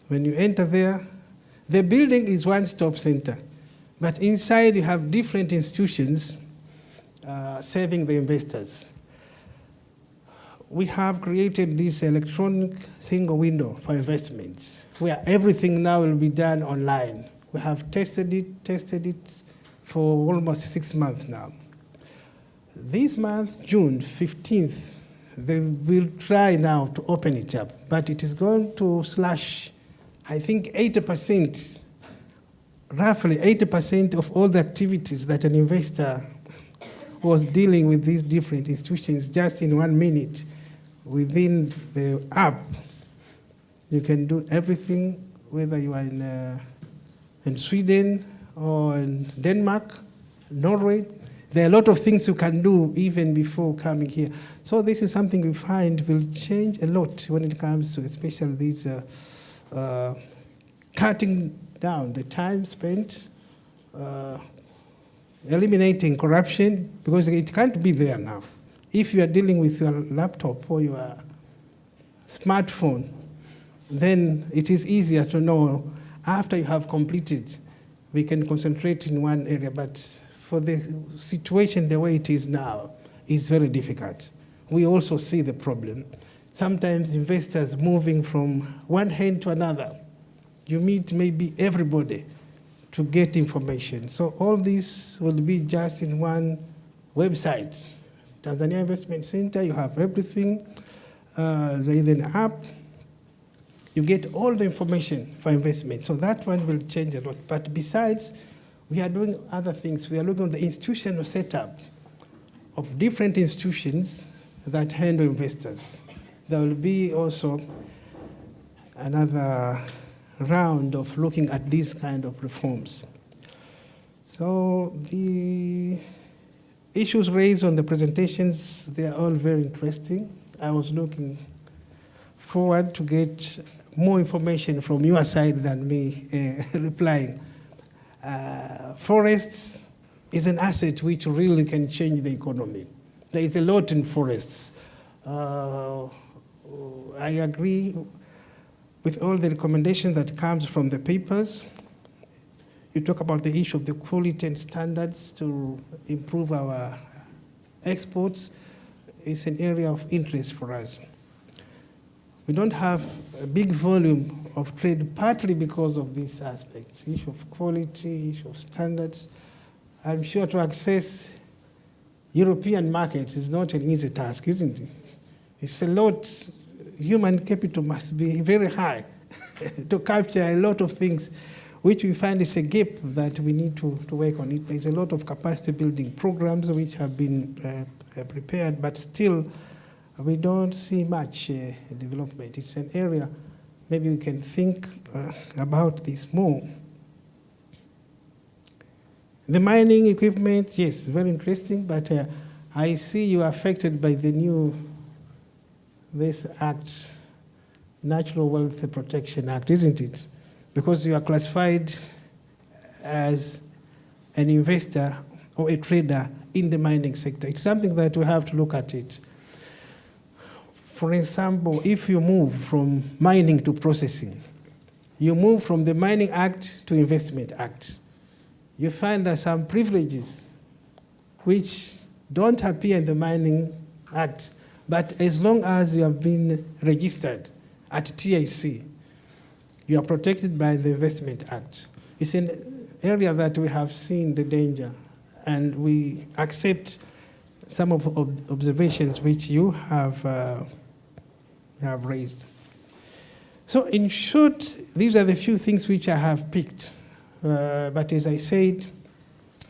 When you enter there, the building is one-stop center. But inside you have different institutions serving the investors. We have created this electronic single window for investments, where everything now will be done online. We have tested it for almost 6 months now. This month, June 15th, they will try now to open it up, but it is going to slash, I think, 80%, roughly 80% of all the activities that an investor was dealing with these different institutions just in 1 minute. Within the app, you can do everything, whether you are in Sweden or in Denmark, Norway. There are a lot of things you can do even before coming here. So this is something we find will change a lot when it comes to especially these cutting down the time spent, eliminating corruption, because it can't be there now. If you are dealing with your laptop or your smartphone, then it is easier to know after you have completed we can concentrate in one area, but for the situation the way it is now, it's very difficult. We also see the problem. Sometimes investors moving from one hand to another. You meet maybe everybody to get information. So all this will be just in one website. Tanzania Investment Center, you have everything. There is an app. You get all the information for investment. So that one will change a lot. But besides, we are doing other things. We are looking at the institutional setup of different institutions that handle investors. There will be also another round of looking at these kind of reforms. So the issues raised on the presentations, they are all very interesting. I was looking forward to get more information from your side than me replying. Forests is an asset which really can change the economy. There is a lot in forests. I agree with all the recommendations that comes from the papers. You talk about the issue of the quality and standards to improve our exports. It's an area of interest for us. We don't have a big volume of trade, partly because of these aspects, issue of quality, issue of standards. I'm sure to access European markets is not an easy task, isn't it? It's a lot. Human capital must be very high to capture a lot of things, which we find is a gap that we need to work on it. There's a lot of capacity building programs which have been prepared, but still we don't see much development. It's an area maybe we can think about this more. The mining equipment, yes, very interesting, but I see you are affected by the new this act, Natural Wealth Protection Act, isn't it? Because you are classified as an investor or a trader in the mining sector. It's something that we have to look at it. For example, if you move from mining to processing, you move from the Mining Act to Investment Act, you find that some privileges which don't appear in the Mining Act, but as long as you have been registered at TIC, you are protected by the Investment Act. It's an area that we have seen the danger, and we accept some of the observations which you have raised. So in short, these are the few things which I have picked. But as I said,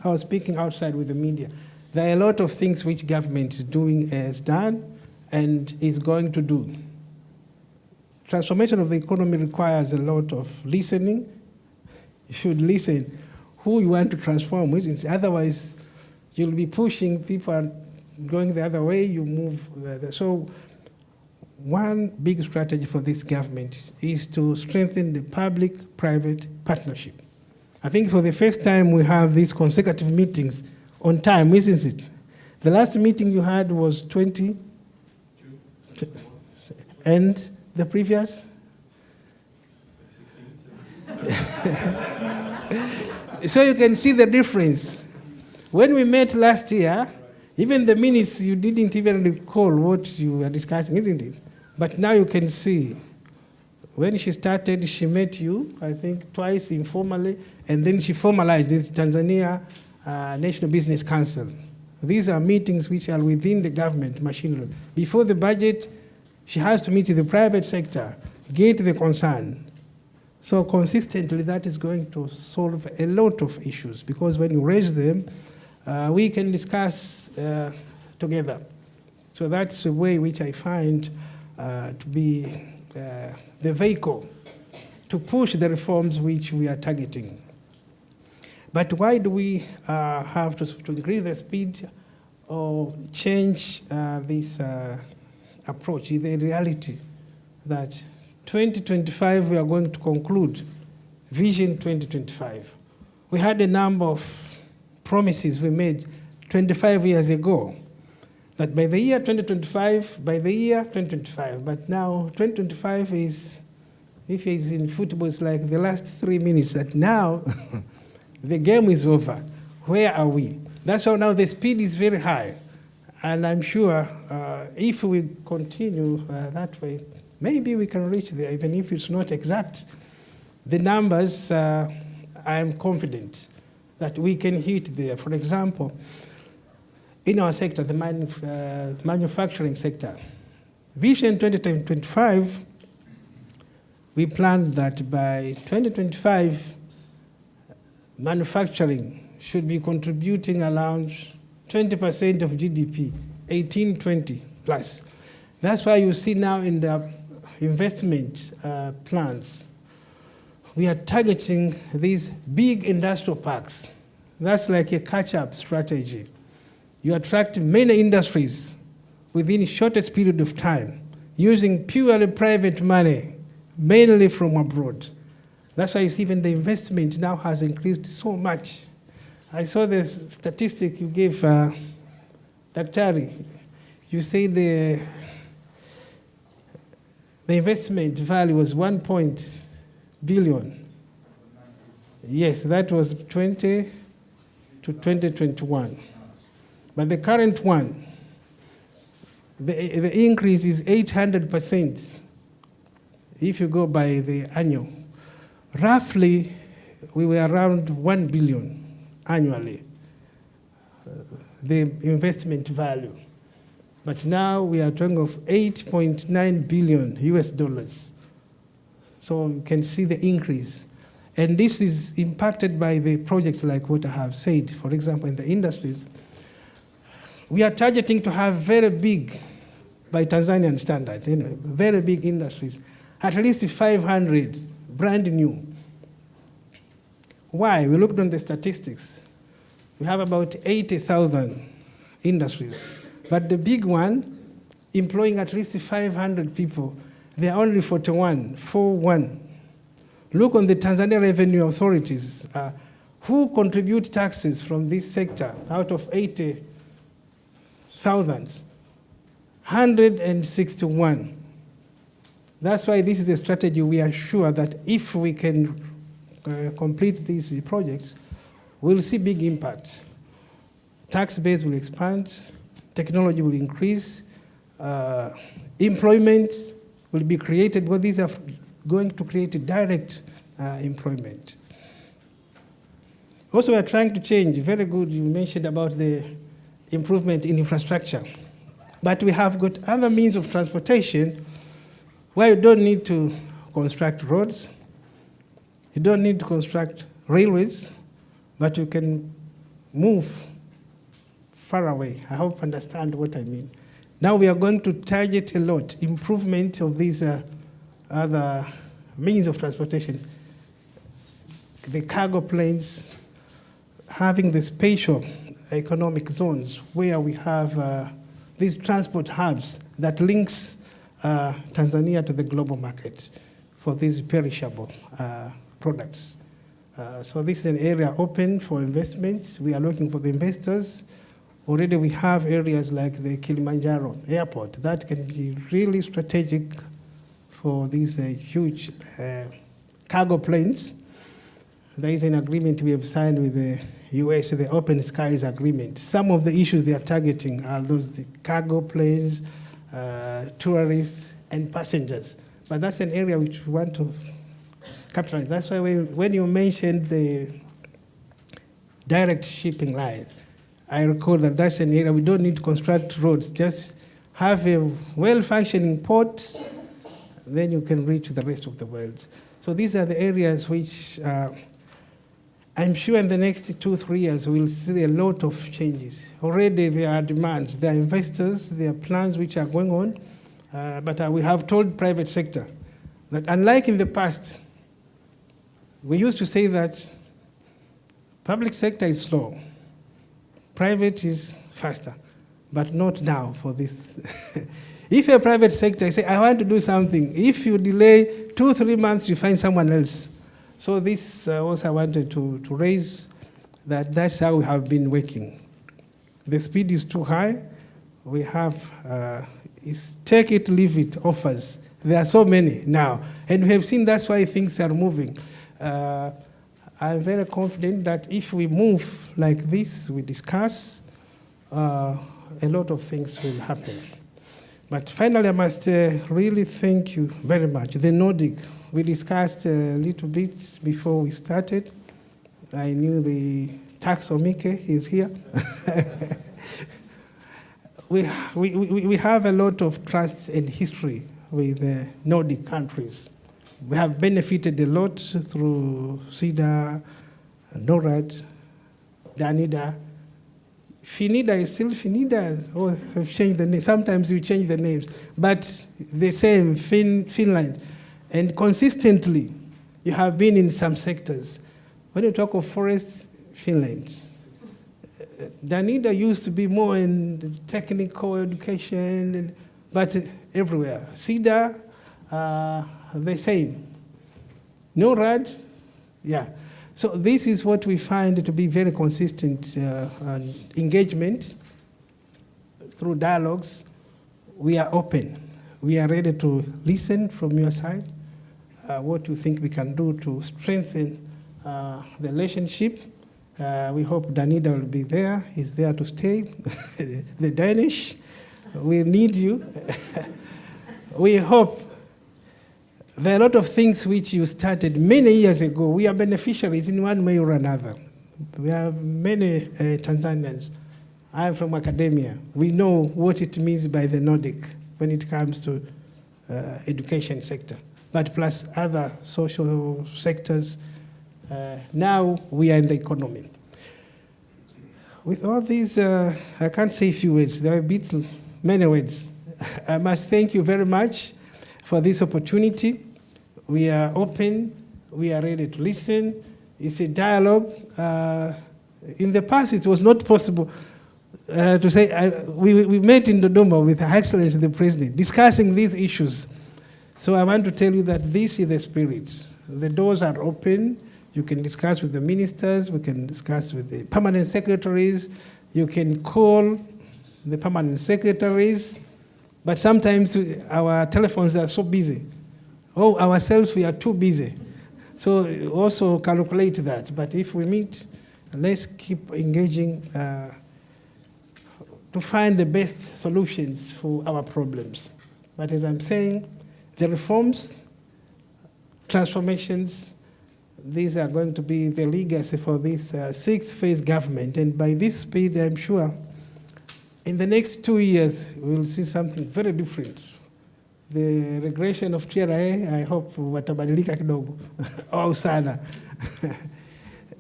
I was speaking outside with the media. There are a lot of things which government is doing, has done, and is going to do. Transformation of the economy requires a lot of listening. You should listen who you want to transform with. Otherwise, you'll be pushing people are going the other way, you move the other. So one big strategy for this government is to strengthen the public-private partnership. I think for the first time we have these consecutive meetings on time, isn't it? The last meeting you had was 20, and the previous? So you can see the difference. When we met last year, even the minutes you didn't even recall what you were discussing, isn't it? But now you can see. When she started, she met you, I think, twice informally, and then she formalized this Tanzania National Business Council. These are meetings which are within the government machinery. Before the budget, she has to meet the private sector, get the concern. So consistently, that is going to solve a lot of issues, because when you raise them, we can discuss together. So that's a way which I find to be the vehicle to push the reforms which we are targeting. But why do we have to increase the speed or change this approach? The reality that 2025 we are going to conclude Vision 2025. We had a number of promises we made 25 years ago, that by the year 2025, but now 2025 is, if it's in football, it's like the last 3 minutes, that now The game is over. Where are we? That's why now the speed is very high. And I'm sure if we continue that way, maybe we can reach there, even if it's not exact. The numbers, I'm confident that we can hit there. For example, in our sector, the manufacturing sector, Vision 2025, we planned that by 2025, manufacturing should be contributing around 20% of GDP, 18-20 plus. That's why you see now in the investment plans, we are targeting these big industrial parks. That's like a catch-up strategy. You attract many industries within the shortest period of time, using purely private money, mainly from abroad. That's why you see even the investment now has increased so much. I saw the statistic you gave, Daktari. You say the investment value was 1 billion. Yes, that was 20 to 2021. But the current one, the increase is 800%. If you go by the annual, roughly we were around 1 billion annually, the investment value. But now we are talking of 8.9 billion US dollars. So you can see the increase. And this is impacted by the projects like what I have said. For example, in the industries, we are targeting to have very big, by Tanzanian standard, very big industries, at least 500, brand new. Why? We looked on the statistics. We have about 80,000 industries, but the big one, employing at least 500 people, there are only 41. Look on the Tanzania revenue authorities, who contribute taxes from this sector out of 80,000, 161. That's why this is a strategy. We are sure that if we can complete these projects, we'll see big impact. Tax base will expand, technology will increase, employment will be created, because these are going to create a direct employment. Also, we are trying to change. Very good, you mentioned about the improvement in infrastructure. But we have got other means of transportation where you don't need to construct roads, you don't need to construct railways, but you can move far away. I hope you understand what I mean. Now we are going to target a lot, improvement of these other means of transportation. The cargo planes, having the spatial economic zones where we have these transport hubs that links Tanzania to the global market for these perishable products. So this is an area open for investments. We are looking for the investors. Already we have areas like the Kilimanjaro airport that can be really strategic for these huge cargo planes. There is an agreement we have signed with the US, the Open Skies Agreement. Some of the issues they are targeting are those the cargo planes, tourists, and passengers. But that's an area which we want to capitalize. That's why when you mentioned the direct shipping line, I recall that that's an area we don't need to construct roads, just have a well-functioning port, then you can reach the rest of the world. So these are the areas which I'm sure in the next 2-3 years we'll see a lot of changes. Already there are demands, there are investors, there are plans which are going on, but we have told private sector that unlike in the past, we used to say that public sector is slow, private is faster, but not now for this. If a private sector say, I want to do something, if you delay 2-3 months, you find someone else. So this also I wanted to raise that that's how we have been working. The speed is too high. We have take it, leave it offers. There are so many now. And we have seen that's why things are moving. I'm very confident that if we move like this, we discuss, a lot of things will happen. But finally, I must really thank you very much. The Nordic, we discussed a little bit before we started. I knew the taxomike is here. We have a lot of trust and history with the Nordic countries. We have benefited a lot through SIDA, NORAD, DANIDA. FINIDA is still FINIDA, or have changed the name. Sometimes you change the names, but the same, Finland. And consistently, you have been in some sectors. When you talk of forests, Finland. DANIDA used to be more in technical education, but everywhere. SIDA, the same. NORAD, yeah. So this is what we find to be very consistent engagement through dialogues. We are open. We are ready to listen from your side, what you think we can do to strengthen the relationship. We hope DANIDA will be there. He's there to stay. The Danish, we need you. We hope. There are a lot of things which you started many years ago. We are beneficiaries in one way or another. We have many Tanzanians. I'm from academia. We know what it means by the Nordic when it comes to education sector, but plus other social sectors. Now we are in the economy. With all these, I can't say a few words. There are many words. I must thank you very much for this opportunity. We are open, we are ready to listen. It's a dialogue. In the past, it was not possible to say, we met in Dodoma with Her Excellency the President, discussing these issues. So I want to tell you that this is the spirit. The doors are open. You can discuss with the ministers, we can discuss with the permanent secretaries, you can call the permanent secretaries, but sometimes our telephones are so busy. Oh, ourselves, we are too busy. So also calculate that. But if we meet, let's keep engaging to find the best solutions for our problems. But as I'm saying, the reforms, transformations, these are going to be the legacy for this sixth phase government. And by this speed, I'm sure, in the next 2 years, we'll see something very different. The regression of TRA, I hope watabadilika kidogo au sana.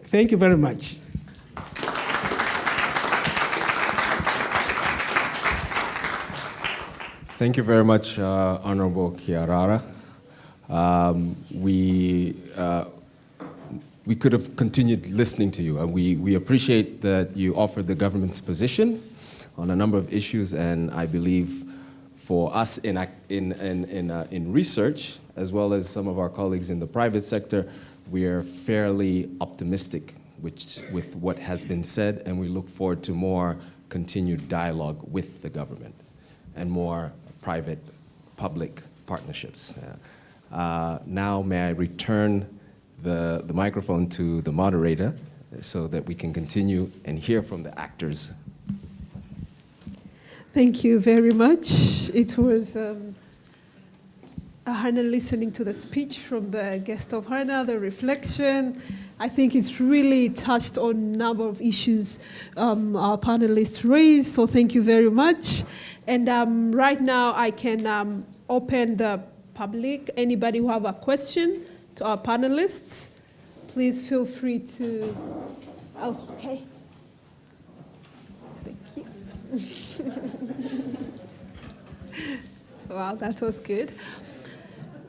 Thank you very much. Thank you very much, Honorable Kiarara. We could have continued listening to you. We appreciate that you offered the government's position on a number of issues, and I believe for us in research, as well as some of our colleagues in the private sector, we are fairly optimistic with what has been said, and we look forward to more continued dialogue with the government and more private-public partnerships. Now, may I return the microphone to the moderator so that we can continue and hear from the actors. Thank you very much. It was a honor listening to the speech from the guest of honor, the reflection. I think it's really touched on a number of issues our panelists raised, so thank you very much. And right now I can open the public. Anybody who have a question to our panelists, please feel free to, okay. Thank you. Wow, that was good.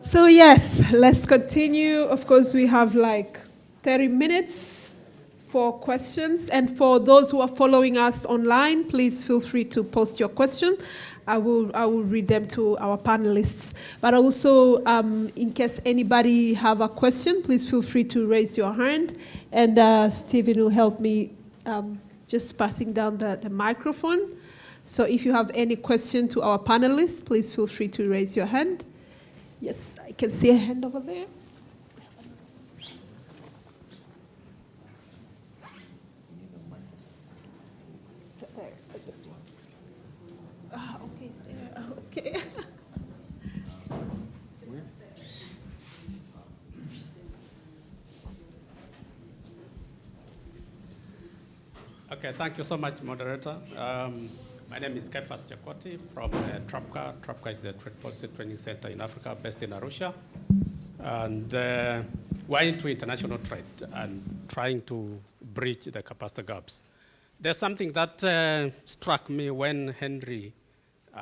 So yes, let's continue. Of course, we have like 30 minutes for questions. And for those who are following us online, please feel free to post your question. I will read them to our panelists. But also, in case anybody have a question, please feel free to raise your hand. And Stephen will help me just passing down the microphone. So if you have any question to our panelists, please feel free to raise your hand. Yes, I can see a hand over there. Okay, thank you so much, moderator. My name is Kefas Chakoti from TRAPCA. TRAPCA is the Trade Policy Training Center in Africa, based in Arusha. And we're into international trade and trying to bridge the capacity gaps. There's something that struck me when Henry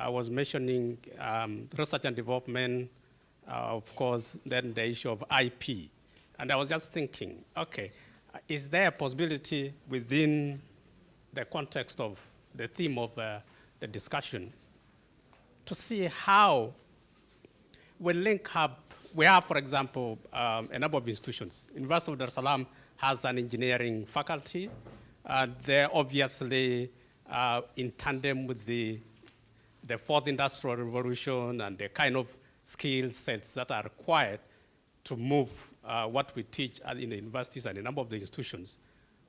was mentioning research and development, of course, then the issue of IP. And I was just thinking, okay, is there a possibility within the context of the theme of the discussion to see how we link up? We have, for example, a number of institutions. University of Dar es Salaam has an engineering faculty. They're obviously in tandem with the fourth industrial revolution and the kind of skill sets that are required to move what we teach in the universities and a number of the institutions.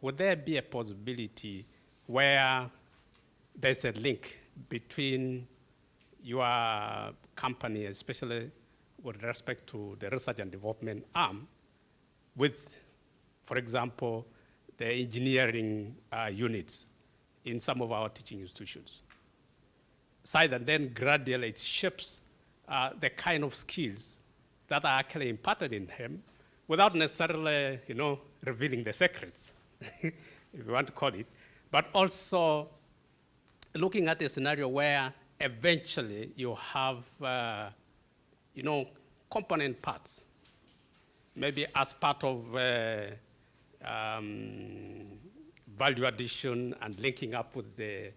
Would there be a possibility where there's a link between your company, especially with respect to the research and development arm, with, for example, the engineering units in some of our teaching institutions? So that then gradually it shapes the kind of skills that are actually imparted in him without necessarily, revealing the secrets, if you want to call it, but also looking at a scenario where eventually you have, component parts, maybe as part of value addition and linking up with the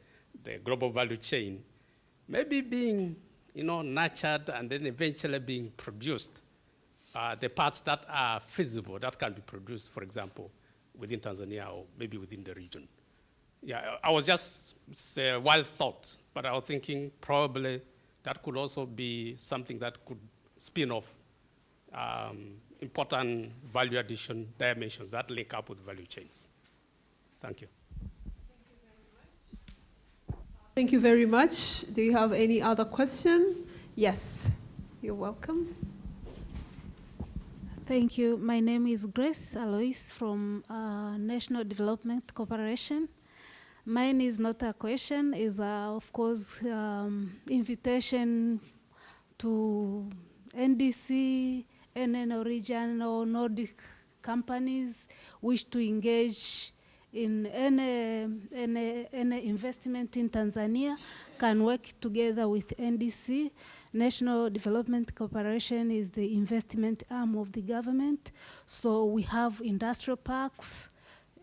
global value chain, maybe being, nurtured and then eventually being produced. The parts that are feasible, that can be produced, for example, within Tanzania or maybe within the region. Yeah, I was just, it's a wild thought, but I was thinking probably that could also be something that could spin off important value addition dimensions that link up with value chains. Thank you. Thank you very much. Do you have any other question? Yes, you're welcome. Thank you. My name is Grace Alois from National Development Corporation. Mine is not a question, is of course invitation to NDC, NN regional Nordic companies wish to engage in any investment in Tanzania, can work together with NDC. National Development Corporation is the investment arm of the government. So we have industrial parks.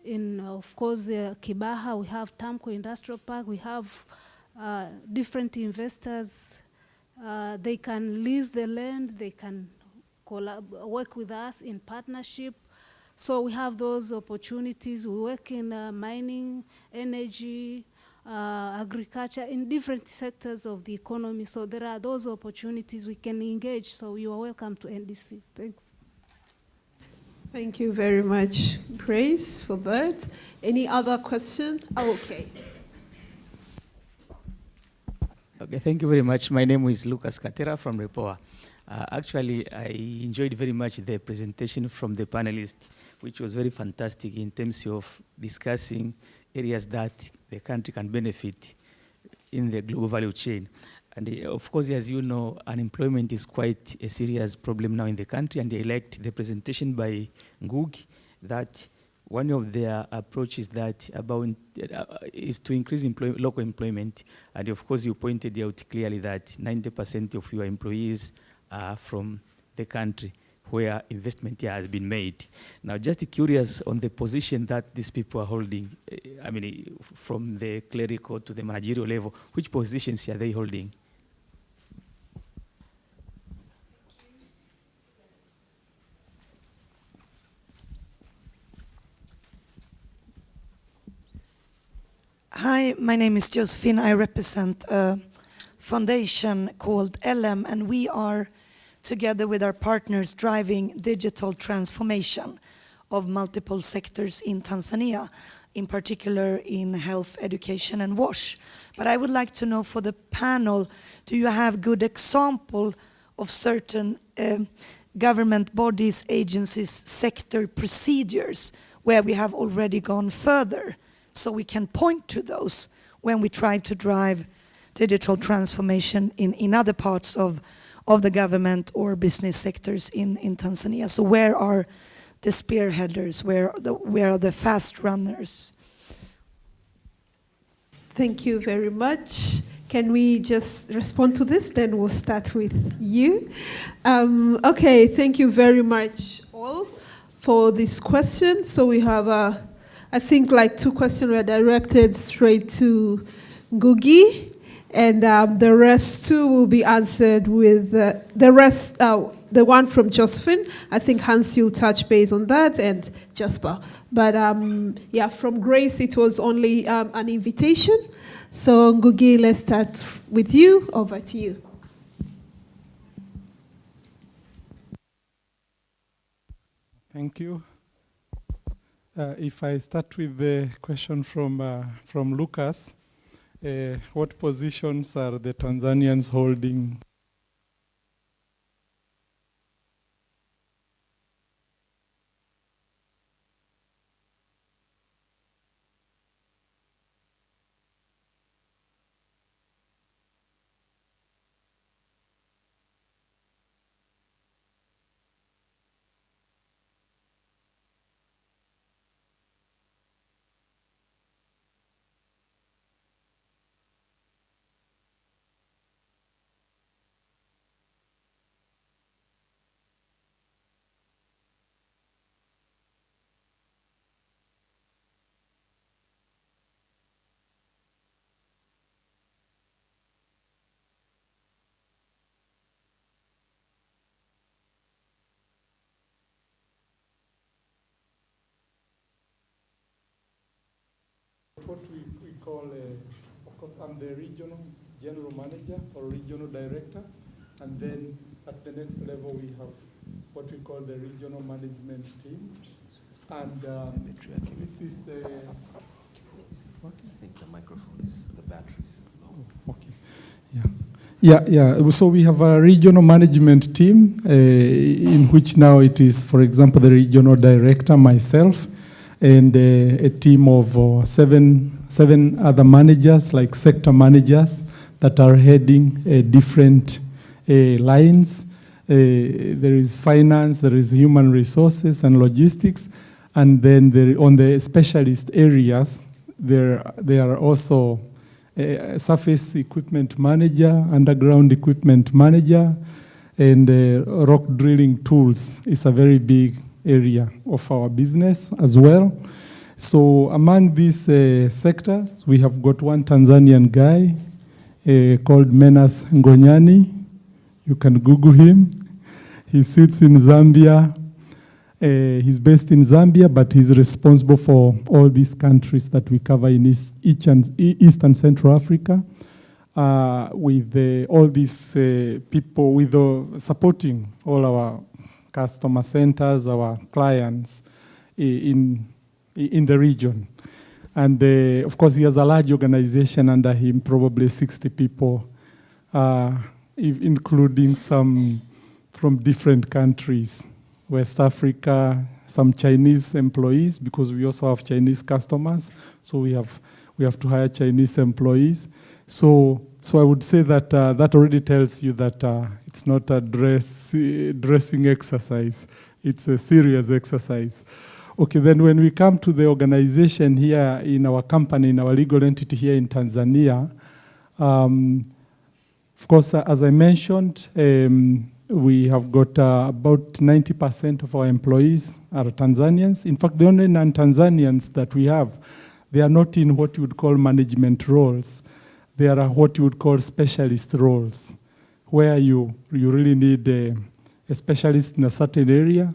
In, of course, Kibaha, we have Tamco Industrial Park. We have different investors. They can lease the land. They can work with us in partnership. So we have those opportunities. We work in mining, energy, agriculture, in different sectors of the economy. So there are those opportunities we can engage. So you are welcome to NDC. Thanks. Thank you very much, Grace, for that. Any other question? Oh, okay. Okay, thank you very much. My name is Lucas Katera from Repoa. Actually, I enjoyed very much the presentation from the panelists, which was very fantastic in terms of discussing areas that the country can benefit in the global value chain. And of course, as you know, unemployment is quite a serious problem now in the country, and I liked the presentation by Ngugi that one of their approaches that is to increase local employment. And of course, you pointed out clearly that 90% of your employees are from the country where investment here has been made. Now, just curious on the position that these people are holding, I mean, from the clerical to the managerial level, which positions are they holding? Hi, my name is Josephine. I represent a foundation called LM, and we are, together with our partners, driving digital transformation of multiple sectors in Tanzania, in particular in health, education, and WASH. But I would like to know for the panel, do you have good example of certain government bodies, agencies, sector procedures where we have already gone further so we can point to those when we try to drive digital transformation in other parts of the government or business sectors in Tanzania. So where are the spearheaders? Where are the fast runners? Thank you very much. Can we just respond to this? Then we'll start with you. Okay, thank you very much all for this question. So we have, I think, like 2 questions were directed straight to Ngugi, and the rest 2 will be answered with the rest. The one from Josephine, I think Hans, you'll touch base on that, and Jasper. But yeah, from Grace, it was only an invitation. So Ngugi, let's start with you. Over to you. Thank you. If I start with the question from Lucas, what positions are the Tanzanians holding? What we call, of course, I'm the regional general manager or regional director, and then at the next level we have what we call the regional management team. And this is what? I think the microphone is the batteries low. Oh, okay. Yeah. So we have a regional management team in which now it is, for example, the regional director, myself, and a team of 7 other managers, like sector managers, that are heading different lines. There is finance, there is human resources and logistics, and then on the specialist areas, there are also a surface equipment manager, underground equipment manager, and rock drilling tools is a very big area of our business as well. So among these sectors, we have got one Tanzanian guy called Menas Ngonyani. You can Google him. He sits in Zambia. He's based in Zambia, but he's responsible for all these countries that we cover in East and Central Africa, with all these people, with supporting all our customer centers, our clients in the region. And of course, he has a large organization under him, probably 60 people, including some from different countries, West Africa, some Chinese employees, because we also have Chinese customers, so we have to hire Chinese employees. So I would say that that already tells you that it's not a dressing exercise. It's a serious exercise. Okay, then when we come to the organization here in our company, in our legal entity here in Tanzania, of course, as I mentioned, we have got about 90% of our employees are Tanzanians. In fact, the only non-Tanzanians that we have, they are not in what you would call management roles. They are what you would call specialist roles, where you really need a specialist in a certain area.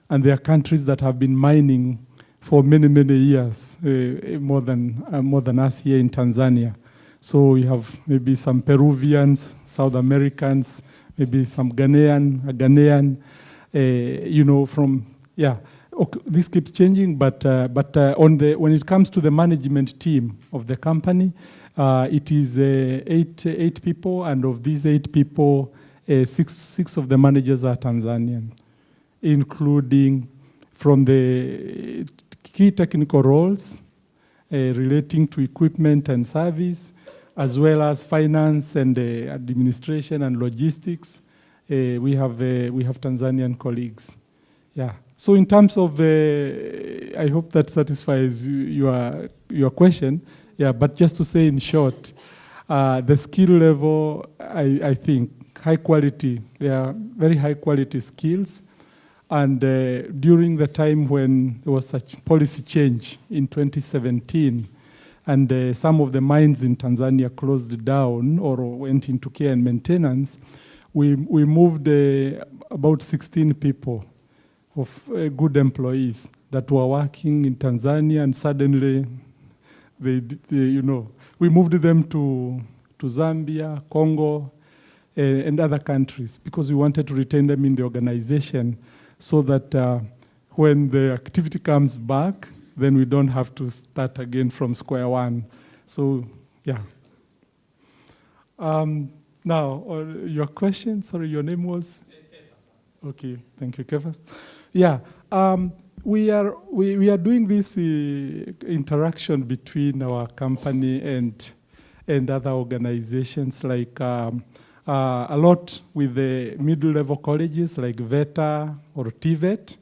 And there are countries that have been mining for many, many years, more than us here in Tanzania. So we have maybe some Peruvians, South Americans, maybe some Ghanaian, Okay, this keeps changing, but when it comes to the management team of the company, it is 8 people, and of these 8 people, 6 of the managers are Tanzanian, including from the key technical roles, relating to equipment and service, as well as finance and administration and logistics. We have Tanzanian colleagues. Yeah. So in terms of, I hope that satisfies your question. Yeah, but just to say in short, the skill level, I think, high quality, they are very high quality skills. And during the time when there was such policy change in 2017, and some of the mines in Tanzania closed down or went into care and maintenance, we moved about 16 people of good employees that were working in Tanzania, and suddenly we moved them to Zambia, Congo, and other countries because we wanted to retain them in the organization so that when the activity comes back, then we don't have to start again from square one. So, yeah. Now, your question, sorry, your name was? Okay, thank you, Kefas. Yeah, we are doing this interaction between our company and other organizations, like a lot with the middle-level colleges like VETA or TVET.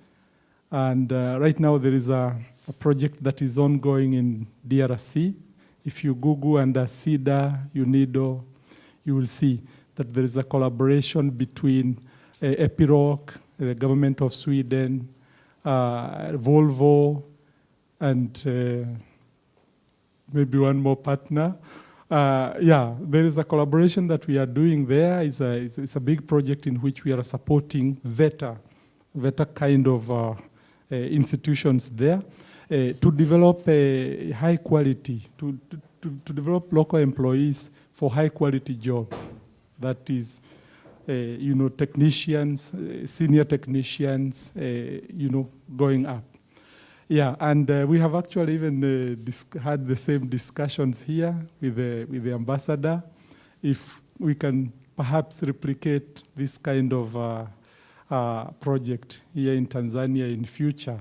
And right now there is a project that is ongoing in DRC. If you Google under SIDA, UNIDO, you will see that there is a collaboration between Epiroc, the government of Sweden, Volvo, and maybe one more partner. Yeah, there is a collaboration that we are doing there. It's a big project in which we are supporting VETA kind of institutions there to develop a high quality, to develop local employees for high quality jobs. That is, technicians, senior technicians, going up. Yeah, and we have actually even had the same discussions here with the ambassador, if we can perhaps replicate this kind of project here in Tanzania in future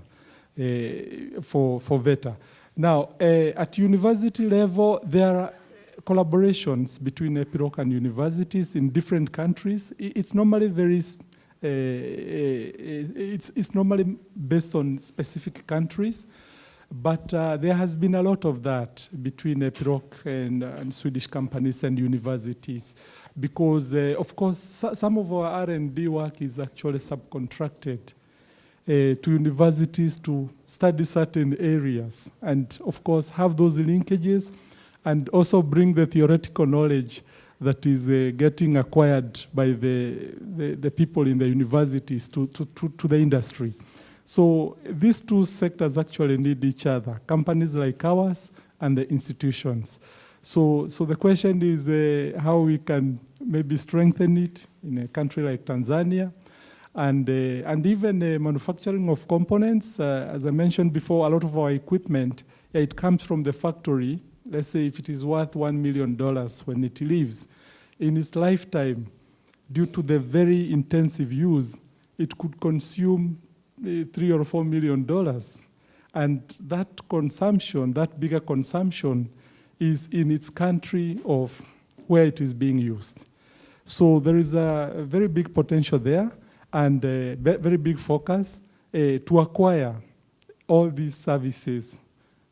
for VETA. Now, at university level, there are collaborations between Epiroc and universities in different countries. It's normally it's normally based on specific countries, but there has been a lot of that between Epiroc and Swedish companies and universities, because of course some of our R&D work is actually subcontracted to universities to study certain areas, and of course have those linkages, and also bring the theoretical knowledge that is getting acquired by the people in the universities to the industry. So these two sectors actually need each other, companies like ours and the institutions. So the question is how we can maybe strengthen it in a country like Tanzania, and even manufacturing of components. As I mentioned before, a lot of our equipment, it comes from the factory. Let's say if it is worth $1 million when it leaves, in its lifetime, due to the very intensive use, it could consume $3 or $4 million. And that consumption, that bigger consumption, is in its country of where it is being used. So there is a very big potential there, and a very big focus to acquire all these services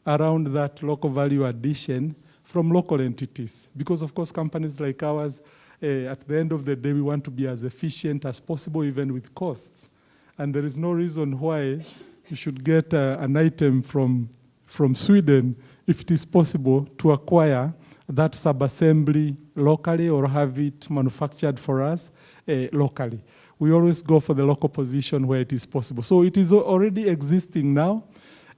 around that local value addition from local entities. Because of course companies like ours, at the end of the day, we want to be as efficient as possible, even with costs. And there is no reason why you should get an item from Sweden if it is possible to acquire that sub-assembly locally or have it manufactured for us locally. We always go for the local position where it is possible. So it is already existing now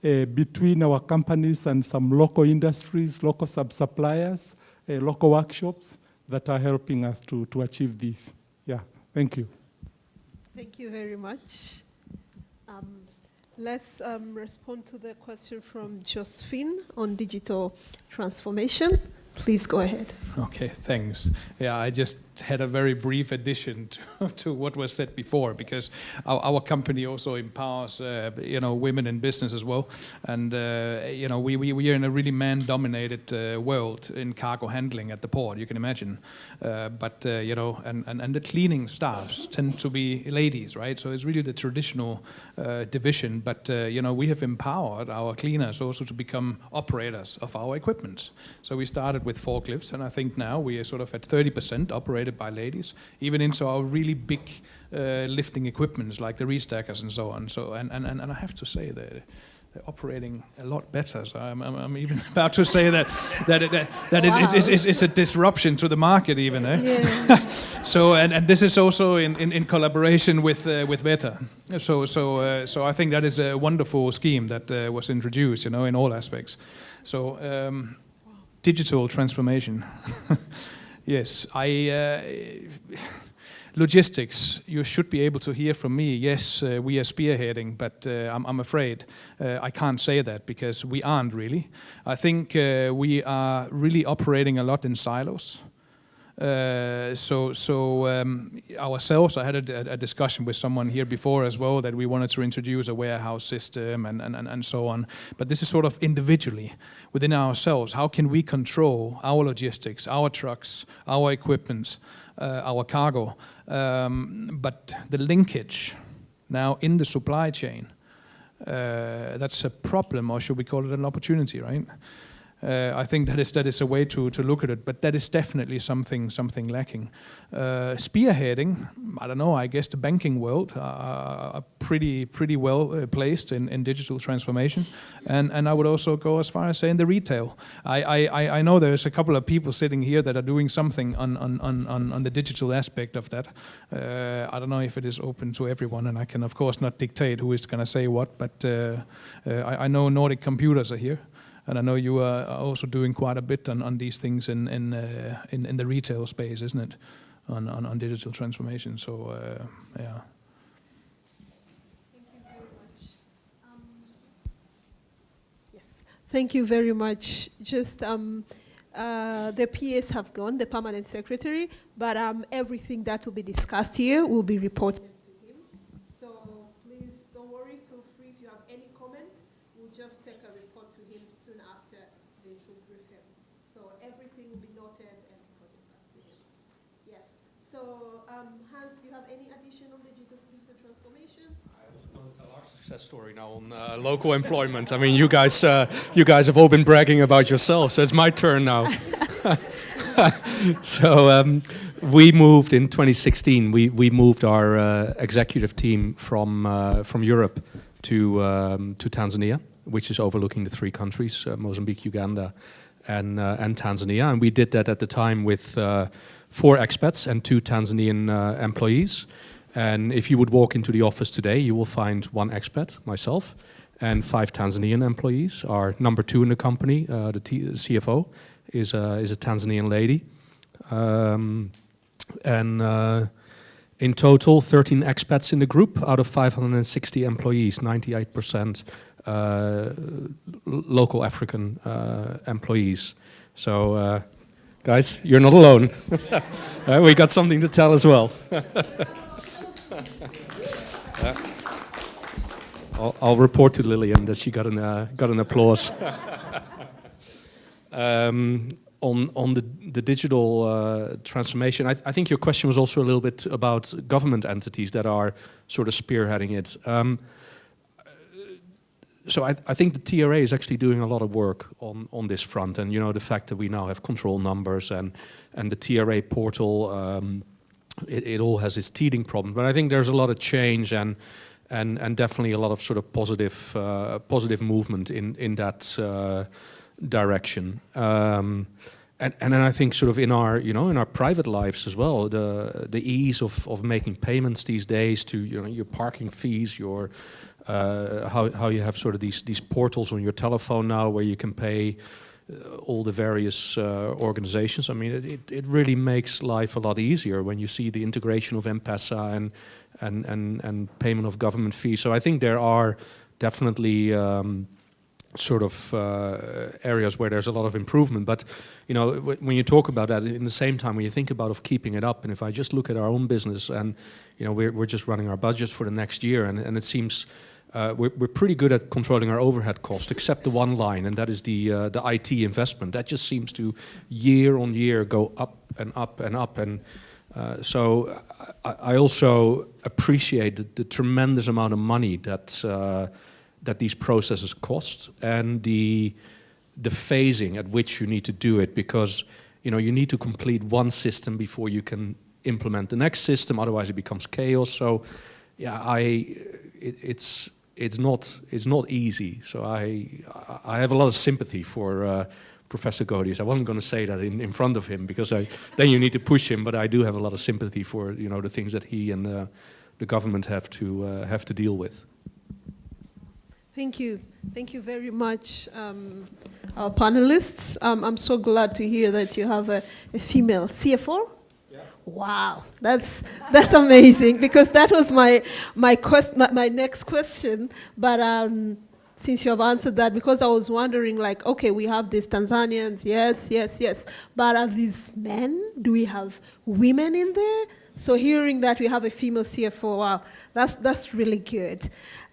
between our companies and some local industries, local sub-suppliers, local workshops that are helping us to achieve this. Yeah, thank you. Thank you very much. Let's respond to the question from Josephine on digital transformation. Please go ahead. Okay, thanks. Yeah, I just had a very brief addition to what was said before, because our company also empowers, women in business as well. And, we are in a really man-dominated world in cargo handling at the port, you can imagine. And the cleaning staffs tend to be ladies, right? So it's really the traditional division. But, we have empowered our cleaners also to become operators of our equipment. So we started with forklifts, and I think now we are sort of at 30% operated by ladies, even into our really big lifting equipments like the restackers and so on. So and I have to say that they're operating a lot better. So I'm even about to say that it's a disruption to the market even. Yeah. So and this is also in collaboration with Veta. So I think that is a wonderful scheme that was introduced, in all aspects. So digital transformation. Yes, logistics, you should be able to hear from me, yes, we are spearheading, but I'm afraid I can't say that because we aren't really. I think we are really operating a lot in silos. Ourselves, I had a discussion with someone here before as well that we wanted to introduce a warehouse system and so on. But this is sort of individually within ourselves. How can we control our logistics, our trucks, our equipment, our cargo? But the linkage now in the supply chain, that's a problem, or should we call it an opportunity, right? I think that is a way to look at it, but that is definitely something lacking. Spearheading, I don't know. I guess the banking world are pretty well placed in digital transformation, and I would also go as far as saying the retail. I know there's a couple of people sitting here that are doing something on the digital aspect of that. I don't know if it is open to everyone, and I can of course not dictate who is going to say what, but I know Nordic Computers are here. And I know you are also doing quite a bit on these things in the retail space, isn't it? On digital transformation. So yeah. Thank you very much. Yes, thank you very much. Just the PAs have gone, the permanent secretary, but everything that will be discussed here will be reported to him. So please don't worry. Feel free if you have any comment. We'll just take a report to him soon after this will brief him. So everything will be noted and reported back to him. Yes. So Hans, do you have any additional digital transformation? I was going to tell our success story now on local employment. I mean, you guys have all been bragging about yourselves. So it's my turn now. So we moved in 2016. We moved our executive team from Europe to Tanzania, which is overlooking the three countries, Mozambique, Uganda, and Tanzania. And we did that at the time with 4 expats and 2 Tanzanian employees. And if you would walk into the office today, you will find 1 expat, myself, and 5 Tanzanian employees. Our number 2 in the company, the CFO, is a Tanzanian lady. In total, 13 expats in the group out of 560 employees, 98% local African employees. So, guys, you're not alone. We got something to tell as well. I'll report to Lillian that she got an applause. On the digital transformation, I think your question was also a little bit about government entities that are sort of spearheading it. So I think the TRA is actually doing a lot of work on this front, and the fact that we now have control numbers and the TRA portal, it all has its teething problems. But I think there's a lot of change and definitely a lot of sort of positive movement in that direction. And then I think sort of in our private lives as well, the ease of making payments these days to your parking fees, your how you have sort of these portals on your telephone now where you can pay all the various organizations. I mean, it really makes life a lot easier when you see the integration of M-Pesa and payment of government fees. So I think there are definitely sort of areas where there's a lot of improvement. But when you talk about that, in the same time, when you think about of keeping it up, and if I just look at our own business, and we're just running our budget for the next year, and it seems we're pretty good at controlling our overhead cost, except the one line, and that is the IT investment. That just seems to year on year go up and up and up, and so I also appreciate the tremendous amount of money that these processes cost, and the phasing at which you need to do it, because you need to complete one system before you can implement the next system, otherwise it becomes chaos. So yeah, it's not easy. So I have a lot of sympathy for Professor Godius. I wasn't going to say that in front of him, because then you need to push him, but I do have a lot of sympathy for the things that he and the government have to deal with. Thank you. Thank you very much, our panelists. I'm so glad to hear that you have a female CFO. Yeah. Wow, that's amazing, because that was my next question. But since you have answered that, because I was wondering, like, okay, we have these Tanzanians, yes, but are these men? Do we have women in there? So hearing that we have a female CFO, wow, that's really good.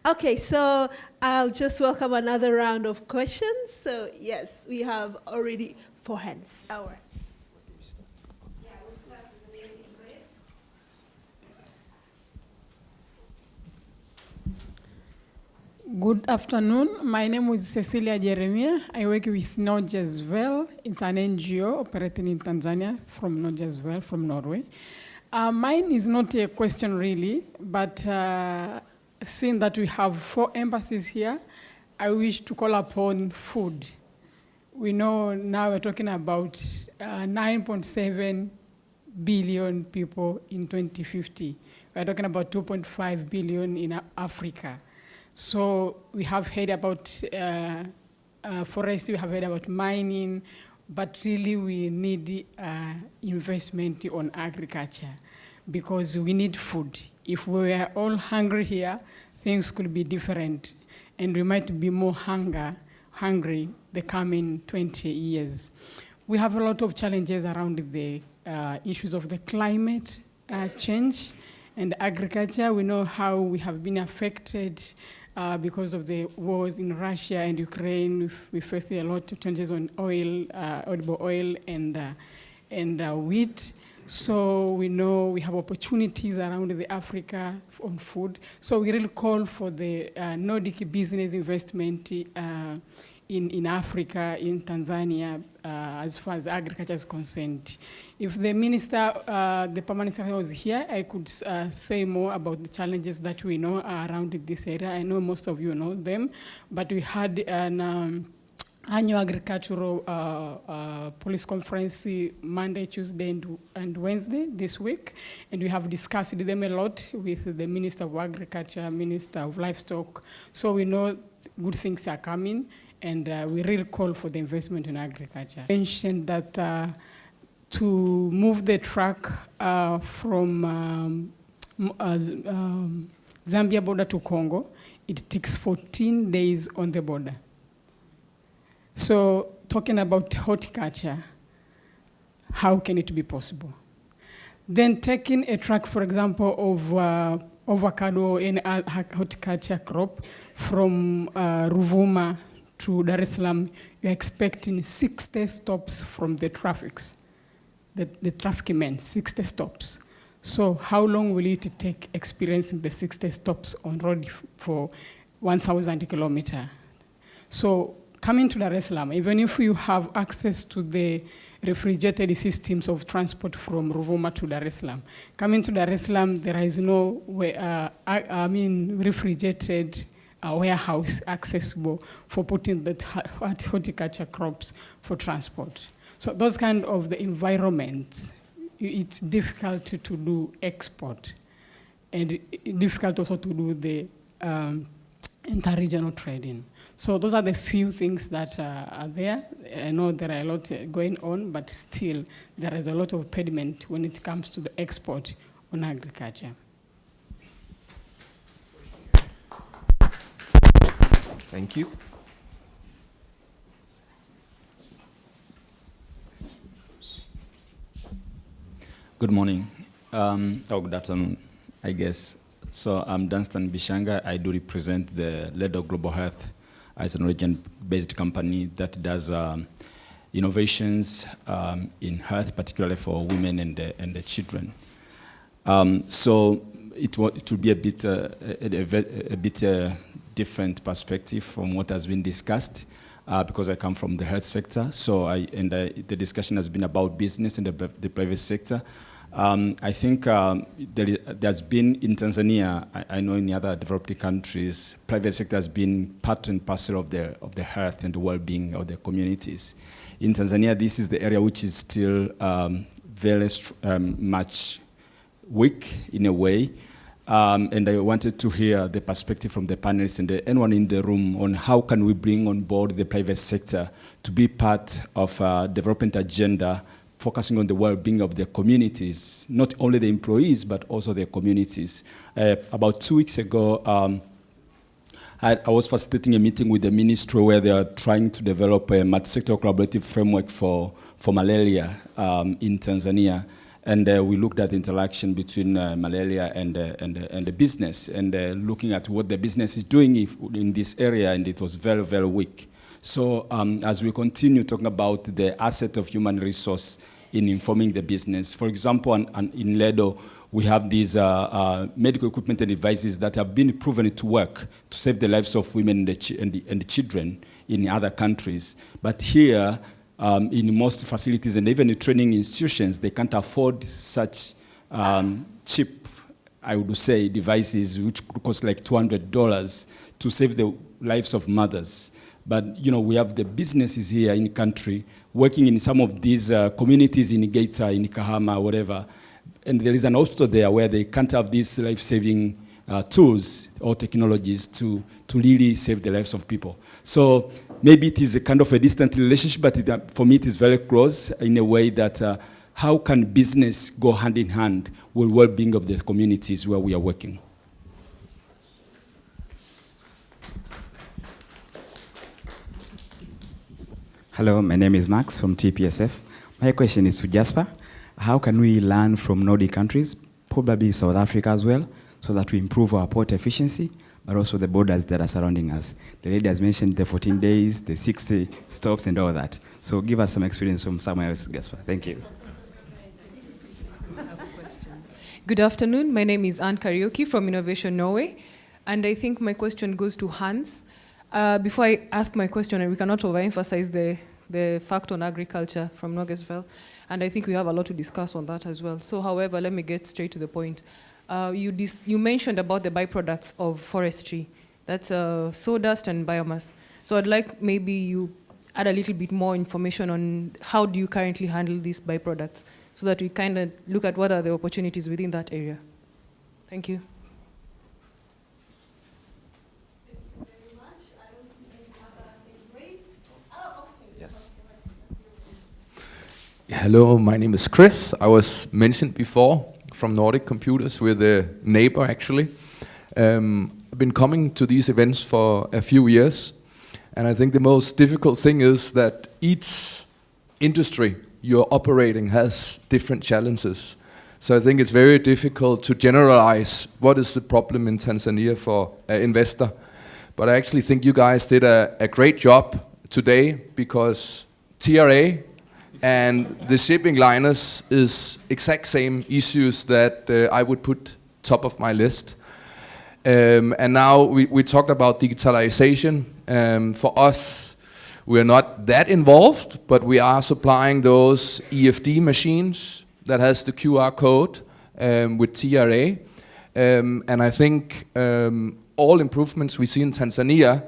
Okay, so I'll just welcome another round of questions. So yes, we have already 4 hands. We'll start with the lady in red. Good afternoon. My name is Cecilia Jeremia. I work with Nordic as well. It's an NGO operating in Tanzania, from Nordic as well, from Norway. Mine is not a question really, but seeing that we have 4 embassies here, I wish to call upon food. We know now we're talking about 9.7 billion people in 2050. We're talking about 2.5 billion in Africa. So we have heard about forestry, we have heard about mining, but really we need investment on agriculture, because we need food. If we were all hungry here, things could be different, and we might be more hungry the coming 20 years. We have a lot of challenges around the issues of the climate change and agriculture. We know how we have been affected because of the wars in Russia and Ukraine. We face a lot of changes on oil, edible oil, and wheat. So we know we have opportunities around the Africa on food. So we really call for the Nordic business investment in Africa, in Tanzania, as far as agriculture is concerned. If the minister, the permanent secretary was here, I could say more about the challenges that we know are around this area. I know most of you know them, but we had an annual agricultural police conference Monday, Tuesday, and Wednesday this week, and we have discussed them a lot with the Minister of Agriculture, Minister of Livestock, so we know good things are coming, and we really call for the investment in agriculture. I mentioned that to move the truck from Zambia border to Congo, it takes 14 days on the border. So talking about horticulture, how can it be possible? Then taking a truck, for example, of avocado or any horticulture crop from Ruvuma to Dar es Salaam, you're expecting 60 stops from the traffics, the traffic men, 60 stops. So how long will it take experiencing the 60 stops on road for 1,000 kilometers? So coming to Dar es Salaam, even if you have access to the refrigerated systems of transport from Ruvuma to Dar es Salaam, coming to Dar es Salaam, there is no refrigerated warehouse accessible for putting the horticulture crops for transport. So those kind of the environments, it's difficult to do export, and difficult also to do the interregional trading. So those are the few things that are there. I know there are a lot going on, but still there is a lot of impediment when it comes to the export on agriculture. Thank you. Good morning. Good afternoon, I guess. So I'm Dunstan Bishanga. I do represent the Ledo Global Health as a Norwegian-based company that does innovations in health, particularly for women and the children. So it will be a bit different perspective from what has been discussed. Because I come from the health sector, so the discussion has been about business and the private sector. I think there's been in Tanzania, I know in the other developing countries, private sector has been part and parcel of the health and the well-being of the communities. In Tanzania, this is the area which is still very much weak in a way. And I wanted to hear the perspective from the panelists and anyone in the room on how can we bring on board the private sector to be part of a development agenda focusing on the well-being of the communities, not only the employees, but also the communities. About 2 weeks ago, I was facilitating a meeting with the ministry where they are trying to develop a multi-sector collaborative framework for malaria in Tanzania. And we looked at the interaction between malaria and the business, and looking at what the business is doing in this area, and it was very, very weak. So as we continue talking about the asset of human resource in informing the business, for example, in Ledo, we have these medical equipment and devices that have been proven to work to save the lives of women and the children in other countries. But here, in most facilities and even in training institutions, they can't afford such cheap, I would say, devices which could cost like $200 to save the lives of mothers. But we have the businesses here in the country working in some of these communities in Geita, in Kahama, whatever. And there is an hospital there where they can't have these life-saving tools or technologies to really save the lives of people. So maybe it is a kind of a distant relationship, but for me it is very close in a way that how can business go hand in hand with well-being of the communities where we are working? Hello, my name is Max from TPSF. My question is to Jasper. How can we learn from Nordic countries, probably South Africa as well, so that we improve our port efficiency, but also the borders that are surrounding us? The lady has mentioned the 14 days, the 60 stops, and all that. So give us some experience from somewhere else, Jasper. Thank you. Good afternoon. My name is Anne Karaoke from Innovation Norway, and I think my question goes to Hans. Before I ask my question, we cannot overemphasize the fact on agriculture from Norgesvel, and I think we have a lot to discuss on that as well. So, however, let me get straight to the point. You mentioned about the byproducts of forestry. That's sawdust and biomass. So I'd like maybe you add a little bit more information on how do you currently handle these byproducts so that we kind of look at what are the opportunities within that area. Thank you. Hello, my name is Chris. I was mentioned before from Nordic Computers. We're the neighbor, actually. I've been coming to these events for a few years, and I think the most difficult thing is that each industry you're operating has different challenges. So I think it's very difficult to generalize what is the problem in Tanzania for an investor. But I actually think you guys did a great job today, because TRA and the shipping liners is exact same issues that I would put top of my list. And now we talked about digitalization. For us, we're not that involved, but we are supplying those EFD machines that has the QR code with TRA. And I think all improvements we see in Tanzania,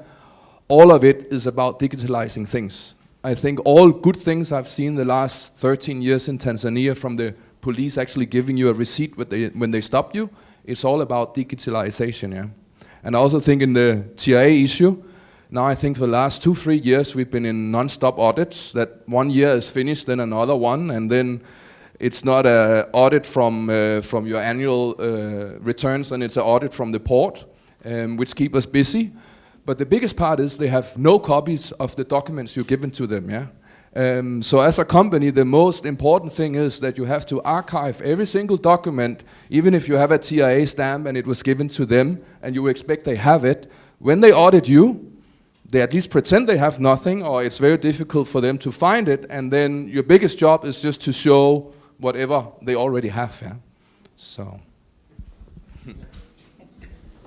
all of it is about digitalizing things. I think all good things I've seen the last 13 years in Tanzania, from the police actually giving you a receipt when they stop you, it's all about digitalization, yeah. And I also think in the TRA issue, now I think for the last 2-3 years we've been in non-stop audits, that 1 year is finished, then another one, and then it's not an audit from your annual returns, and it's an audit from the port, which keep us busy. But the biggest part is they have no copies of the documents you've given to them, yeah? So as a company, the most important thing is that you have to archive every single document, even if you have a TIA stamp and it was given to them and you expect they have it. When they audit you, they at least pretend they have nothing, or it's very difficult for them to find it, and then your biggest job is just to show whatever they already have. Yeah? So.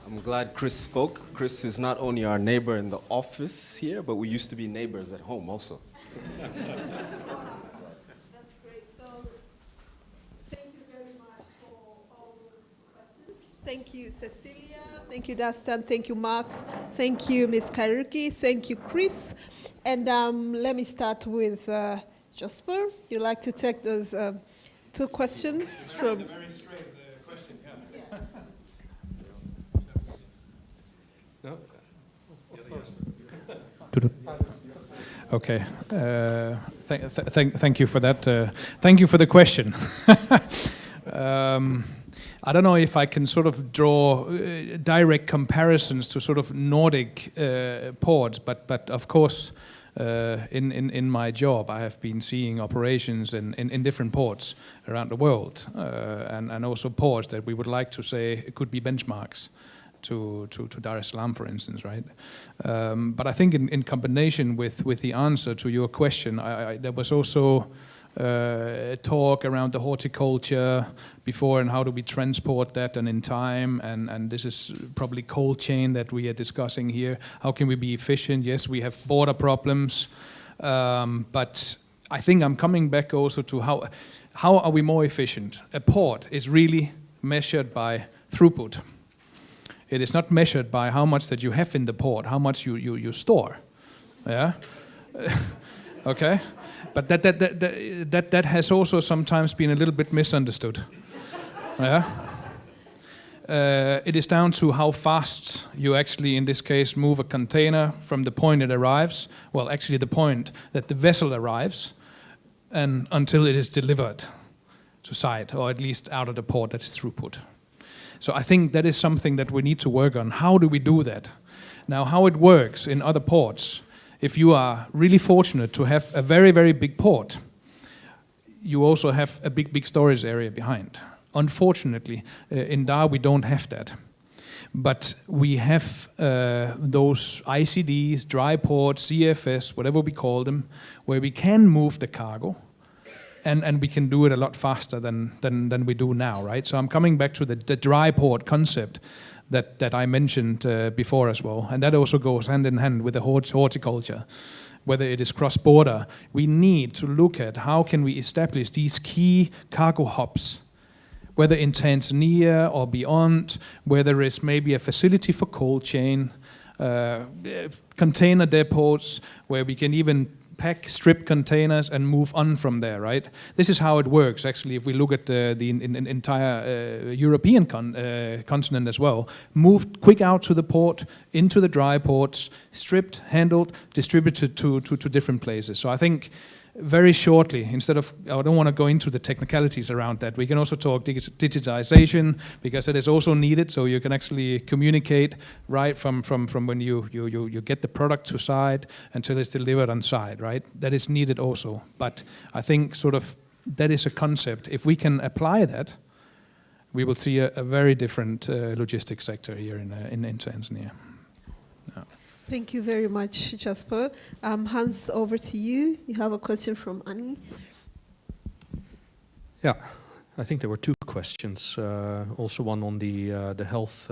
I'm glad Chris spoke. Chris is not only our neighbor in the office here, but we used to be neighbors at home also. That's great. So thank you very much for all the questions. Thank you, Cecilia. Thank you, Dustin. Thank you, Max. Thank you, Ms. Kairuki. Thank you, Chris. And let me start with Jasper. You'd like to take those two questions from... Very straight question, yeah. No? Okay. Thank you for that. Thank you for the question. I don't know if I can sort of draw direct comparisons to sort of Nordic ports, but of course, in my job, I have been seeing operations in different ports around the world, and also ports that we would like to say could be benchmarks to Dar es Salaam, for instance, right? But I think in combination with the answer to your question, there was also talk around the horticulture before and how do we transport that and in time, and this is probably cold chain that we are discussing here. How can we be efficient? Yes, we have border problems, but I think I'm coming back also to how are we more efficient? A port is really measured by throughput. It is not measured by how much that you have in the port, how much you store. Yeah? Okay? But that has also sometimes been a little bit misunderstood. Yeah? It is down to how fast you actually, in this case, move a container from the point it arrives, well, actually the point that the vessel arrives, and until it is delivered to site, or at least out of the port, that is throughput. So I think that is something that we need to work on. How do we do that? Now, how it works in other ports, if you are really fortunate to have a very, very big port, you also have a big storage area behind. Unfortunately, in Dar we don't have that. But we have those ICDs, dry ports, CFS, whatever we call them, where we can move the cargo, and we can do it a lot faster than we do now, right? So I'm coming back to the dry port concept that I mentioned before as well, and that also goes hand in hand with the horticulture. Whether it is cross-border, we need to look at how can we establish these key cargo hubs, whether in Tanzania or beyond, where there is maybe a facility for cold chain, container depots, where we can even pack, strip containers and move on from there, right? This is how it works, actually, if we look at the entire European continent as well. Moved quick out to the port, into the dry ports, stripped, handled, distributed to different places. So I think very shortly, instead of, I don't want to go into the technicalities around that, we can also talk digitization, because it is also needed, so you can actually communicate right from when you get the product to site until it's delivered on site, right? That is needed also. But I think sort of that is a concept. If we can apply that, we will see a very different logistics sector here in Tanzania. Yeah. Thank you very much, Jasper. Hans, over to you. You have a question from Annie. Yeah, I think there were two questions. Also one on the health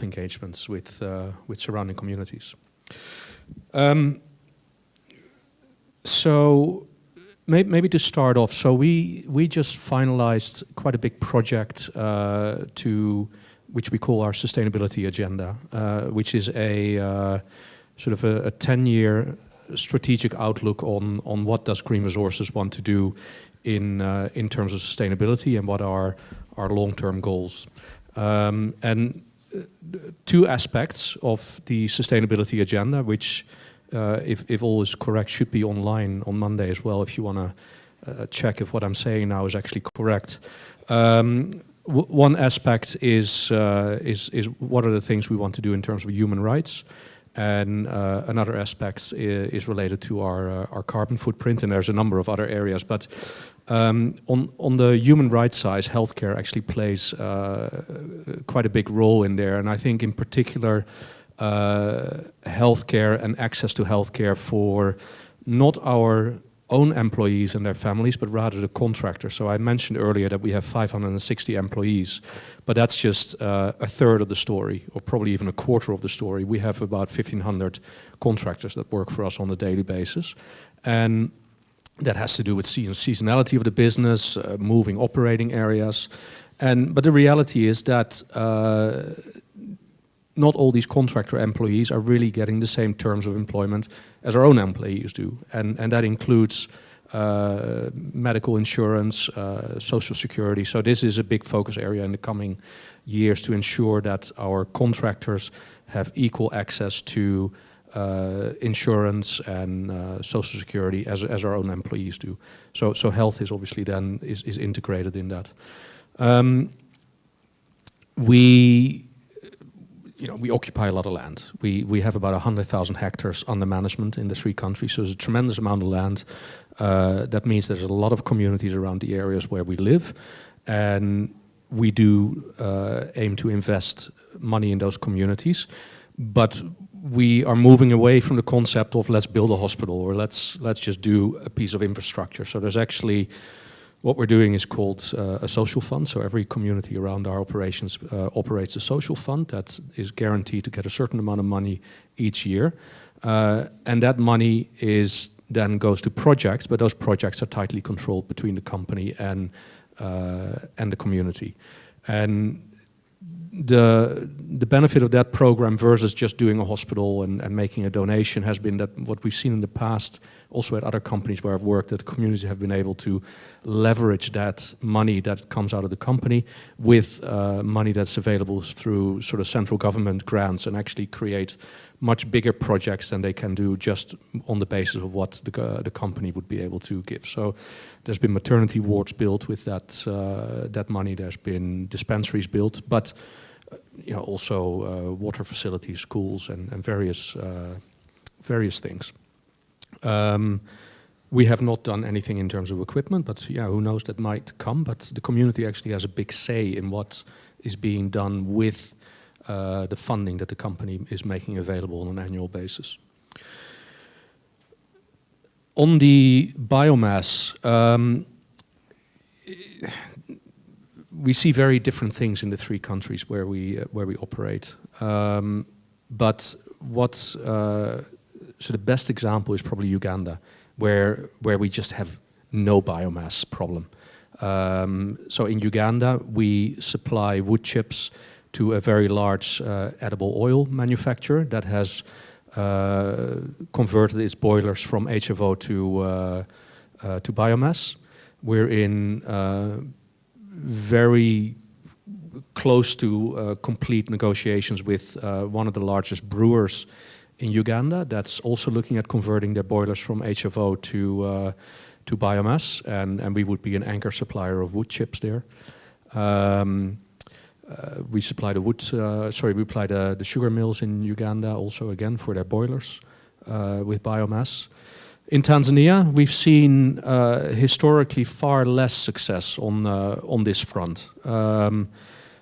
engagements with surrounding communities. So maybe to start off, so we just finalized quite a big project which we call our sustainability agenda, which is a sort of a 10-year strategic outlook on what does Green Resources want to do in terms of sustainability and what are our long-term goals. And two aspects of the sustainability agenda, which, if all is correct, should be online on Monday as well, if you want to check if what I'm saying now is actually correct. One aspect is what are the things we want to do in terms of human rights. And another aspect is related to our carbon footprint, and there's a number of other areas. But on the human rights side, healthcare actually plays quite a big role in there. And I think in particular, healthcare and access to healthcare for not our own employees and their families, but rather the contractors. So I mentioned earlier that we have 560 employees, but that's just a third of the story, or probably even a quarter of the story. We have about 1,500 contractors that work for us on a daily basis. And that has to do with seasonality of the business, moving operating areas. But the reality is that not all these contractor employees are really getting the same terms of employment as our own employees do. And that includes medical insurance, social security. So this is a big focus area in the coming years to ensure that our contractors have equal access to insurance and social security as our own employees do. So health is obviously then is integrated in that. We occupy a lot of land. We have about 100,000 hectares under management in the 3 countries, so there's a tremendous amount of land. That means there's a lot of communities around the areas where we live, and we do aim to invest money in those communities. But we are moving away from the concept of let's build a hospital or let's just do a piece of infrastructure. So there's actually, what we're doing is called a social fund. So every community around our operations operates a social fund that is guaranteed to get a certain amount of money each year. And that money then goes to projects, but those projects are tightly controlled between the company and the community. And the benefit of that program versus just doing a hospital and making a donation has been that what we've seen in the past, also at other companies where I've worked, that communities have been able to leverage that money that comes out of the company with money that's available through sort of central government grants and actually create much bigger projects than they can do just on the basis of what the company would be able to give. So there's been maternity wards built with that money. There's been dispensaries built, but also water facilities, schools, and various things. We have not done anything in terms of equipment, but who knows, that might come. But the community actually has a big say in what is being done with the funding that the company is making available on an annual basis. On the biomass, we see very different things in the 3 countries where we operate. But so the best example is probably Uganda, where we just have no biomass problem. So in Uganda, we supply wood chips to a very large edible oil manufacturer that has converted its boilers from HFO to biomass. We're in very close to complete negotiations with one of the largest brewers in Uganda that's also looking at converting their boilers from HFO to biomass, and we would be an anchor supplier of wood chips there. We supply the sugar mills in Uganda also again for their boilers with biomass. In Tanzania, we've seen historically far less success on this front.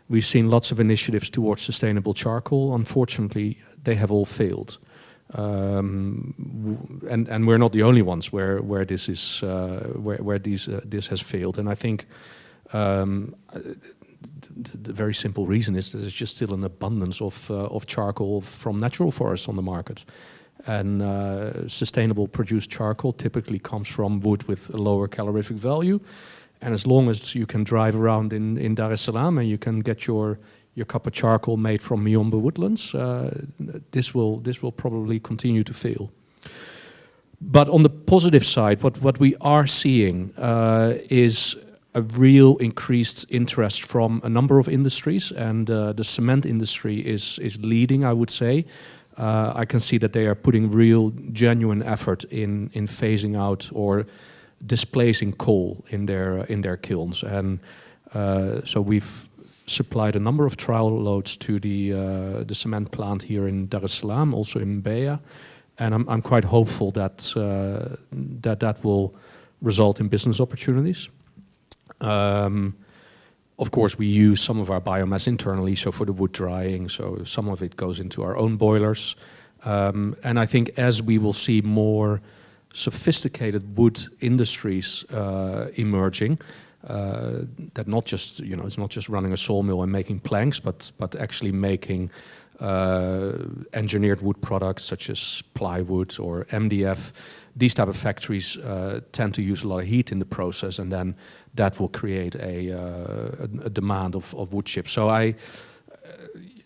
We've seen lots of initiatives towards sustainable charcoal. Unfortunately, they have all failed. And we're not the only ones where this has failed. And I think the very simple reason is that there's just still an abundance of charcoal from natural forests on the market. And sustainable produced charcoal typically comes from wood with a lower calorific value. And as long as you can drive around in Dar es Salaam and you can get your cup of charcoal made from Miombo woodlands, this will probably continue to fail. But on the positive side, what we are seeing is a real increased interest from a number of industries, and the cement industry is leading, I would say. I can see that they are putting real, genuine effort in phasing out or displacing coal in their kilns, and so we've supplied a number of trial loads to the cement plant here in Dar es Salaam, also in Mbeya, and I'm quite hopeful that that will result in business opportunities. Of course, we use some of our biomass internally, so for the wood drying, so some of it goes into our own boilers. And I think as we will see more sophisticated wood industries emerging, that not just, it's not just running a sawmill and making planks, but actually making engineered wood products such as plywood or MDF. These type of factories tend to use a lot of heat in the process, and then that will create a demand of wood chips. So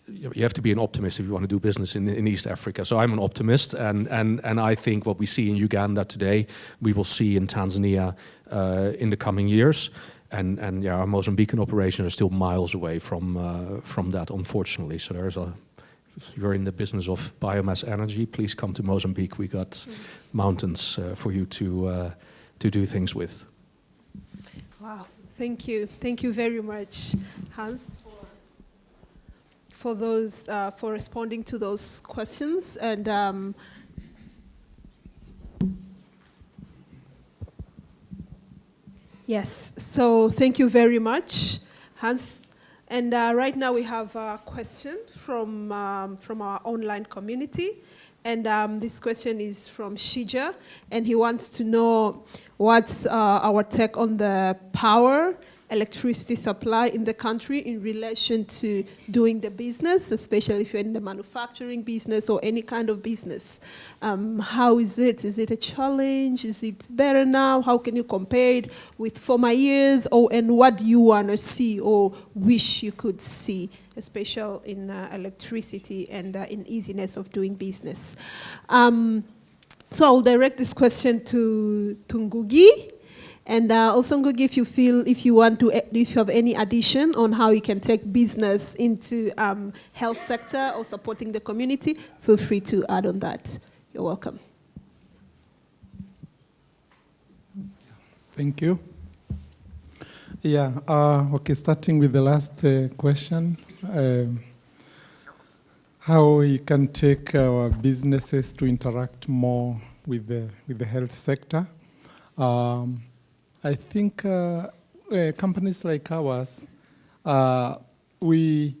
you have to be an optimist if you want to do business in East Africa. So I'm an optimist, and I think what we see in Uganda today, we will see in Tanzania in the coming years. And yeah, our Mozambican operations are still miles away from that, unfortunately. So if you're in the business of biomass energy, please come to Mozambique. We got mountains for you to do things with. Wow, thank you very much, Hans, for responding to those questions. And yes, so thank you very much, Hans. And right now we have a question from our online community. And this question is from Shija, and he wants to know what's our take on the electricity supply in the country in relation to doing the business, especially if you're in the manufacturing business or any kind of business. How is it? Is it a challenge? Is it better now? How can you compare it with former years? And what do you want to see or wish you could see, especially in electricity and in easiness of doing business? So I'll direct this question to Ngugi. And also, Ngugi, if you have any addition on how you can take business into health sector or supporting the community, feel free to add on that. You're welcome. Thank you. Yeah, okay, starting with the last question. How we can take our businesses to interact more with the health sector. I think companies like ours, we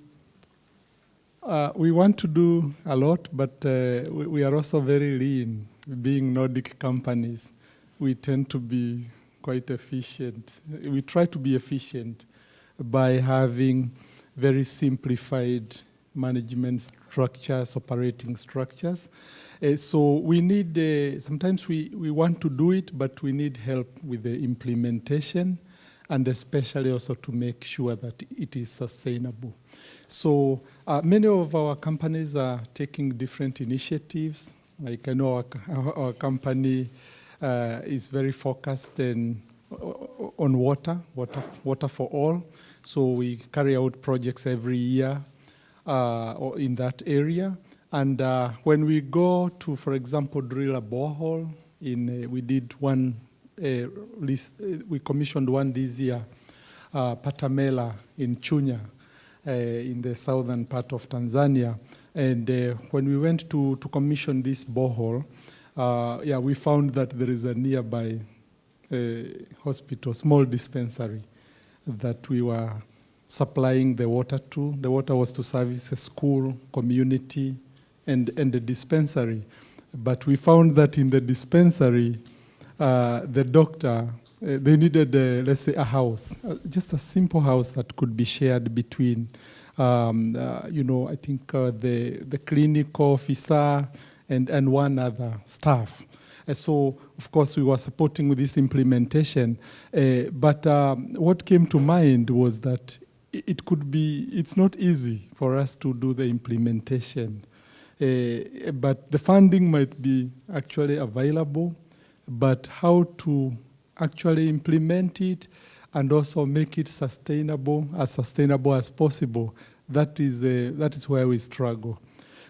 want to do a lot, but we are also very lean. Being Nordic companies, we tend to be quite efficient. We try to be efficient by having very simplified management structures, operating structures. So we need, sometimes we want to do it, but we need help with the implementation, and especially also to make sure that it is sustainable. So many of our companies are taking different initiatives. Like I know our company is very focused on water for all. So we carry out projects every year in that area. And when we go to, for example, drill a borehole, we did one, we commissioned one this year, Patamela in Chunya, in the southern part of Tanzania. And when we went to commission this borehole, we found that there is a nearby hospital, small dispensary, that we were supplying the water to. The water was to service a school, community, and the dispensary. But we found that in the dispensary, the doctor, they needed, let's say, a house, just a simple house that could be shared between, I think the clinical officer and one other staff. So, of course, we were supporting with this implementation. But what came to mind was that it's not easy for us to do the implementation. But the funding might be actually available, but how to actually implement it and also make it sustainable as possible, that is where we struggle.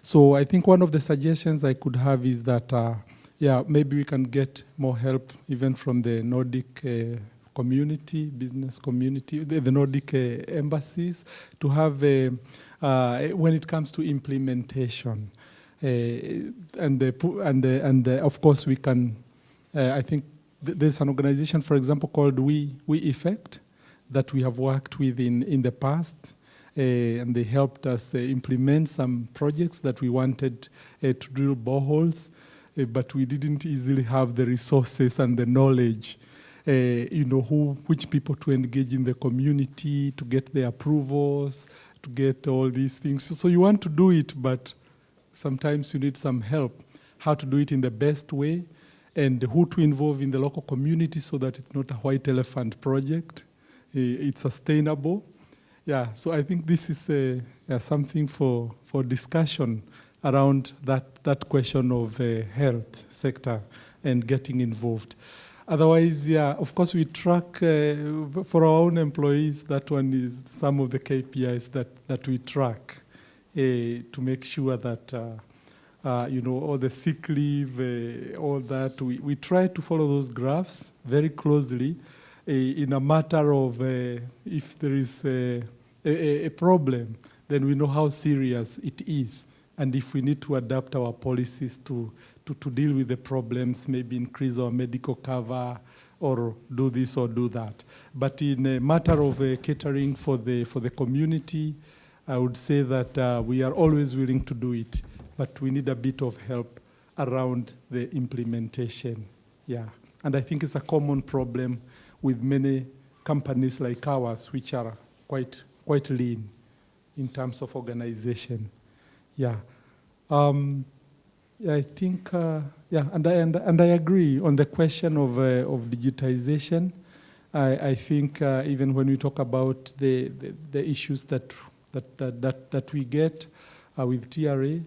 So I think one of the suggestions I could have is that, maybe we can get more help even from the Nordic community, business community, the Nordic embassies, to have, when it comes to implementation. Of course, we can, I think there's an organization, for example, called We Effect that we have worked with in the past. And they helped us implement some projects that we wanted to drill boreholes, but we didn't easily have the resources and the knowledge, which people to engage in the community, to get the approvals, to get all these things. So you want to do it, but sometimes you need some help, how to do it in the best way, and who to involve in the local community so that it's not a white elephant project. It's sustainable. Yeah, so I think this is something for discussion around that question of health sector and getting involved. Otherwise, yeah, of course we track for our own employees. That one is some of the KPIs that we track to make sure that all the sick leave, all that. We try to follow those graphs very closely. In a matter of if there is a problem, then we know how serious it is. And if we need to adapt our policies to deal with the problems, maybe increase our medical cover or do this or do that. But in a matter of catering for the community, I would say that we are always willing to do it, but we need a bit of help around the implementation. Yeah, and I think it's a common problem with many companies like ours, which are quite lean in terms of organization. Yeah, I think and I agree on the question of digitization. I think even when we talk about the issues that we get with TRA,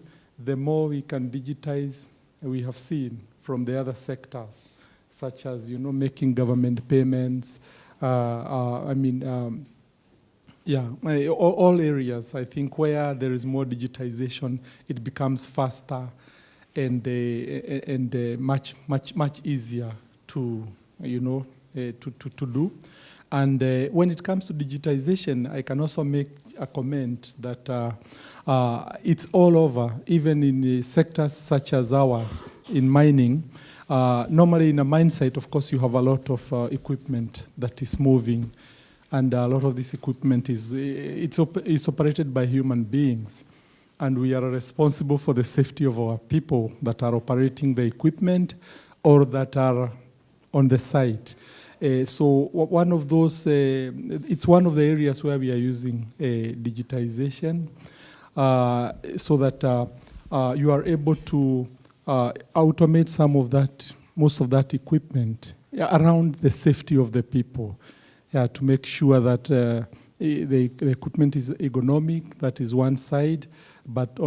the more we can digitize, we have seen from the other sectors, such as making government payments. All areas. I think where there is more digitization, it becomes faster and much easier to do. And when it comes to digitization, I can also make a comment that it's all over, even in sectors such as ours, in mining. Normally in a mine site, of course, you have a lot of equipment that is moving, and a lot of this equipment is operated by human beings, and we are responsible for the safety of our people that are operating the equipment or that are on the site. So one of those, it's one of the areas where we are using digitization, so that you are able to automate most of that equipment around the safety of the people, to make sure that the equipment is ergonomic. That is one side, but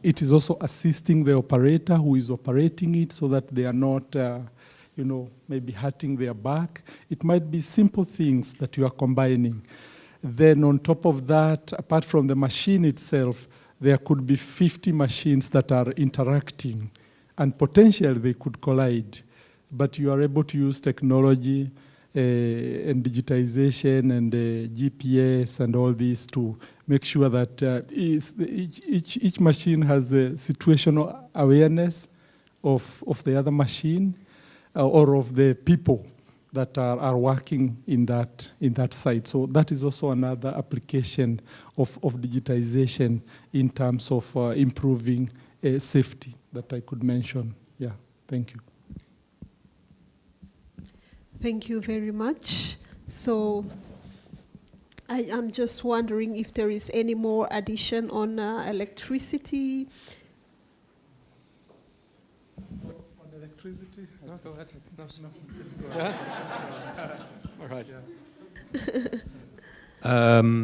it is also assisting the operator who is operating it, so that they are not, maybe hurting their back. It might be simple things that you are combining. Then on top of that, apart from the machine itself, there could be 50 machines that are interacting, and potentially they could collide. But you are able to use technology and digitization and GPS and all this to make sure that each machine has a situational awareness of the other machine or of the people that are working in that site. So that is also another application of digitization in terms of improving safety that I could mention. Yeah, thank you. Thank you very much. So I am just wondering if there is any more addition on electricity. On electricity? No, go ahead. No, just go ahead. All right. Yeah.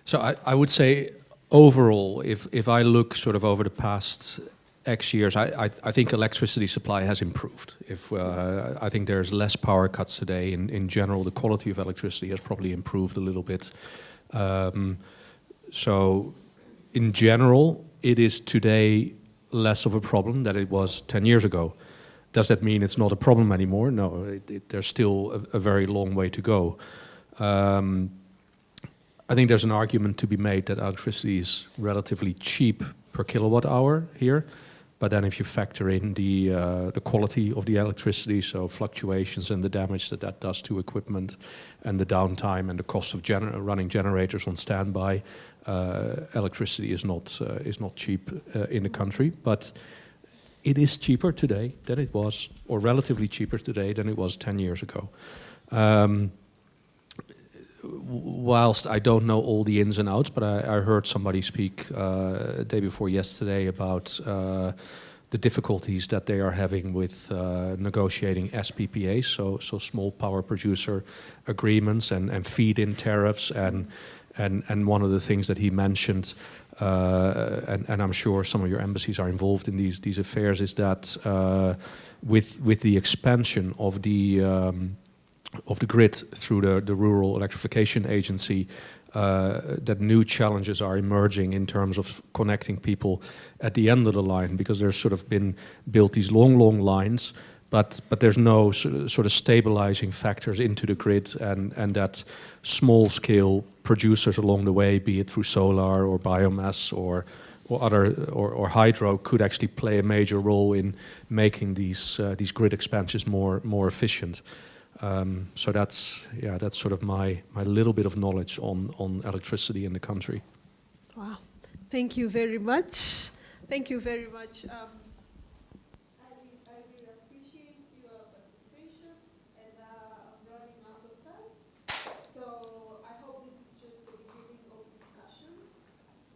So I would say overall, if I look sort of over the past X years, I think electricity supply has improved. I think there's less power cuts today. In general, the quality of electricity has probably improved a little bit. So in general, it is today less of a problem than it was 10 years ago. Does that mean it's not a problem anymore? No, there's still a very long way to go. I think there's an argument to be made that electricity is relatively cheap per kilowatt hour here, but then if you factor in the quality of the electricity, so fluctuations and the damage that does to equipment, and the downtime and the cost of running generators on standby, electricity is not cheap in the country, but it is cheaper today than it was, or relatively cheaper today than it was 10 years ago. Whilst I don't know all the ins and outs, but I heard somebody speak day before yesterday about the difficulties that they are having with negotiating SPPAs, so small power producer agreements and feed-in tariffs, and one of the things that he mentioned, and I'm sure some of your embassies are involved in these affairs, is that with the expansion of the grid through the Rural Electrification Agency, that new challenges are emerging in terms of connecting people at the end of the line, because there's sort of been built these long lines, but there's no sort of stabilizing factors into the grid, and that small scale producers along the way, be it through solar or biomass or hydro, could actually play a major role in making these grid expansions more efficient. So that's sort of my little bit of knowledge on electricity in the country. Wow, thank you very much. Thank you very much. I really appreciate your participation, and I'm running out of time. So I hope this is just the beginning of discussion.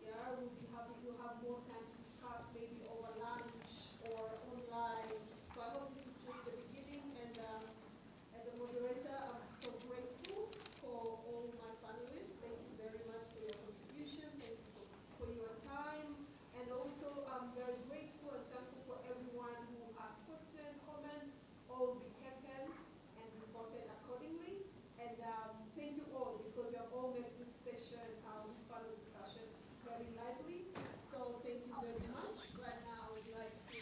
Yeah, we'll have more time to discuss, maybe over lunch or online. So I hope this is just the beginning, and as a moderator, I'm so grateful for all my panelists. Thank you very much for your contribution. Thank you for your time. And also, I'm very grateful and thankful for everyone who asked questions, comments. All be taken and reported accordingly. And thank you all, because you have all made this session, this panel discussion, very lively. So thank you very much. Right now, I would like to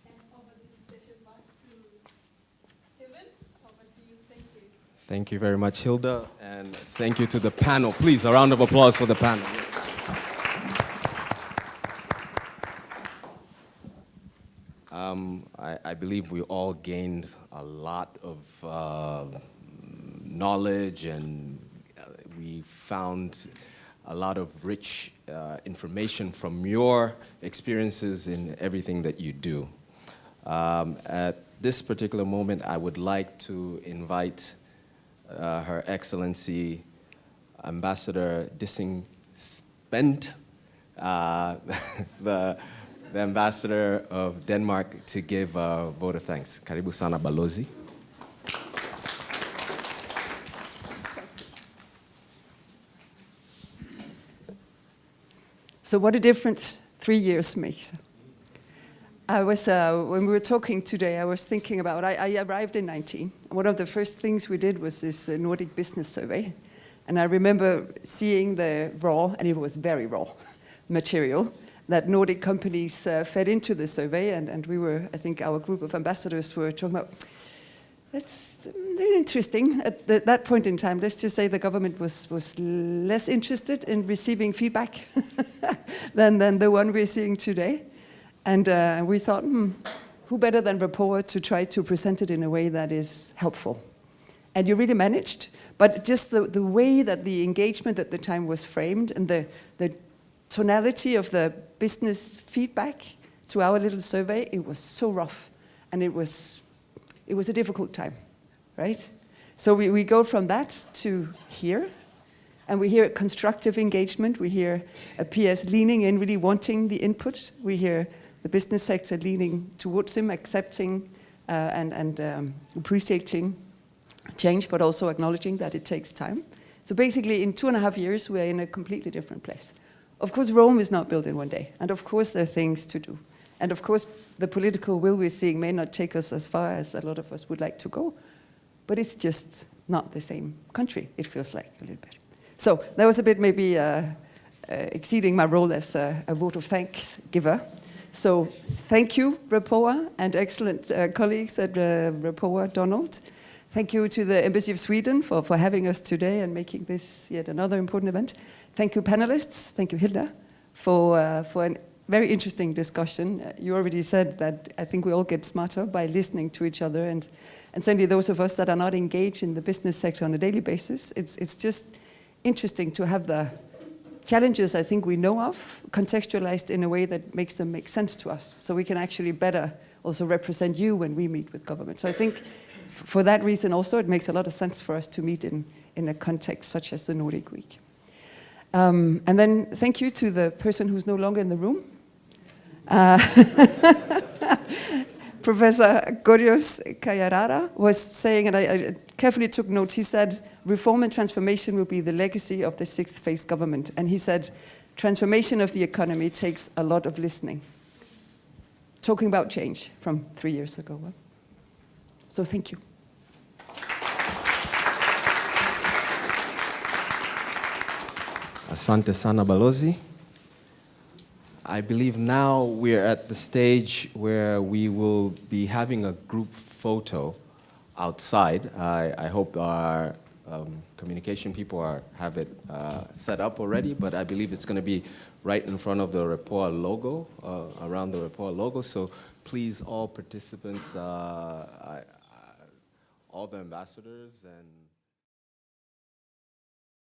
hand over this session back to Stephen. Over to you. Thank you. Thank you very much, Hilda, and thank you to the panel. Please, a round of applause for the panel. Yes. I believe we all gained a lot of knowledge, and we found a lot of rich information from your experiences in everything that you do. At this particular moment, I would like to invite Her Excellency Ambassador Dissing Spend, the Ambassador of Denmark, to give a vote of thanks. Karibu sana balozi. So what a difference 3 years makes. I was, when we were talking today, I was thinking about, I arrived in 19. One of the first things we did was this Nordic business survey. And I remember seeing the raw, and it was very raw, material that Nordic companies fed into the survey. And we were, I think our group of ambassadors were talking about, that's interesting. At that point in time, let's just say the government was less interested in receiving feedback than the one we're seeing today. And we thought, who better than Rapport to try to present it in a way that is helpful? And you really managed. But just the way that the engagement at the time was framed, and the tonality of the business feedback to our little survey, it was so rough. And it was a difficult time, right? So we go from that to here. And we hear constructive engagement. We hear a PS leaning in, really wanting the input. We hear the business sector leaning towards him, accepting and appreciating change, but also acknowledging that it takes time. So basically, in 2.5 years, we're in a completely different place. Of course, Rome is not built in one day. And of course, there are things to do. And of course, the political will we're seeing may not take us as far as a lot of us would like to go. But it's just not the same country, it feels like a little bit. So that was a bit maybe exceeding my role as a vote of thanks giver. So thank you, Repoa, and excellent colleagues at Repoa, Donald. Thank you to the Embassy of Sweden for having us today and making this yet another important event. Thank you, panelists. Thank you, Hilda, for a very interesting discussion. You already said that I think we all get smarter by listening to each other, and certainly those of us that are not engaged in the business sector on a daily basis, it's just interesting to have the challenges I think we know of contextualized in a way that makes them make sense to us, so we can actually better also represent you when we meet with government. So I think for that reason also it makes a lot of sense for us to meet in a context such as the Nordic Week. And then thank you to the person who's no longer in the room. Professor Gorios Kayarara was saying, and I carefully took notes, he said, reform and transformation will be the legacy of the sixth phase government. And he said, transformation of the economy takes a lot of listening. Talking about change from 3 years ago. So thank you. Asante sana Balozi. I believe now we're at the stage where we will be having a group photo outside. I hope our communication people have it set up already, but I believe it's going to be right in front of the Repoa logo, around the Repoa logo. So please, all participants, all the ambassadors and